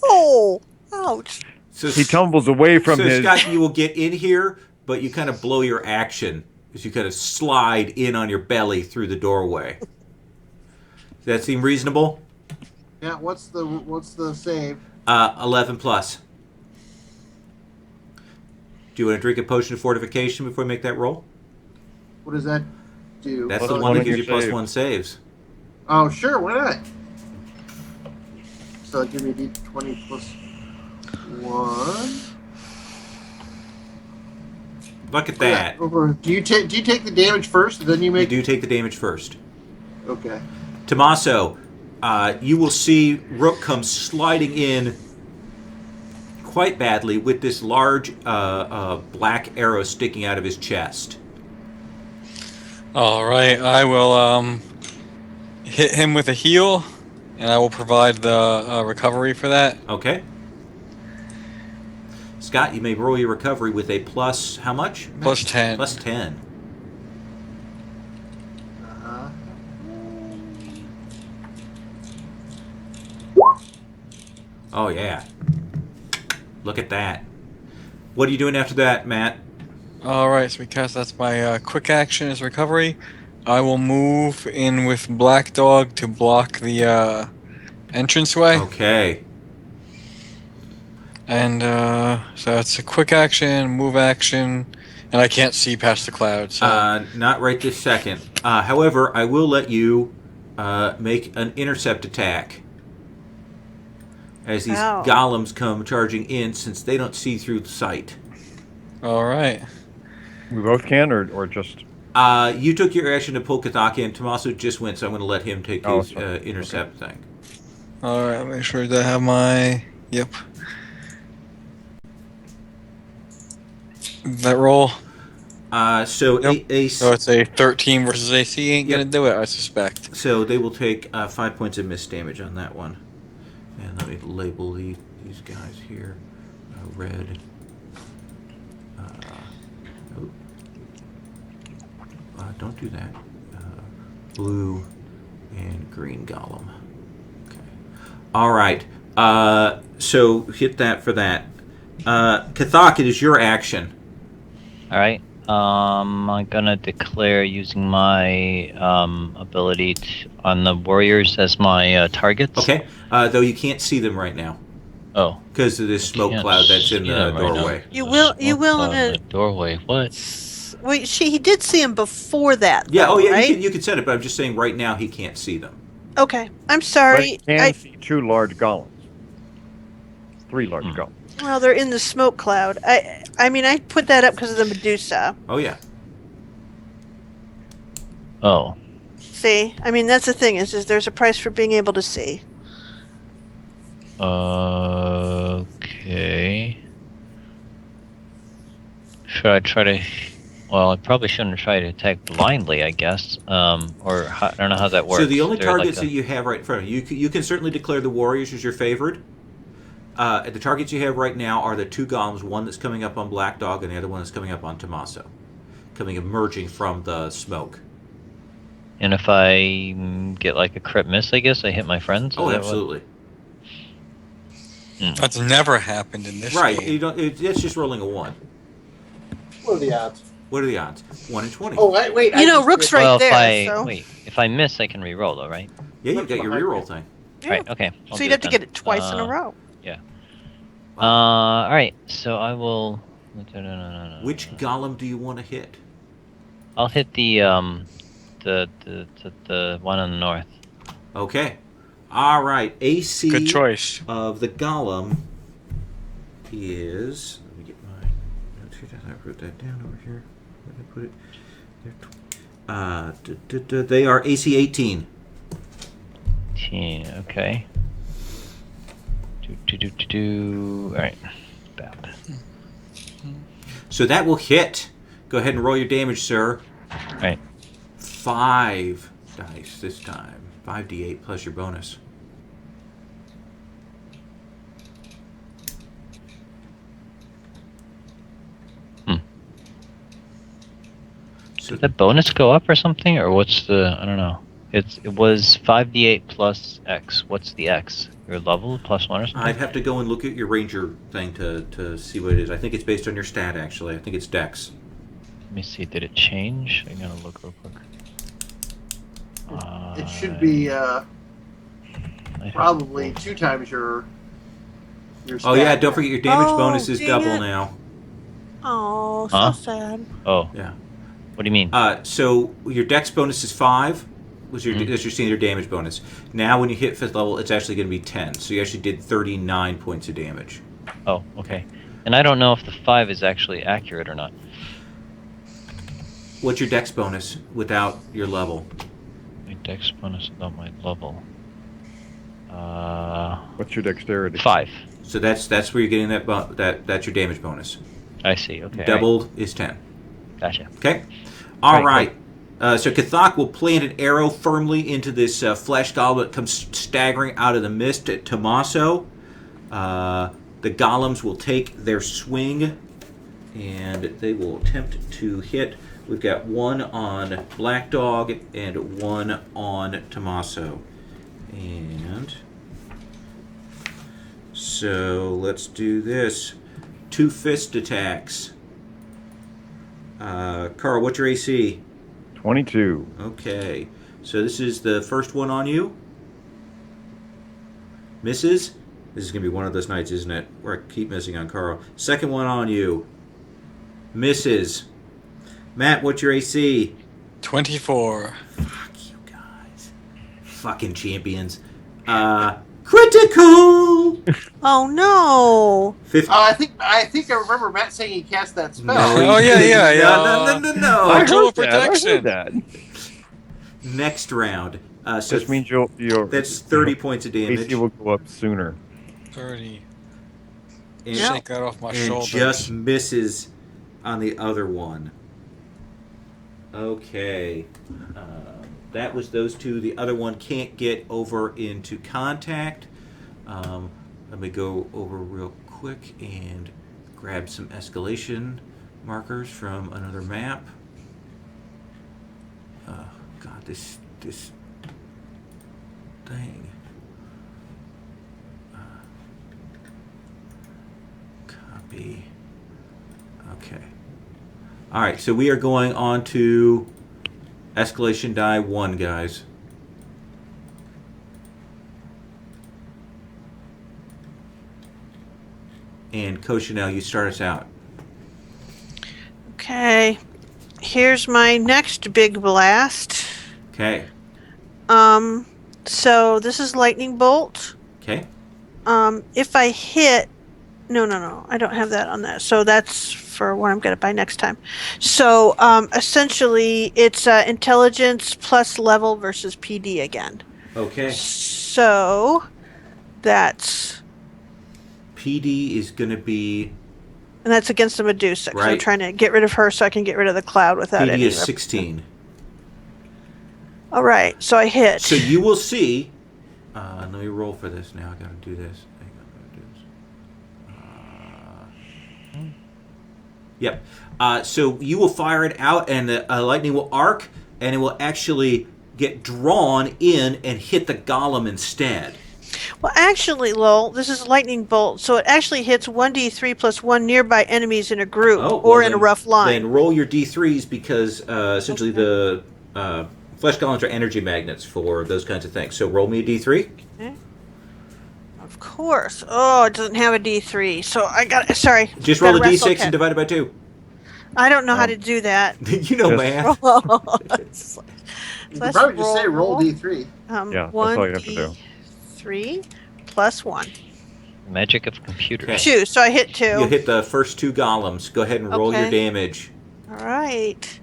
Speaker 2: Oh, ouch!
Speaker 3: So,
Speaker 4: He tumbles away from his.
Speaker 3: Scott, you will get in here, but you kind of blow your action as you kind of slide in on your belly through the doorway. Does that seem reasonable?
Speaker 1: Yeah, what's the save?
Speaker 3: 11 plus. Do you want to drink a potion of fortification before you make that roll?
Speaker 1: What does that do?
Speaker 3: That's
Speaker 4: Plus
Speaker 3: the one
Speaker 4: one
Speaker 3: that
Speaker 4: on
Speaker 3: gives
Speaker 4: your
Speaker 3: you plus
Speaker 4: save.
Speaker 3: 1 saves.
Speaker 1: Oh, sure, why not? So give me D20 plus 1.
Speaker 3: Look at that.
Speaker 1: Do you take the damage first, and then you
Speaker 3: You
Speaker 1: make?
Speaker 3: do take the damage first.
Speaker 1: Okay.
Speaker 3: Tommaso, you will see Rook come sliding in quite badly with this large black arrow sticking out of his chest.
Speaker 5: All right, I will hit him with a heal, and I will provide the recovery for that.
Speaker 3: Okay. Scott, you may roll your recovery with a plus how much?
Speaker 5: Plus 10.
Speaker 3: Plus 10.
Speaker 1: Uh-huh.
Speaker 3: Oh, yeah. Look at that. What are you doing after that, Matt?
Speaker 5: All right, so because that's my quick action is recovery, I will move in with Black Dog to block the entranceway.
Speaker 3: Okay.
Speaker 5: And so it's a quick action, move action, and I can't see past the clouds. So.
Speaker 3: Not right this second. However, I will let you make an intercept attack as these
Speaker 2: Ow.
Speaker 3: golems come charging in, since they don't see through the sight.
Speaker 5: All right.
Speaker 4: We both can, or just.
Speaker 3: You took your action to pull Kathaki, and Tommaso just went, so I'm going to let him take
Speaker 4: Oh,
Speaker 3: his
Speaker 4: sorry.
Speaker 3: intercept thing.
Speaker 5: All right. Make sure that I have my. Yep. That roll.
Speaker 3: So
Speaker 5: Yep. So it's a 13 versus AC. Ain't
Speaker 3: Yep.
Speaker 5: gonna do it, I suspect.
Speaker 3: So they will take 5 points of missed damage on that one. And let me label these guys here. Red. Don't do that. Blue and green golem. Okay. All right. So hit that for that. Kathak, it is your action.
Speaker 6: All right. I'm gonna declare using my ability on the warriors as my targets.
Speaker 3: Okay. Though you can't see them right now.
Speaker 6: Oh.
Speaker 3: because of this smoke
Speaker 6: Can't
Speaker 3: cloud that's in
Speaker 6: see
Speaker 3: the
Speaker 6: them right now.
Speaker 3: doorway.
Speaker 2: You will in
Speaker 6: in
Speaker 2: a
Speaker 6: the doorway. What?
Speaker 2: wait. He did see him before that.
Speaker 3: Yeah.
Speaker 2: Though,
Speaker 3: Oh, yeah.
Speaker 2: Right?
Speaker 3: You can set it, but I'm just saying right now he can't see them.
Speaker 2: Okay. I'm
Speaker 4: But
Speaker 2: sorry.
Speaker 4: you can see 2 large golems. 3 large golems.
Speaker 2: Well, they're in the smoke cloud. I mean, I put that up because of the Medusa.
Speaker 3: Oh yeah.
Speaker 6: Oh.
Speaker 2: See, I mean, that's the thing is there's a price for being able to see.
Speaker 6: Okay. Should I try to? Well, I probably shouldn't try to attack blindly, I guess. Or I don't know how that works.
Speaker 3: So the only
Speaker 6: They're like
Speaker 3: targets that you have right in front of you can certainly declare the warriors as your favored. The targets you have right now are the 2 golems, one that's coming up on Black Dog and the other one that's coming up on Tommaso, emerging from the smoke.
Speaker 6: And if I get like a crit miss, I guess I hit my friends.
Speaker 3: Oh,
Speaker 6: Is that
Speaker 3: absolutely.
Speaker 5: That's never happened in this
Speaker 3: Right.
Speaker 5: game.
Speaker 3: You don't. It's just rolling a 1.
Speaker 1: What are the odds?
Speaker 3: What are the odds? 1 in 20.
Speaker 1: Oh, wait.
Speaker 2: You know, Rook's right
Speaker 6: well,
Speaker 2: there. So
Speaker 6: if I miss, I can re-roll though, right?
Speaker 3: Yeah, you've got your reroll thing.
Speaker 2: yeah.
Speaker 6: Right. Okay. I'll
Speaker 2: So
Speaker 6: do
Speaker 2: you'd have to
Speaker 6: then.
Speaker 2: get it twice in a row.
Speaker 6: All right. So I will.
Speaker 3: Which golem do you want to hit?
Speaker 6: I'll hit the one on the north.
Speaker 3: Okay. All right. AC
Speaker 5: Good choice.
Speaker 3: of the golem is. Let me get my notes here. I wrote that down over here. Where did I put it? They are AC 18.
Speaker 6: Okay. All right. Bad.
Speaker 3: So that will hit. Go ahead and roll your damage, sir.
Speaker 6: All right.
Speaker 3: 5 dice this time. 5d8 plus your bonus. So
Speaker 6: Did the bonus go up or something, or what's the? I don't know. It was 5d8 plus X. What's the X? Your level plus 1 or something?
Speaker 3: I'd have to go and look at your ranger thing to see what it is. I think it's based on your stat, actually. I think it's dex.
Speaker 6: Let me see. Did it change? I'm gonna look real quick.
Speaker 1: It should be
Speaker 6: I
Speaker 1: probably 2 times your
Speaker 3: Oh
Speaker 1: stat.
Speaker 3: yeah, don't forget your damage
Speaker 2: Oh,
Speaker 3: bonus is
Speaker 2: dang
Speaker 3: double
Speaker 2: it.
Speaker 3: now.
Speaker 2: Oh, so
Speaker 6: Huh?
Speaker 2: sad.
Speaker 6: Oh,
Speaker 3: Yeah.
Speaker 6: what do you mean?
Speaker 3: So your dex bonus is 5. That's your standard damage bonus. Now when you hit 5th level, it's actually going to be 10. So you actually did 39 points of damage.
Speaker 6: Oh, okay. And I don't know if the 5 is actually accurate or not.
Speaker 3: What's your dex bonus without your level?
Speaker 6: My dex bonus without my level.
Speaker 4: What's your dexterity?
Speaker 6: 5.
Speaker 3: So that's where you're getting that's your damage bonus.
Speaker 6: I see. Okay.
Speaker 3: Doubled is 10.
Speaker 6: Gotcha.
Speaker 3: Okay. All
Speaker 6: Right,
Speaker 3: right. So Kathak will plant an arrow firmly into this flesh golem that comes staggering out of the mist at Tommaso. The golems will take their swing, and they will attempt to hit. We've got 1 on Black Dog and 1 on Tommaso. And so let's do this. 2 fist attacks. Carl, what's your AC?
Speaker 4: 22.
Speaker 3: Okay, so this is the first one on you. Misses. This is going to be one of those nights, isn't it? Where I keep missing on Carl. Second one on you. Misses. Matt, what's your AC?
Speaker 5: 24.
Speaker 3: Fuck you guys. Fucking champions. Critical!
Speaker 2: Oh no!
Speaker 3: 50.
Speaker 1: I think I remember Matt saying he cast that spell.
Speaker 3: No,
Speaker 5: Oh,
Speaker 3: he
Speaker 5: yeah,
Speaker 3: didn't.
Speaker 5: yeah, yeah.
Speaker 3: No.
Speaker 4: I
Speaker 5: Total
Speaker 4: heard that, I heard
Speaker 5: protection.
Speaker 4: that.
Speaker 3: Next round. So
Speaker 4: This means your
Speaker 3: that's 30 points of damage.
Speaker 4: AC will go up sooner.
Speaker 5: 30.
Speaker 3: And,
Speaker 5: Shake that off my
Speaker 3: and
Speaker 5: shoulders.
Speaker 3: just misses on the other one. Okay. That was those 2. The other one can't get over into contact. Let me go over real quick and grab some escalation markers from another map. Oh, God, this thing. Copy. Okay. All right, so we are going on to escalation die 1, guys. And Cochonel, you start us out.
Speaker 2: Okay. Here's my next big blast.
Speaker 3: Okay.
Speaker 2: So this is lightning bolt.
Speaker 3: Okay.
Speaker 2: If I hit, no, I don't have that on that. So that's for what I'm gonna buy next time. So essentially, it's intelligence plus level versus PD again.
Speaker 3: Okay.
Speaker 2: So that's
Speaker 3: PD is going to be...
Speaker 2: and that's against the Medusa. 'Cause I'm
Speaker 3: Right.
Speaker 2: trying to get rid of her so I can get rid of the cloud without
Speaker 3: PD
Speaker 2: any.
Speaker 3: is 16.
Speaker 2: All right, so I hit.
Speaker 3: So you will see... let me roll for this now. I got to do this. Hang on, I'm gonna do this. Yep. So you will fire it out, and the lightning will arc, and it will actually get drawn in and hit the golem instead.
Speaker 2: Well, actually, Lowell, this is lightning bolt, so it actually hits 1d3 plus 1 nearby enemies in a group or in a rough line.
Speaker 3: Then roll your d3s because essentially the flesh golems are energy magnets for those kinds of things. So roll me a d3.
Speaker 2: Okay. Of course. Oh, it doesn't have a d3, so I got. Sorry.
Speaker 3: Just roll a
Speaker 2: gotta wrestle
Speaker 3: d6 and
Speaker 2: cat.
Speaker 3: divide it by 2.
Speaker 2: I don't know how to do that.
Speaker 3: You know
Speaker 4: Yes.
Speaker 3: math.
Speaker 1: You could probably just say roll D3.
Speaker 4: Yeah, that's
Speaker 2: one
Speaker 4: all you have to do.
Speaker 2: D3 plus 1.
Speaker 6: Magic of computers.
Speaker 3: Okay.
Speaker 2: 2, so I hit 2.
Speaker 3: You hit the first 2 golems. Go ahead and roll your
Speaker 2: Okay.
Speaker 3: damage.
Speaker 2: All right.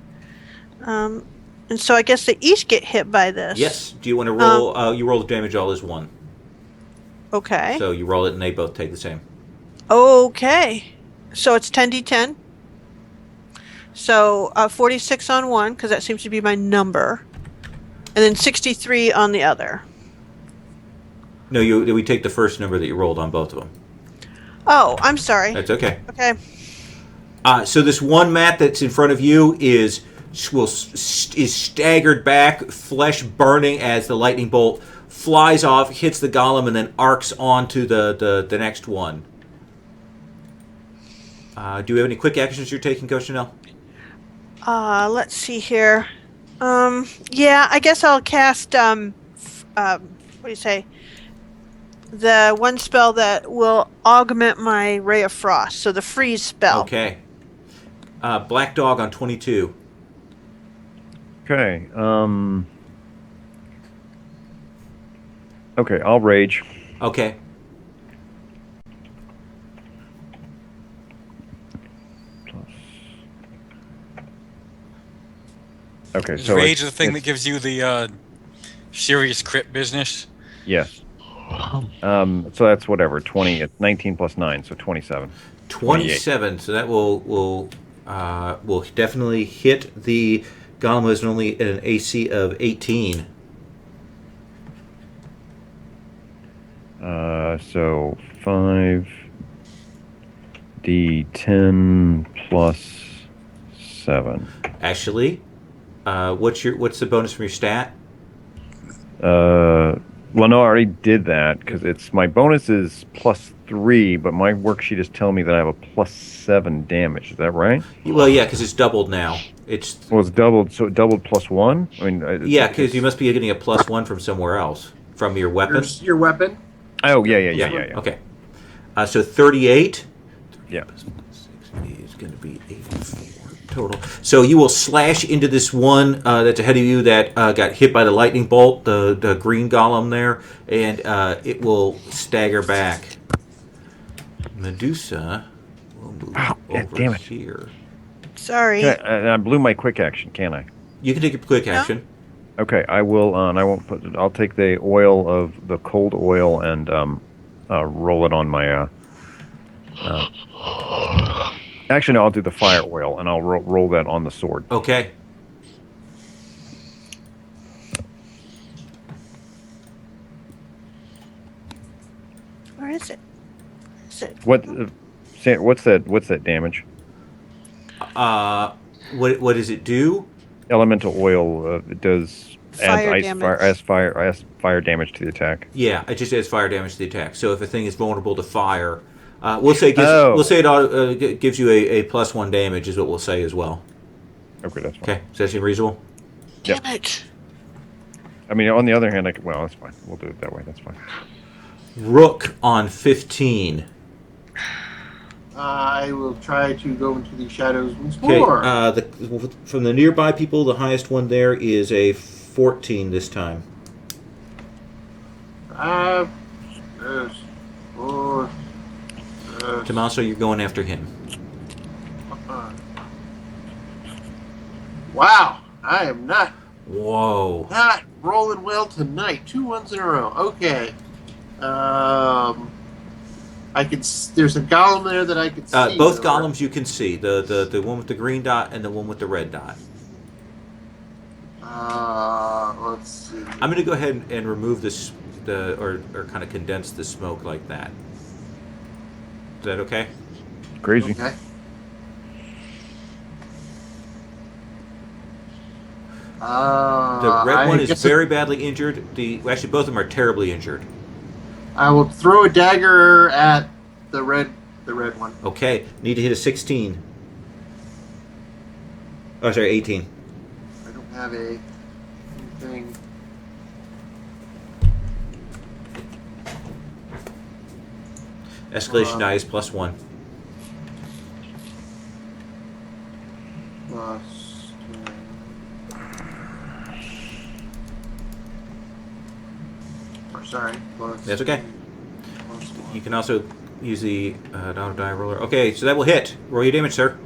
Speaker 2: And so I guess they each get hit by this.
Speaker 3: Yes. Do you want to roll? You roll the damage all as 1.
Speaker 2: Okay.
Speaker 3: So you roll it and they both take the same.
Speaker 2: Okay. So it's 10d10. So 46 on one, because that seems to be my number. And then 63 on the other.
Speaker 3: No, we take the first number that you rolled on both of them.
Speaker 2: Oh, I'm sorry.
Speaker 3: That's okay.
Speaker 2: Okay.
Speaker 3: So this one mat that's in front of you is staggered back, flesh burning as the lightning bolt flies off, hits the golem, and then arcs onto the next one. Do you have any quick actions you're taking, Coach Chanel?
Speaker 2: Let's see here. Yeah, I guess I'll cast, what do you say? The one spell that will augment my Ray of Frost, so the freeze spell.
Speaker 3: Okay. Black Dog on 22.
Speaker 4: Okay. Okay, I'll rage.
Speaker 3: Okay.
Speaker 4: Okay,
Speaker 5: Is
Speaker 4: so
Speaker 5: rage the thing that gives you the serious crit business?
Speaker 4: Yes. So that's whatever. 20. It's 19 plus 9, so 27.
Speaker 3: 27. So that will definitely hit the golem, who is only at an AC of 18.
Speaker 4: So 5d10 plus 7.
Speaker 3: Actually, what's the bonus from your stat?
Speaker 4: Well, no, I already did that because it's my bonus is plus 3, but my worksheet is telling me that I have a plus 7 damage. Is that right?
Speaker 3: Well, yeah, because it's doubled now. It's
Speaker 4: doubled, so it doubled plus 1. I mean,
Speaker 3: yeah, because you must be getting a plus 1 from somewhere else, from your weapon.
Speaker 1: Your weapon.
Speaker 4: Oh, yeah.
Speaker 3: Okay. So 38.
Speaker 4: Yeah.
Speaker 3: Is going to be 84 total. So you will slash into this one that's ahead of you that got hit by the lightning bolt, the green golem there, and it will stagger back. Medusa will move over
Speaker 4: damn it.
Speaker 3: here.
Speaker 2: Sorry.
Speaker 4: I blew my quick action, can't I?
Speaker 3: You can take a quick action.
Speaker 4: Okay, I will. And I won't put. I'll take the oil of the cold oil and roll it on my. Actually, no, I'll do the fire oil and I'll roll that on the sword.
Speaker 3: Okay.
Speaker 2: Where is it?
Speaker 4: What's that damage?
Speaker 3: What does it do?
Speaker 4: Elemental oil it does
Speaker 2: Fire
Speaker 4: adds
Speaker 2: damage.
Speaker 4: fire damage to the attack.
Speaker 3: Yeah, it just adds fire damage to the attack. So if a thing is vulnerable to fire, we'll say it gives you a plus 1 damage is what we'll say as well.
Speaker 4: Okay, that's fine.
Speaker 3: Okay, does that seem reasonable?
Speaker 2: Damn it.
Speaker 4: I mean, on the other hand, well, that's fine. We'll do it that way. That's fine.
Speaker 3: Rook on 15.
Speaker 1: I will try to go into the shadows once
Speaker 3: Okay,
Speaker 1: more.
Speaker 3: from the nearby people, the highest one there is a 14 this time.
Speaker 1: 5, 6, 4, 6.
Speaker 3: Tommaso, you're going after him.
Speaker 1: Wow, I am not
Speaker 3: Whoa.
Speaker 1: rolling well tonight. 2 ones in a row. Okay. There's a golem there that I can see.
Speaker 3: Both
Speaker 1: though, right?
Speaker 3: golems you can see. The one with the green dot and the one with the red dot.
Speaker 1: Let's see.
Speaker 3: I'm going to go ahead and remove this, or kind of condense the smoke like that. Is that okay?
Speaker 4: Crazy.
Speaker 1: Okay.
Speaker 3: The red one is very badly injured. Actually, both of them are terribly injured.
Speaker 1: I will throw a dagger at the red one.
Speaker 3: Okay, need to hit a 16. Oh, sorry, 18.
Speaker 1: I don't have anything.
Speaker 3: Escalation die is +1.
Speaker 1: Plus 10. Or sorry, plus.
Speaker 3: That's okay.
Speaker 1: Plus 1.
Speaker 3: You can also use the die roller. Okay, so that will hit. Roll your damage, sir.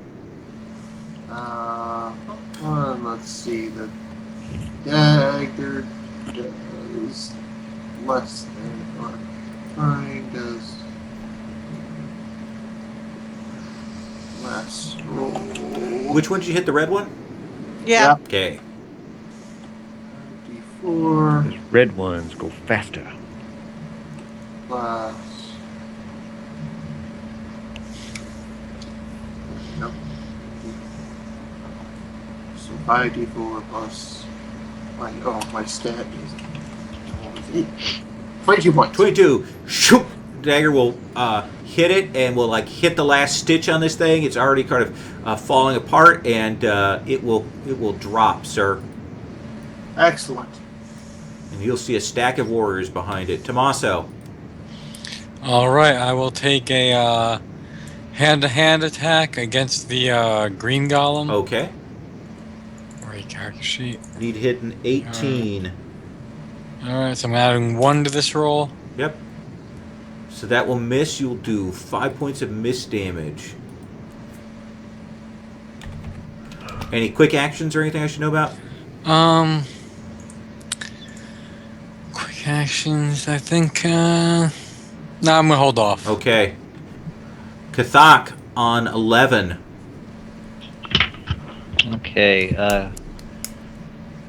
Speaker 1: Let's see. The dagger does less than what mine does. Less roll.
Speaker 3: Which one did you hit? The red one?
Speaker 2: Yeah.
Speaker 3: Okay.
Speaker 1: D4
Speaker 4: Those red ones go faster.
Speaker 1: plus. Nope. So 5d4 plus. My stat is 22 points.
Speaker 3: 22. Shoot! Dagger will hit it and will hit the last stitch on this thing. It's already kind of falling apart, and it will drop, sir.
Speaker 1: Excellent.
Speaker 3: And you'll see a stack of warriors behind it. Tommaso.
Speaker 5: All right, I will take a hand-to-hand attack against the green golem.
Speaker 3: Okay.
Speaker 5: Right, character sheet.
Speaker 3: Need to hit an 18.
Speaker 5: All right, so I'm adding 1 to this roll.
Speaker 3: Yep. So that will miss. You'll do 5 points of miss damage. Any quick actions or anything I should know about?
Speaker 5: Quick actions. I think. No, I'm gonna hold off.
Speaker 3: Okay. Kathak on 11.
Speaker 6: Okay.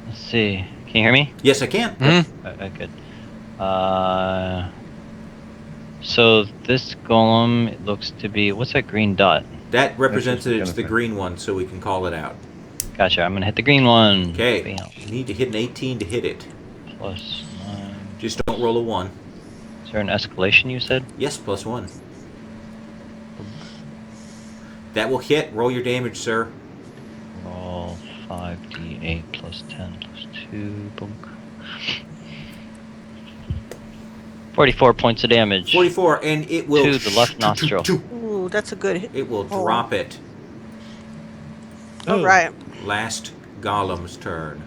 Speaker 6: Let's see. Can you hear me?
Speaker 3: Yes, I can.
Speaker 6: Good. So this golem, it looks to be, what's that green dot?
Speaker 3: That represents that it's the
Speaker 4: Jennifer.
Speaker 3: green one, so we can call it out.
Speaker 6: Gotcha. I'm gonna hit the green one.
Speaker 3: Okay.
Speaker 6: Bam.
Speaker 3: You need to hit an 18 to hit it.
Speaker 6: Plus 9.
Speaker 3: Just don't roll a 1.
Speaker 6: Is there an escalation you said?
Speaker 3: Yes, +1. That will hit. Roll your damage, sir.
Speaker 6: Roll 5d8 plus 10 plus 2. Boom. 44 points of damage.
Speaker 3: 44, and it will...
Speaker 6: To the left nostril.
Speaker 2: Ooh, that's a good hit.
Speaker 3: It will drop it.
Speaker 2: All right.
Speaker 3: Last golem's turn.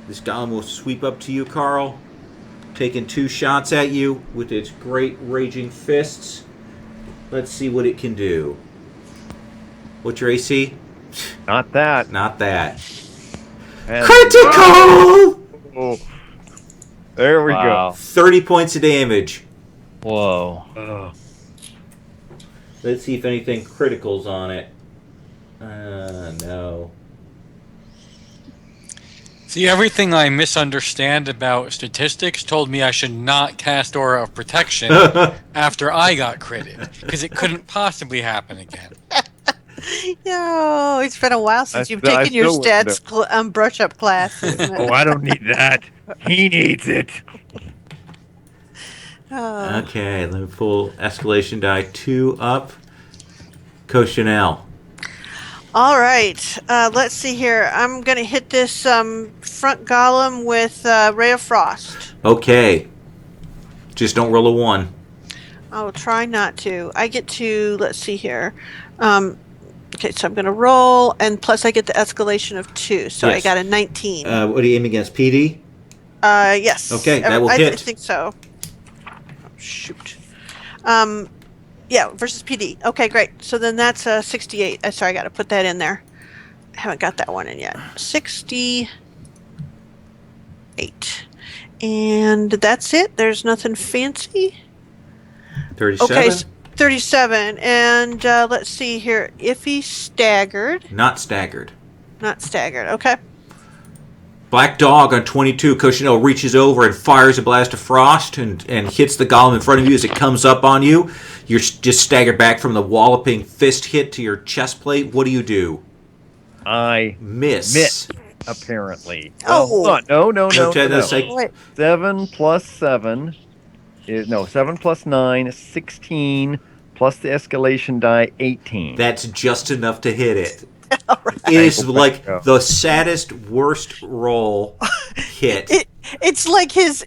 Speaker 3: This golem will sweep up to you, Carl, taking 2 shots at you with its great raging fists. Let's see what it can do. What's your AC?
Speaker 4: Not that.
Speaker 3: Not that.
Speaker 4: And-
Speaker 3: Critical!
Speaker 4: Oh. There we
Speaker 6: Wow.
Speaker 3: 30 points of damage.
Speaker 6: Whoa.
Speaker 4: go.
Speaker 3: Let's see if anything criticals on it. No.
Speaker 5: See, everything I misunderstand about statistics told me I should not cast Aura of Protection after I got critted, because it couldn't possibly happen again.
Speaker 2: Yo, it's been a while since you've
Speaker 4: I
Speaker 2: taken your
Speaker 4: still wouldn't
Speaker 2: stats brush up class. Isn't it?
Speaker 4: Oh, I don't need that. He needs it.
Speaker 2: Oh.
Speaker 3: Okay, let me pull escalation die 2 up. Coach Chanel.
Speaker 2: All right, let's see here. I'm going to hit this front golem with Ray of Frost.
Speaker 3: Okay. Just don't roll a 1.
Speaker 2: I'll try not to. I get to, let's see here. Okay, so I'm going to roll, and plus I get the escalation of 2, so I
Speaker 3: Yes.
Speaker 2: got a 19.
Speaker 3: What are you aiming against? PD?
Speaker 2: Yes.
Speaker 3: Okay, that will
Speaker 2: I
Speaker 3: hit.
Speaker 2: think so. Oh, shoot. Yeah, versus PD. Okay, great. So then that's 68. Sorry, I got to put that in there. I haven't got that one in yet. 68. And that's it. There's nothing fancy.
Speaker 3: 37?
Speaker 2: Okay, 37. And let's see here. If he's staggered.
Speaker 3: Not staggered.
Speaker 2: Not staggered. Okay.
Speaker 3: Black Dog on 22. Cochineal reaches over and fires a blast of frost and hits the golem in front of you as it comes up on you. You're just staggered back from the walloping fist hit to your chest plate. What do you do?
Speaker 4: I
Speaker 3: Miss.
Speaker 4: apparently.
Speaker 2: Oh.
Speaker 4: Hold on. No.
Speaker 2: Wait.
Speaker 4: 7 plus 7 is 7 plus 9 is 16 plus the escalation die 18.
Speaker 3: That's just enough to hit it.
Speaker 2: All right.
Speaker 3: It is
Speaker 4: Go
Speaker 3: like
Speaker 4: back.
Speaker 3: the saddest, worst roll hit.
Speaker 2: It's like his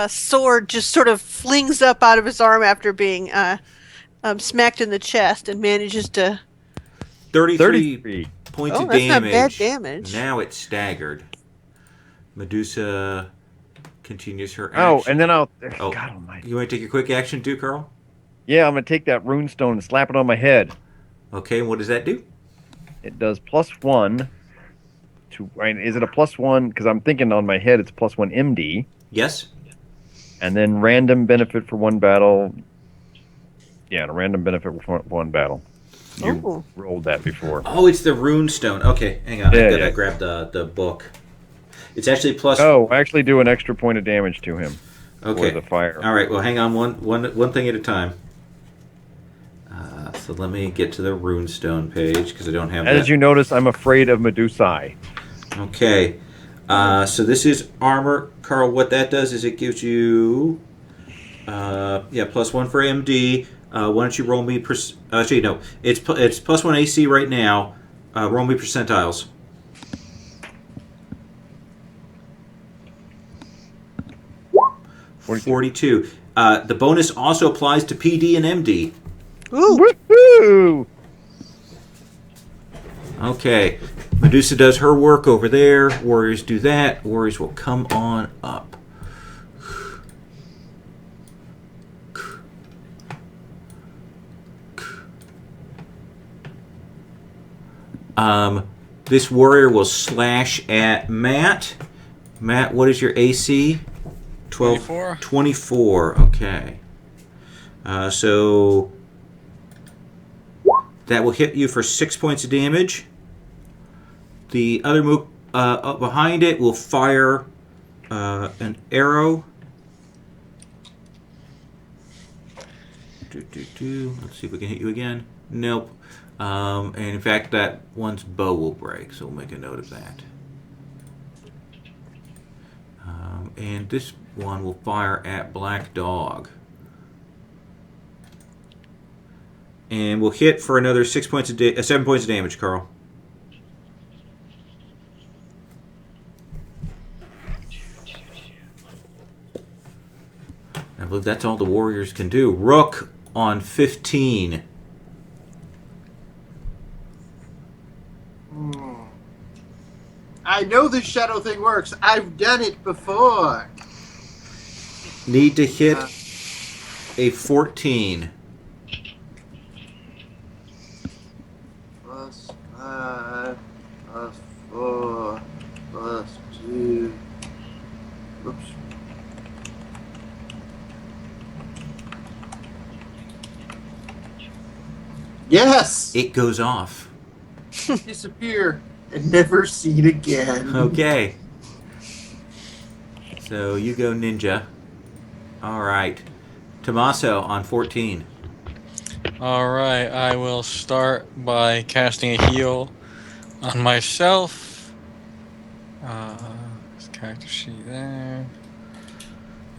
Speaker 2: sword just sort of flings up out of his arm after being smacked in the chest and manages to.
Speaker 3: 33 points
Speaker 2: Oh,
Speaker 3: of
Speaker 2: that's not
Speaker 3: damage.
Speaker 2: bad damage.
Speaker 3: Now it's staggered. Medusa continues her action.
Speaker 4: Oh, and then I'll.
Speaker 3: Oh.
Speaker 4: God almighty.
Speaker 3: You want to take a quick action too, Carl?
Speaker 4: Yeah, I'm going to take that runestone and slap it on my head.
Speaker 3: Okay, and what does that do?
Speaker 4: It does +1 to. Is it a +1? Because I'm thinking on my head it's +1 MD.
Speaker 3: Yes?
Speaker 4: And then random benefit for 1 battle. Yeah, and a random benefit for 1 battle. You
Speaker 2: Oh.
Speaker 4: rolled that before.
Speaker 3: Oh, it's the runestone. Okay, hang on.
Speaker 4: Yeah,
Speaker 3: I gotta
Speaker 4: yeah.
Speaker 3: grab the book. It's actually plus.
Speaker 4: Oh, I actually do an extra point of damage to him
Speaker 3: okay.
Speaker 4: for the fire.
Speaker 3: All right. Well, hang on one thing at a time. So let me get to the runestone page because I don't have
Speaker 4: As
Speaker 3: that.
Speaker 4: you notice, I'm afraid of Medusae.
Speaker 3: Okay. So this is armor, Carl. What that does is it gives you, +1 for MD. Why don't you roll me? Actually, no. It's +1 AC right now. Roll me percentiles. 42. The bonus also applies to PD and MD.
Speaker 2: Ooh.
Speaker 4: Woohoo!
Speaker 3: Okay. Medusa does her work over there. Warriors do that. Warriors will come on up. This warrior will slash at Matt. Matt, what is your AC?
Speaker 5: 24.
Speaker 3: 24. Okay. So that will hit you for 6 points of damage. The other move up behind it will fire an arrow. Let's see if we can hit you again. Nope. And in fact, that one's bow will break, so we'll make a note of that. And this one will fire at Black Dog. And we'll hit for another 7 points of damage, Carl. I believe that's all the warriors can do. Rook on 15.
Speaker 1: I know this shadow thing works. I've done it before.
Speaker 3: Need to hit a 14.
Speaker 1: +5, +4, +2. Oops. Yes!
Speaker 3: It goes off.
Speaker 1: Disappear and never seen again.
Speaker 3: Okay. So you go ninja. All right. Tommaso on 14.
Speaker 5: Alright, I will start by casting a heal on myself. This character sheet there.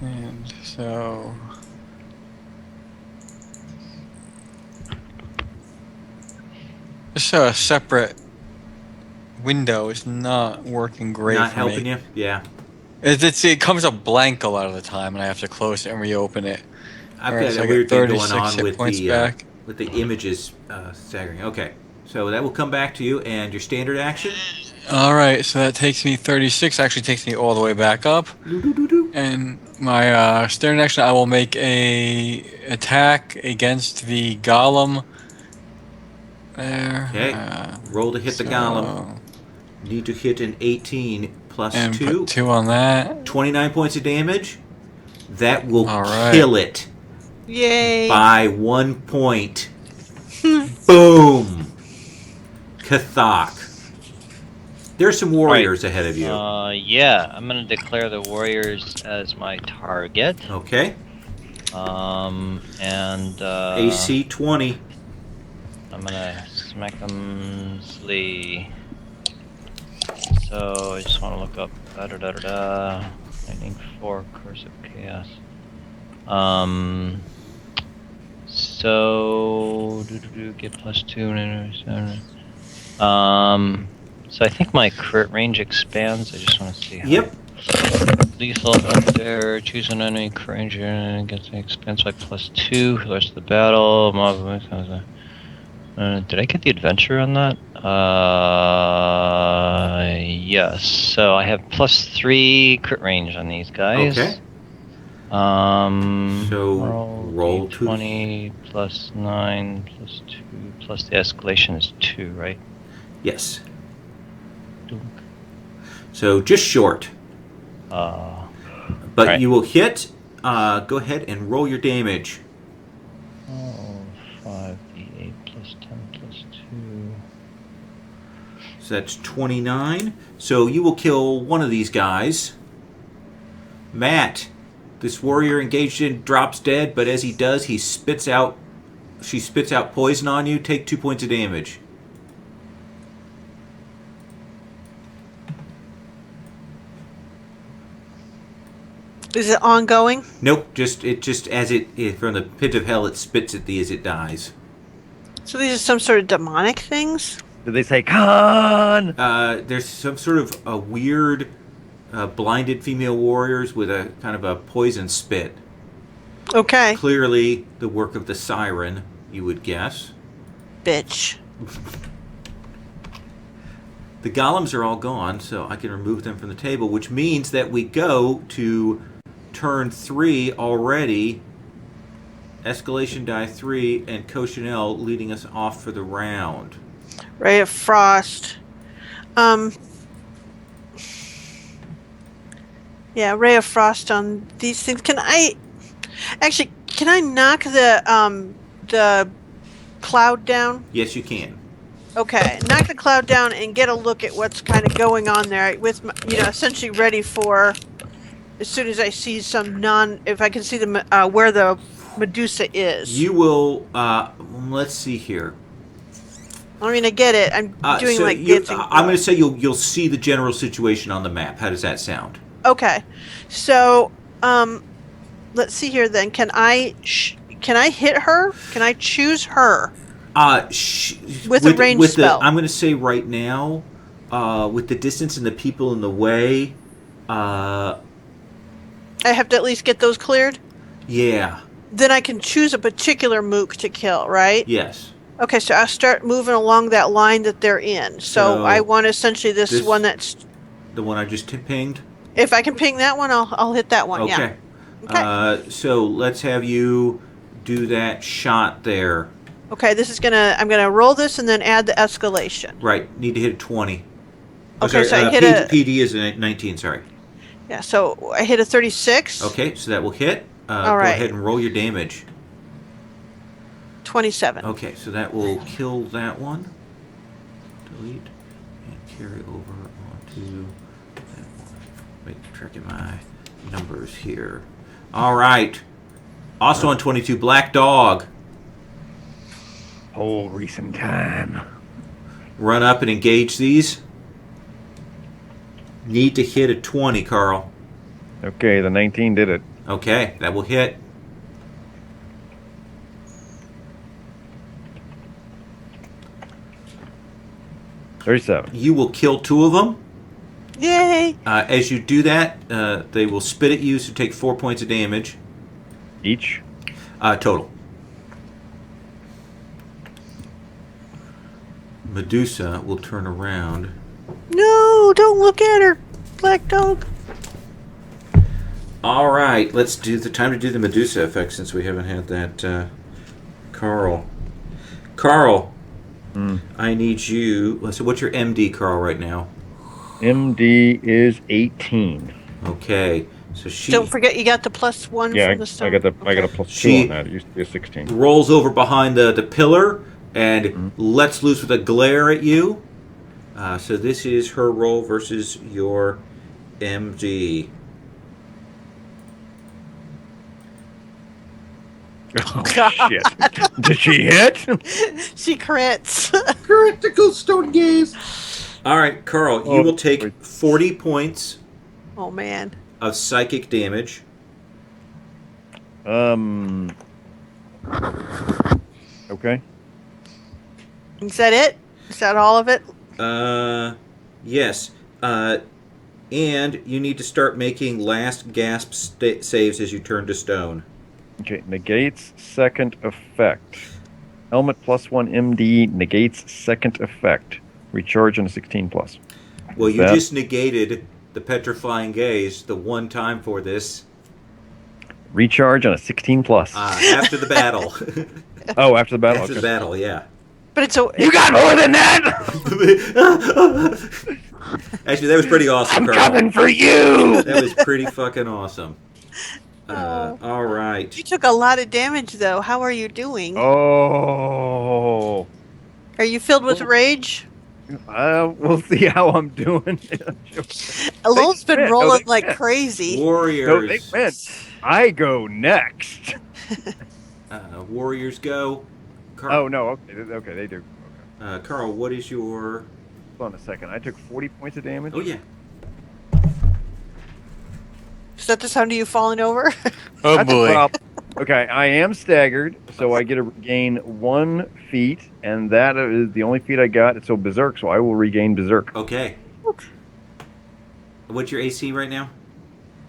Speaker 5: And so. Just a separate window is not working great
Speaker 3: Not
Speaker 5: for
Speaker 3: helping
Speaker 5: me.
Speaker 3: you? Yeah.
Speaker 5: It comes up blank a lot of the time, and I have to close it and reopen it.
Speaker 3: I've
Speaker 5: Alright,
Speaker 3: got
Speaker 5: so I
Speaker 3: a
Speaker 5: get
Speaker 3: weird thing going
Speaker 5: 36
Speaker 3: on
Speaker 5: hit
Speaker 3: with
Speaker 5: points
Speaker 3: the
Speaker 5: back.
Speaker 3: with the images staggering. Okay, so that will come back to you, and your standard action.
Speaker 5: All right, so that takes me 36. Actually, takes me all the way back up.
Speaker 3: Doo-doo-doo-doo.
Speaker 5: And my standard action, I will make a attack against the golem. There.
Speaker 3: Okay, roll to hit the golem. Need to hit an 18 plus
Speaker 5: And
Speaker 3: 2.
Speaker 5: put 2 on that.
Speaker 3: 29 points of damage. That will
Speaker 5: All right.
Speaker 3: kill it
Speaker 2: Yay!
Speaker 3: by 1 point. Boom! Kathak. There's some warriors ahead of you.
Speaker 6: Yeah, I'm gonna declare the warriors as my target.
Speaker 3: Okay.
Speaker 6: And
Speaker 3: AC 20.
Speaker 6: I'm gonna smack them silly. So I just want to look up Lightning 4 Curse of Chaos. So get +2. So I think my crit range expands. I just want to see how.
Speaker 3: Yep.
Speaker 6: Lethal up there. Choose an enemy crit range and gets an expense by +2 for the rest of the battle. Did I get the adventure on that? Yes. So I have +3 crit range on these guys.
Speaker 3: Okay. So roll
Speaker 6: 20 plus 9 plus 2 plus the escalation is 2, right?
Speaker 3: Yes. So just short. But
Speaker 6: right.
Speaker 3: you will hit. Go ahead and roll your damage.
Speaker 6: 5d8 plus 10 plus 2.
Speaker 3: So that's 29. So you will kill one of these guys. Matt, this warrior engaged in drops dead, but as he does, she spits out poison on you. Take 2 points of damage.
Speaker 2: Is it ongoing?
Speaker 3: Nope, just as it from the pit of hell, it spits at thee as it dies.
Speaker 2: So these are some sort of demonic things?
Speaker 4: Did they say Khan?
Speaker 3: There's some sort of a weird blinded female warriors with a kind of a poison spit.
Speaker 2: Okay.
Speaker 3: Clearly the work of the siren, you would guess.
Speaker 2: Bitch.
Speaker 3: The golems are all gone, so I can remove them from the table, which means that we go to turn 3 already. Escalation die 3 and Cochinelle leading us off for the round.
Speaker 2: Ray of Frost. Yeah, Ray of Frost on these things. Can I knock the cloud down?
Speaker 3: Yes, you can.
Speaker 2: Okay, knock the cloud down and get a look at what's kind of going on there with, essentially ready for, as soon as I see if I can see where the Medusa is.
Speaker 3: You will, let's see here.
Speaker 2: I mean, I get it. I'm doing
Speaker 3: so
Speaker 2: bits.
Speaker 3: I'm going to say you'll see the general situation on the map. How does that sound?
Speaker 2: Okay, so let's see here. Then, can I hit her? Can I choose her? With a ranged spell.
Speaker 3: I'm going to say right now, with the distance and the people in the way,
Speaker 2: I have to at least get those cleared.
Speaker 3: Yeah.
Speaker 2: Then I can choose a particular mook to kill, right?
Speaker 3: Yes.
Speaker 2: Okay, so I'll start moving along that line that they're in. So I want essentially this one that's
Speaker 3: the one I just pinged.
Speaker 2: If I can ping that one, I'll hit that one.
Speaker 3: Okay.
Speaker 2: Yeah. Okay.
Speaker 3: So let's have you do that shot there.
Speaker 2: Okay, I'm gonna roll this and then add the escalation.
Speaker 3: Right. Need to hit a 20.
Speaker 2: Okay, so I hit
Speaker 3: PD is a 19. Sorry.
Speaker 2: Yeah. So I hit a 36.
Speaker 3: Okay, so that will hit.
Speaker 2: All right.
Speaker 3: Go ahead and roll your damage.
Speaker 2: 27.
Speaker 3: Okay, so that will kill that one. Delete and carry over onto that one. Wait, tracking my numbers here. All right. Also on 22, Black Dog.
Speaker 4: Oh, recent time.
Speaker 3: Run up and engage these. Need to hit a 20, Carl.
Speaker 4: Okay, the 19 did it.
Speaker 3: Okay, that will hit.
Speaker 4: $37.
Speaker 3: You will kill 2 of them.
Speaker 2: Yay!
Speaker 3: As you do that, they will spit at you, so take 4 points of damage.
Speaker 4: Each?
Speaker 3: Total. Medusa will turn around.
Speaker 2: No, don't look at her, black dog.
Speaker 3: All right, let's do the time to do the Medusa effect since we haven't had that. Carl. I need you. Let's see, what's your MD, Carl, right now?
Speaker 4: MD is 18.
Speaker 3: Okay, so she
Speaker 2: Don't forget you got the +1
Speaker 4: Yeah,
Speaker 2: from the stone.
Speaker 4: I got a +2
Speaker 3: She-
Speaker 4: on that. It used to be a 16.
Speaker 3: rolls over behind the pillar and
Speaker 4: Mhm.
Speaker 3: lets loose with a glare at you. So this is her roll versus your MD.
Speaker 4: Oh, shit. Did she hit?
Speaker 2: She crits.
Speaker 1: Critical stone gaze.
Speaker 3: All right, Carl, you
Speaker 4: Oh,
Speaker 3: will take
Speaker 4: wait.
Speaker 3: 40 points
Speaker 2: Oh man.
Speaker 3: of psychic damage.
Speaker 4: Okay.
Speaker 2: Is that it? Is that all of it?
Speaker 3: Yes. And you need to start making last gasp saves as you turn to stone.
Speaker 4: Okay, negates second effect. Helmet +1 MD negates second effect. Recharge on a 16+.
Speaker 3: Well, you
Speaker 4: That-
Speaker 3: just negated the petrifying gaze the one time for this
Speaker 4: Recharge on a 16+.
Speaker 3: after the battle.
Speaker 4: Oh, after the battle.
Speaker 3: After the
Speaker 4: Okay.
Speaker 3: battle, yeah.
Speaker 2: But it's a.
Speaker 4: You got more than that.
Speaker 3: Actually, that was pretty awesome,
Speaker 4: I'm
Speaker 3: Carl.
Speaker 4: coming for you.
Speaker 3: That was pretty fucking awesome. All right.
Speaker 2: You took a lot of damage though. How are you doing?
Speaker 4: Oh.
Speaker 2: Are you filled with rage?
Speaker 4: We'll see how I'm doing.
Speaker 2: Alone's been
Speaker 4: win. No,
Speaker 2: rolling
Speaker 4: they
Speaker 2: like
Speaker 4: win.
Speaker 2: crazy.
Speaker 3: Warriors.
Speaker 4: No, they win. I go next.
Speaker 3: Warriors go.
Speaker 4: Oh
Speaker 3: Carl,
Speaker 4: no. Okay, they do.
Speaker 3: Carl, what is your...
Speaker 4: Hold on a second. I took 40 points of damage.
Speaker 3: Oh, yeah.
Speaker 2: Is that the sound of you falling over?
Speaker 5: Oh
Speaker 4: That's a
Speaker 5: boy.
Speaker 4: problem. Okay, I am staggered, so I get to regain 1 feat, and that is the only feat I got. So Berserk, so I will regain Berserk.
Speaker 3: Okay. What's your AC right now?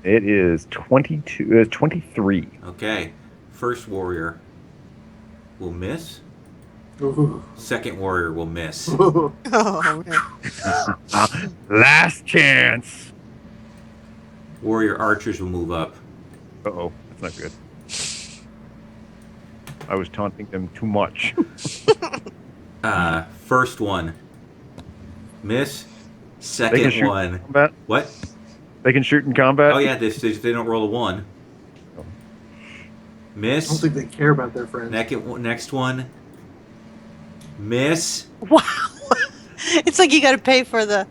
Speaker 4: It is 23.
Speaker 3: Okay. First warrior will miss.
Speaker 1: Ooh.
Speaker 3: Second warrior will miss.
Speaker 2: Oh, man.
Speaker 4: Last chance.
Speaker 3: Warrior archers will move up.
Speaker 4: Uh-oh, that's not good. I was taunting them too much.
Speaker 3: First one. Miss.
Speaker 4: They can
Speaker 3: Second
Speaker 4: shoot
Speaker 3: one.
Speaker 4: in combat.
Speaker 3: What?
Speaker 4: They can shoot in combat.
Speaker 3: Oh, yeah, they don't roll a 1.
Speaker 4: Oh.
Speaker 1: I don't
Speaker 3: Miss.
Speaker 1: think they care about their friends.
Speaker 3: Next one. Miss.
Speaker 2: Wow. It's like you got to pay for the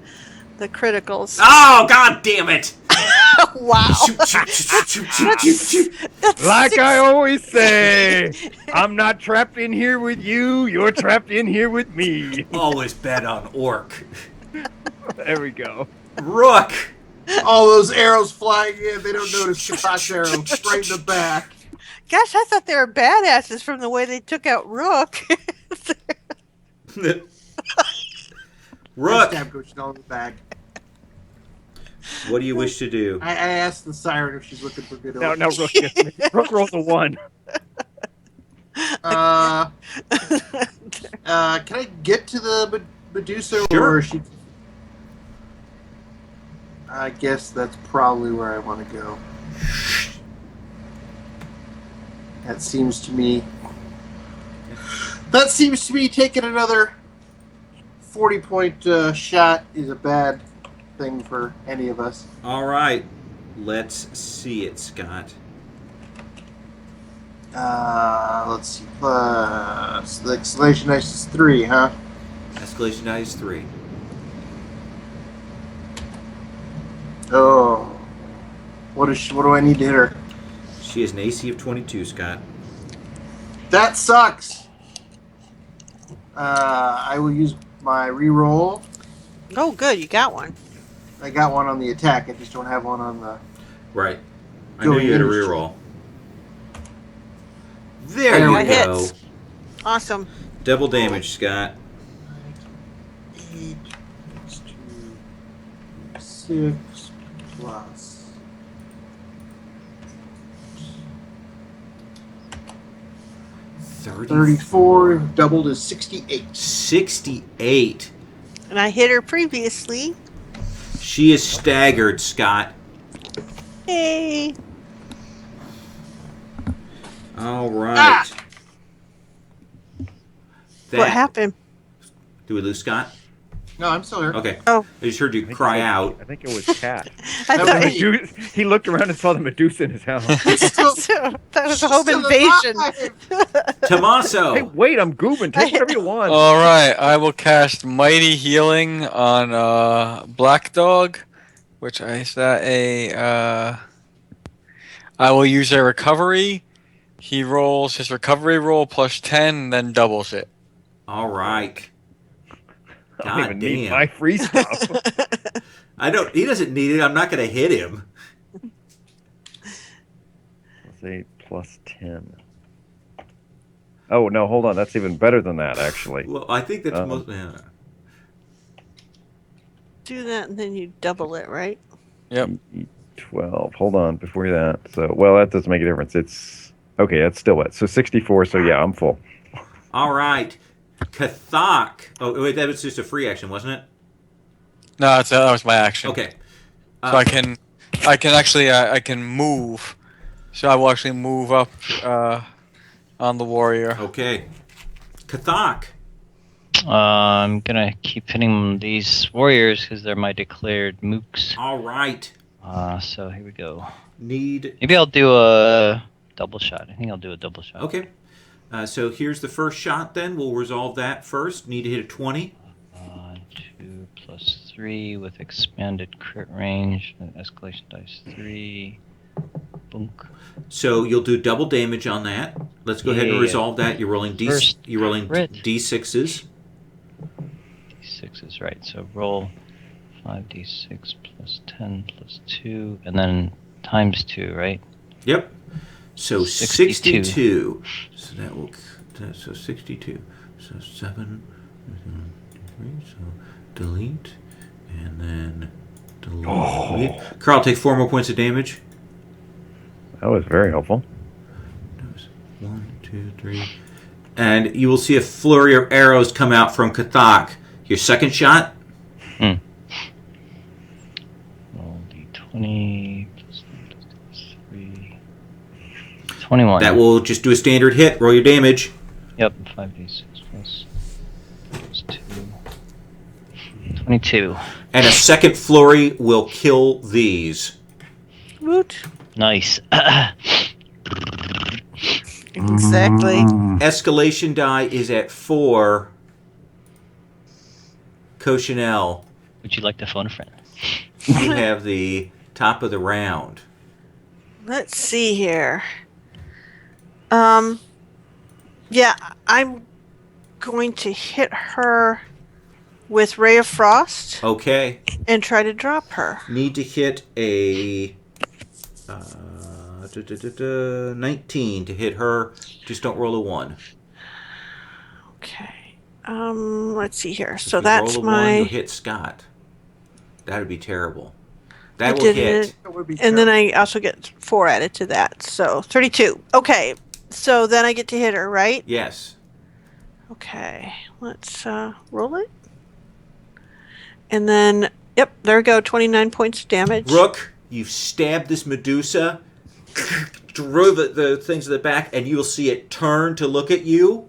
Speaker 2: criticals.
Speaker 3: Oh, god damn it!
Speaker 2: Wow.
Speaker 3: Shoot, shoot, shoot, shoot, shoot, shoot, shoot.
Speaker 2: That's
Speaker 4: Like
Speaker 2: six-
Speaker 4: I always say, I'm not trapped in here with you. You're trapped in here with me.
Speaker 3: Always bet on orc.
Speaker 4: There we go.
Speaker 3: Rook.
Speaker 1: All those arrows flying in, they don't notice the fox arrow straight in the back.
Speaker 2: Gosh, I thought they were badasses from the way they took out Rook.
Speaker 3: Rook.
Speaker 1: Stab Coach in the back.
Speaker 3: What do you wish to do?
Speaker 1: I asked the siren if she's looking for good
Speaker 4: No,
Speaker 1: orcs.
Speaker 4: Rook gets me. Rook rolls a 1.
Speaker 1: Can I get to the Medusa,
Speaker 3: Sure.
Speaker 1: or is she? I guess that's probably where I want to go. That seems to me. That seems to me taking another 40-point shot is a bad thing for any of us.
Speaker 3: All right. Let's see it, Scott.
Speaker 1: Let's see. Plus the exclamation dice is 3, huh?
Speaker 3: Escalation die is 3.
Speaker 1: Oh, what do I need to hit her?
Speaker 3: She has an AC of 22, Scott.
Speaker 1: That sucks. I will use my reroll.
Speaker 2: Oh, good, you got one.
Speaker 1: I got one on the attack. I just don't have one on the.
Speaker 3: Right. I knew you had a reroll. There
Speaker 1: There
Speaker 3: you
Speaker 1: we
Speaker 3: go.
Speaker 2: hits. Awesome.
Speaker 3: Double damage, Scott.
Speaker 1: 8 plus 2, 6 plus 34 doubled is 68.
Speaker 3: 68.
Speaker 2: And I hit her previously.
Speaker 3: She is staggered, Scott.
Speaker 2: Hey.
Speaker 3: All right.
Speaker 2: What happened?
Speaker 3: Did we lose Scott?
Speaker 1: No, I'm still here.
Speaker 3: Okay.
Speaker 2: Oh.
Speaker 3: I just heard you cry out.
Speaker 4: I think it was Cat.
Speaker 2: I
Speaker 1: That
Speaker 2: thought
Speaker 1: was
Speaker 2: you,
Speaker 4: He looked around and saw the Medusa in his house.
Speaker 2: that was a home
Speaker 1: Still
Speaker 2: invasion.
Speaker 1: alive!
Speaker 3: Tommaso.
Speaker 4: Hey, wait, I'm goobing. Take whatever you want.
Speaker 5: All right, I will cast Mighty Healing on Black Dog, which is that a. I will use a recovery. He rolls his recovery roll plus 10, and then doubles it.
Speaker 3: All right.
Speaker 4: I don't even
Speaker 3: God
Speaker 4: need
Speaker 3: damn.
Speaker 4: my free stuff.
Speaker 3: He doesn't need it. I'm not going to hit him.
Speaker 4: Let's say plus 10. Oh, no, hold on. That's even better than that, actually.
Speaker 3: Well, I think that's most.
Speaker 2: Do that and then you double it, right?
Speaker 5: Yep.
Speaker 4: 12. Hold on, before that. So, well, that doesn't make a difference. It's okay. That's still it. So 64. So yeah, I'm full.
Speaker 3: All right. Kathak. Oh, wait, that was just a free action, wasn't it?
Speaker 5: No, that was my action.
Speaker 3: Okay.
Speaker 5: So I can actually I can move. So I will actually move up on the warrior.
Speaker 3: Okay. Kathak.
Speaker 6: I'm gonna keep hitting these warriors because they're my declared mooks.
Speaker 3: All right.
Speaker 6: So here we go.
Speaker 3: Need.
Speaker 6: Maybe I'll do a double shot. I think I'll do a double shot.
Speaker 3: Okay. So here's the first shot then. We'll resolve that first. Need to hit a 20.
Speaker 6: 2 plus 3 with expanded crit range. Escalation dice 3. Boom.
Speaker 3: So you'll do double damage on that. Let's go ahead and
Speaker 6: Yeah.
Speaker 3: resolve that. You're rolling
Speaker 6: First crit.
Speaker 3: D6s.
Speaker 6: D6 is right. So roll 5d6 plus 10 plus 2, and then times 2, right?
Speaker 3: Yep. So
Speaker 6: 62.
Speaker 3: 62. So that will. So 62. So 7. 3. So delete. And then delete. Carl, take 4 more points of damage.
Speaker 4: That was very helpful.
Speaker 3: 1, 2, 3. And you will see a flurry of arrows come out from Kathak. Your second shot.
Speaker 6: Roll d20 plus 3. 21.
Speaker 3: That will just do a standard hit. Roll your damage.
Speaker 6: Yep, 5d6 plus 2. 22.
Speaker 3: And a second flurry will kill these.
Speaker 2: Woot.
Speaker 6: Nice.
Speaker 2: Exactly.
Speaker 3: Escalation die is at 4. Cochinelle,
Speaker 6: Would you like to phone a friend?
Speaker 3: you have the top of the round.
Speaker 2: Let's see here. Yeah, I'm going to hit her with Ray of Frost
Speaker 3: Okay.
Speaker 2: and try to drop her.
Speaker 3: Need to hit a 19 to hit her. Just don't roll a 1.
Speaker 2: Okay. Let's see here. So
Speaker 3: If you
Speaker 2: that's
Speaker 3: roll a 1, you'll
Speaker 2: my.
Speaker 3: hit Scott. That would be terrible.
Speaker 2: I
Speaker 3: That will
Speaker 2: did
Speaker 3: hit.
Speaker 2: it.
Speaker 1: That would be
Speaker 2: And then
Speaker 1: terrible.
Speaker 2: I also get 4 added to that. So 32. Okay. So then I get to hit her, right?
Speaker 3: Yes.
Speaker 2: Okay. Let's roll it. And then, yep, there we go. 29 points of damage.
Speaker 3: Rook, you've stabbed this Medusa, through the things at the back, and you'll see it turn to look at you.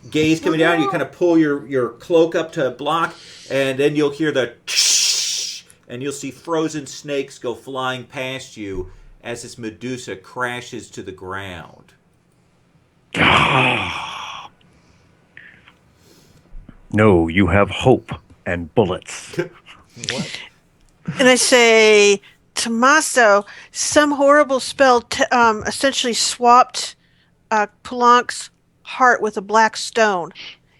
Speaker 3: Gaze coming down, you kind of pull your cloak up to block, and then you'll hear the and you'll see frozen snakes go flying past you as this Medusa crashes to the ground.
Speaker 4: No, you have hope and bullets.
Speaker 3: What?
Speaker 2: And I say, Tommaso, some horrible spell essentially swapped Palank's heart with a black stone.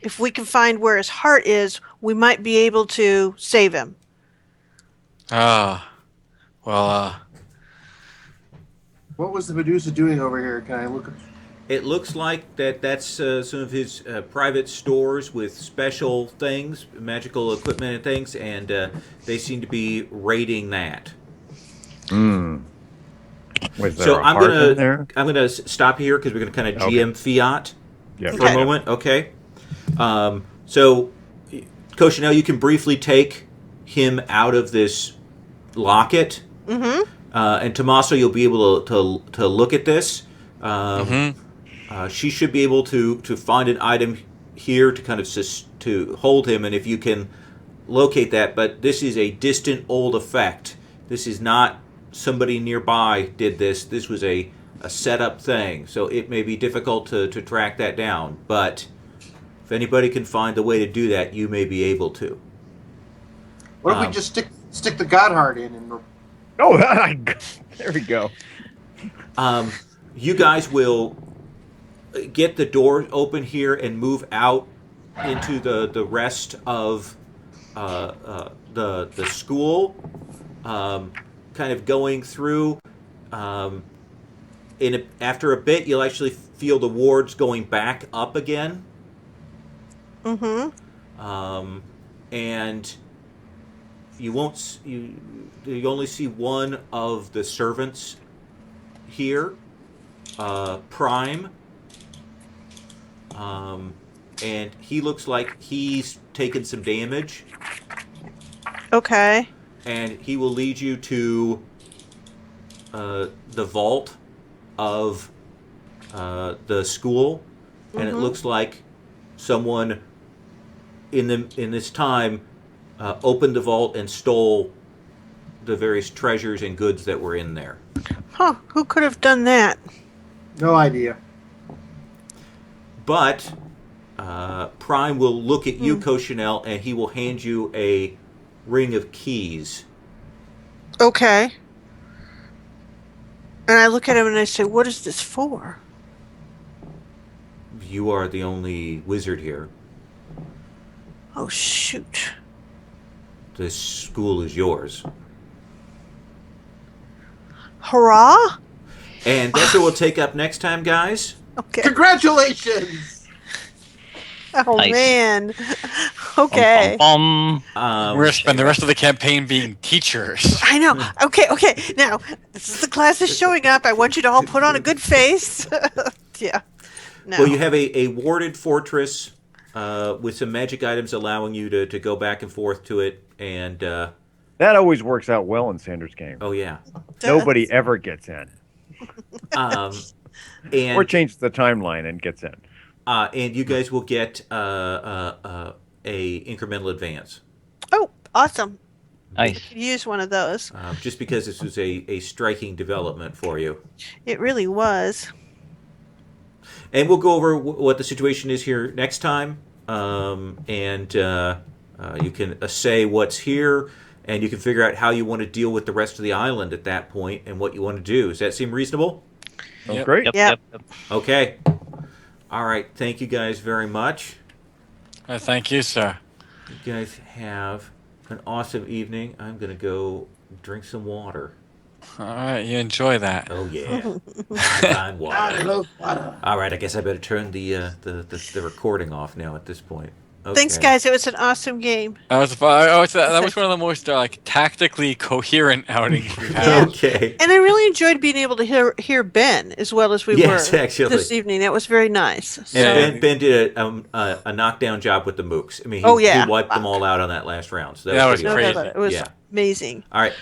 Speaker 2: If we can find where his heart is, we might be able to save him.
Speaker 5: Well,
Speaker 1: What was the Medusa doing over here? Can I look?
Speaker 3: It looks like that's some of his private stores with special things, magical equipment and things, and they seem to be raiding that.
Speaker 4: Was there
Speaker 3: So
Speaker 4: a
Speaker 3: I'm
Speaker 4: heart
Speaker 3: gonna
Speaker 4: in there?
Speaker 3: stop here because we're gonna kind of
Speaker 4: Okay.
Speaker 3: GM fiat
Speaker 4: Yeah.
Speaker 3: for a moment. Okay. So, Koshinel, you can briefly take him out of this locket,
Speaker 2: Mm-hmm.
Speaker 3: and Tommaso, you'll be able to look at this. She should be able to find an item here to kind of to hold him, and if you can locate that. But this is a distant old effect. This is not somebody nearby did this. This was a set-up thing, so it may be difficult to track that down. But if anybody can find a way to do that, you may be able to.
Speaker 1: What if we just stick the God Heart in and
Speaker 4: Oh, there we go.
Speaker 3: You guys will get the door open here and move out into the rest of the school, kind of going through. After a bit, you'll actually feel the wards going back up again.
Speaker 2: Mm-hmm.
Speaker 3: And you won't you only see one of the servants here, Prime, and he looks like he's taken some damage,
Speaker 2: Okay.
Speaker 3: and he will lead you to the vault of the school, and it looks like someone in this time opened the vault and stole the various treasures and goods that were in there.
Speaker 2: Huh. Who could have done that?
Speaker 1: no idea.
Speaker 3: But Prime will look at you, Koshinel, and he will hand you a ring of keys.
Speaker 2: Okay. And I look at him and I say, "What is this for?"
Speaker 3: You are the only wizard here.
Speaker 2: Oh, shoot.
Speaker 3: This school is yours.
Speaker 2: Hurrah?
Speaker 3: And that's what we'll take up next time, guys.
Speaker 2: Okay.
Speaker 1: Congratulations!
Speaker 2: Oh,
Speaker 6: Nice.
Speaker 2: man. Okay.
Speaker 6: Bum,
Speaker 5: We're gonna spend the rest of the campaign being teachers.
Speaker 2: I know. Okay. Now, this is the class is showing up. I want you to all put on a good face. Yeah. No.
Speaker 3: Well, you have a warded fortress with some magic items allowing you to go back and forth to it. And,
Speaker 4: That always works out well in Sanders' game.
Speaker 3: oh, yeah.
Speaker 4: Nobody ever gets in.
Speaker 3: And
Speaker 4: Or changes the timeline and gets in.
Speaker 3: and you guys will get a incremental advance.
Speaker 2: Oh, awesome.
Speaker 6: nice.
Speaker 2: Could use one of those.
Speaker 3: Just because this was a striking development for you.
Speaker 2: It really was.
Speaker 3: And we'll go over what the situation is here next time. And you can say what's here, and you can figure out how you want to deal with the rest of the island at that point and what you want to do. Does that seem reasonable?
Speaker 4: Sounds
Speaker 5: Yep.
Speaker 4: great.
Speaker 2: Yep.
Speaker 3: Okay. All right. Thank you guys very much.
Speaker 5: Thank you, sir.
Speaker 3: You guys have an awesome evening. I'm going to go drink some water.
Speaker 5: All right, you enjoy that.
Speaker 3: Oh, yeah. Fine
Speaker 1: I
Speaker 3: water.
Speaker 1: love water.
Speaker 3: All right. I guess I better turn the recording off now at this point. Okay.
Speaker 2: Thanks, guys. It was an awesome game.
Speaker 5: That was that was one of the most like tactically coherent outings we've had.
Speaker 3: Okay.
Speaker 2: And I really enjoyed being able to hear Ben as well as we
Speaker 3: Yes,
Speaker 2: were
Speaker 3: actually.
Speaker 2: this evening. That was very nice. So,
Speaker 5: Yeah.
Speaker 3: Ben did a knockdown job with the mooks. I mean,
Speaker 2: Oh, yeah.
Speaker 3: he wiped them all out on that last round. So
Speaker 5: That was
Speaker 3: pretty
Speaker 2: no,
Speaker 3: awesome.
Speaker 5: crazy.
Speaker 2: it was
Speaker 3: Yeah.
Speaker 2: amazing.
Speaker 3: All right.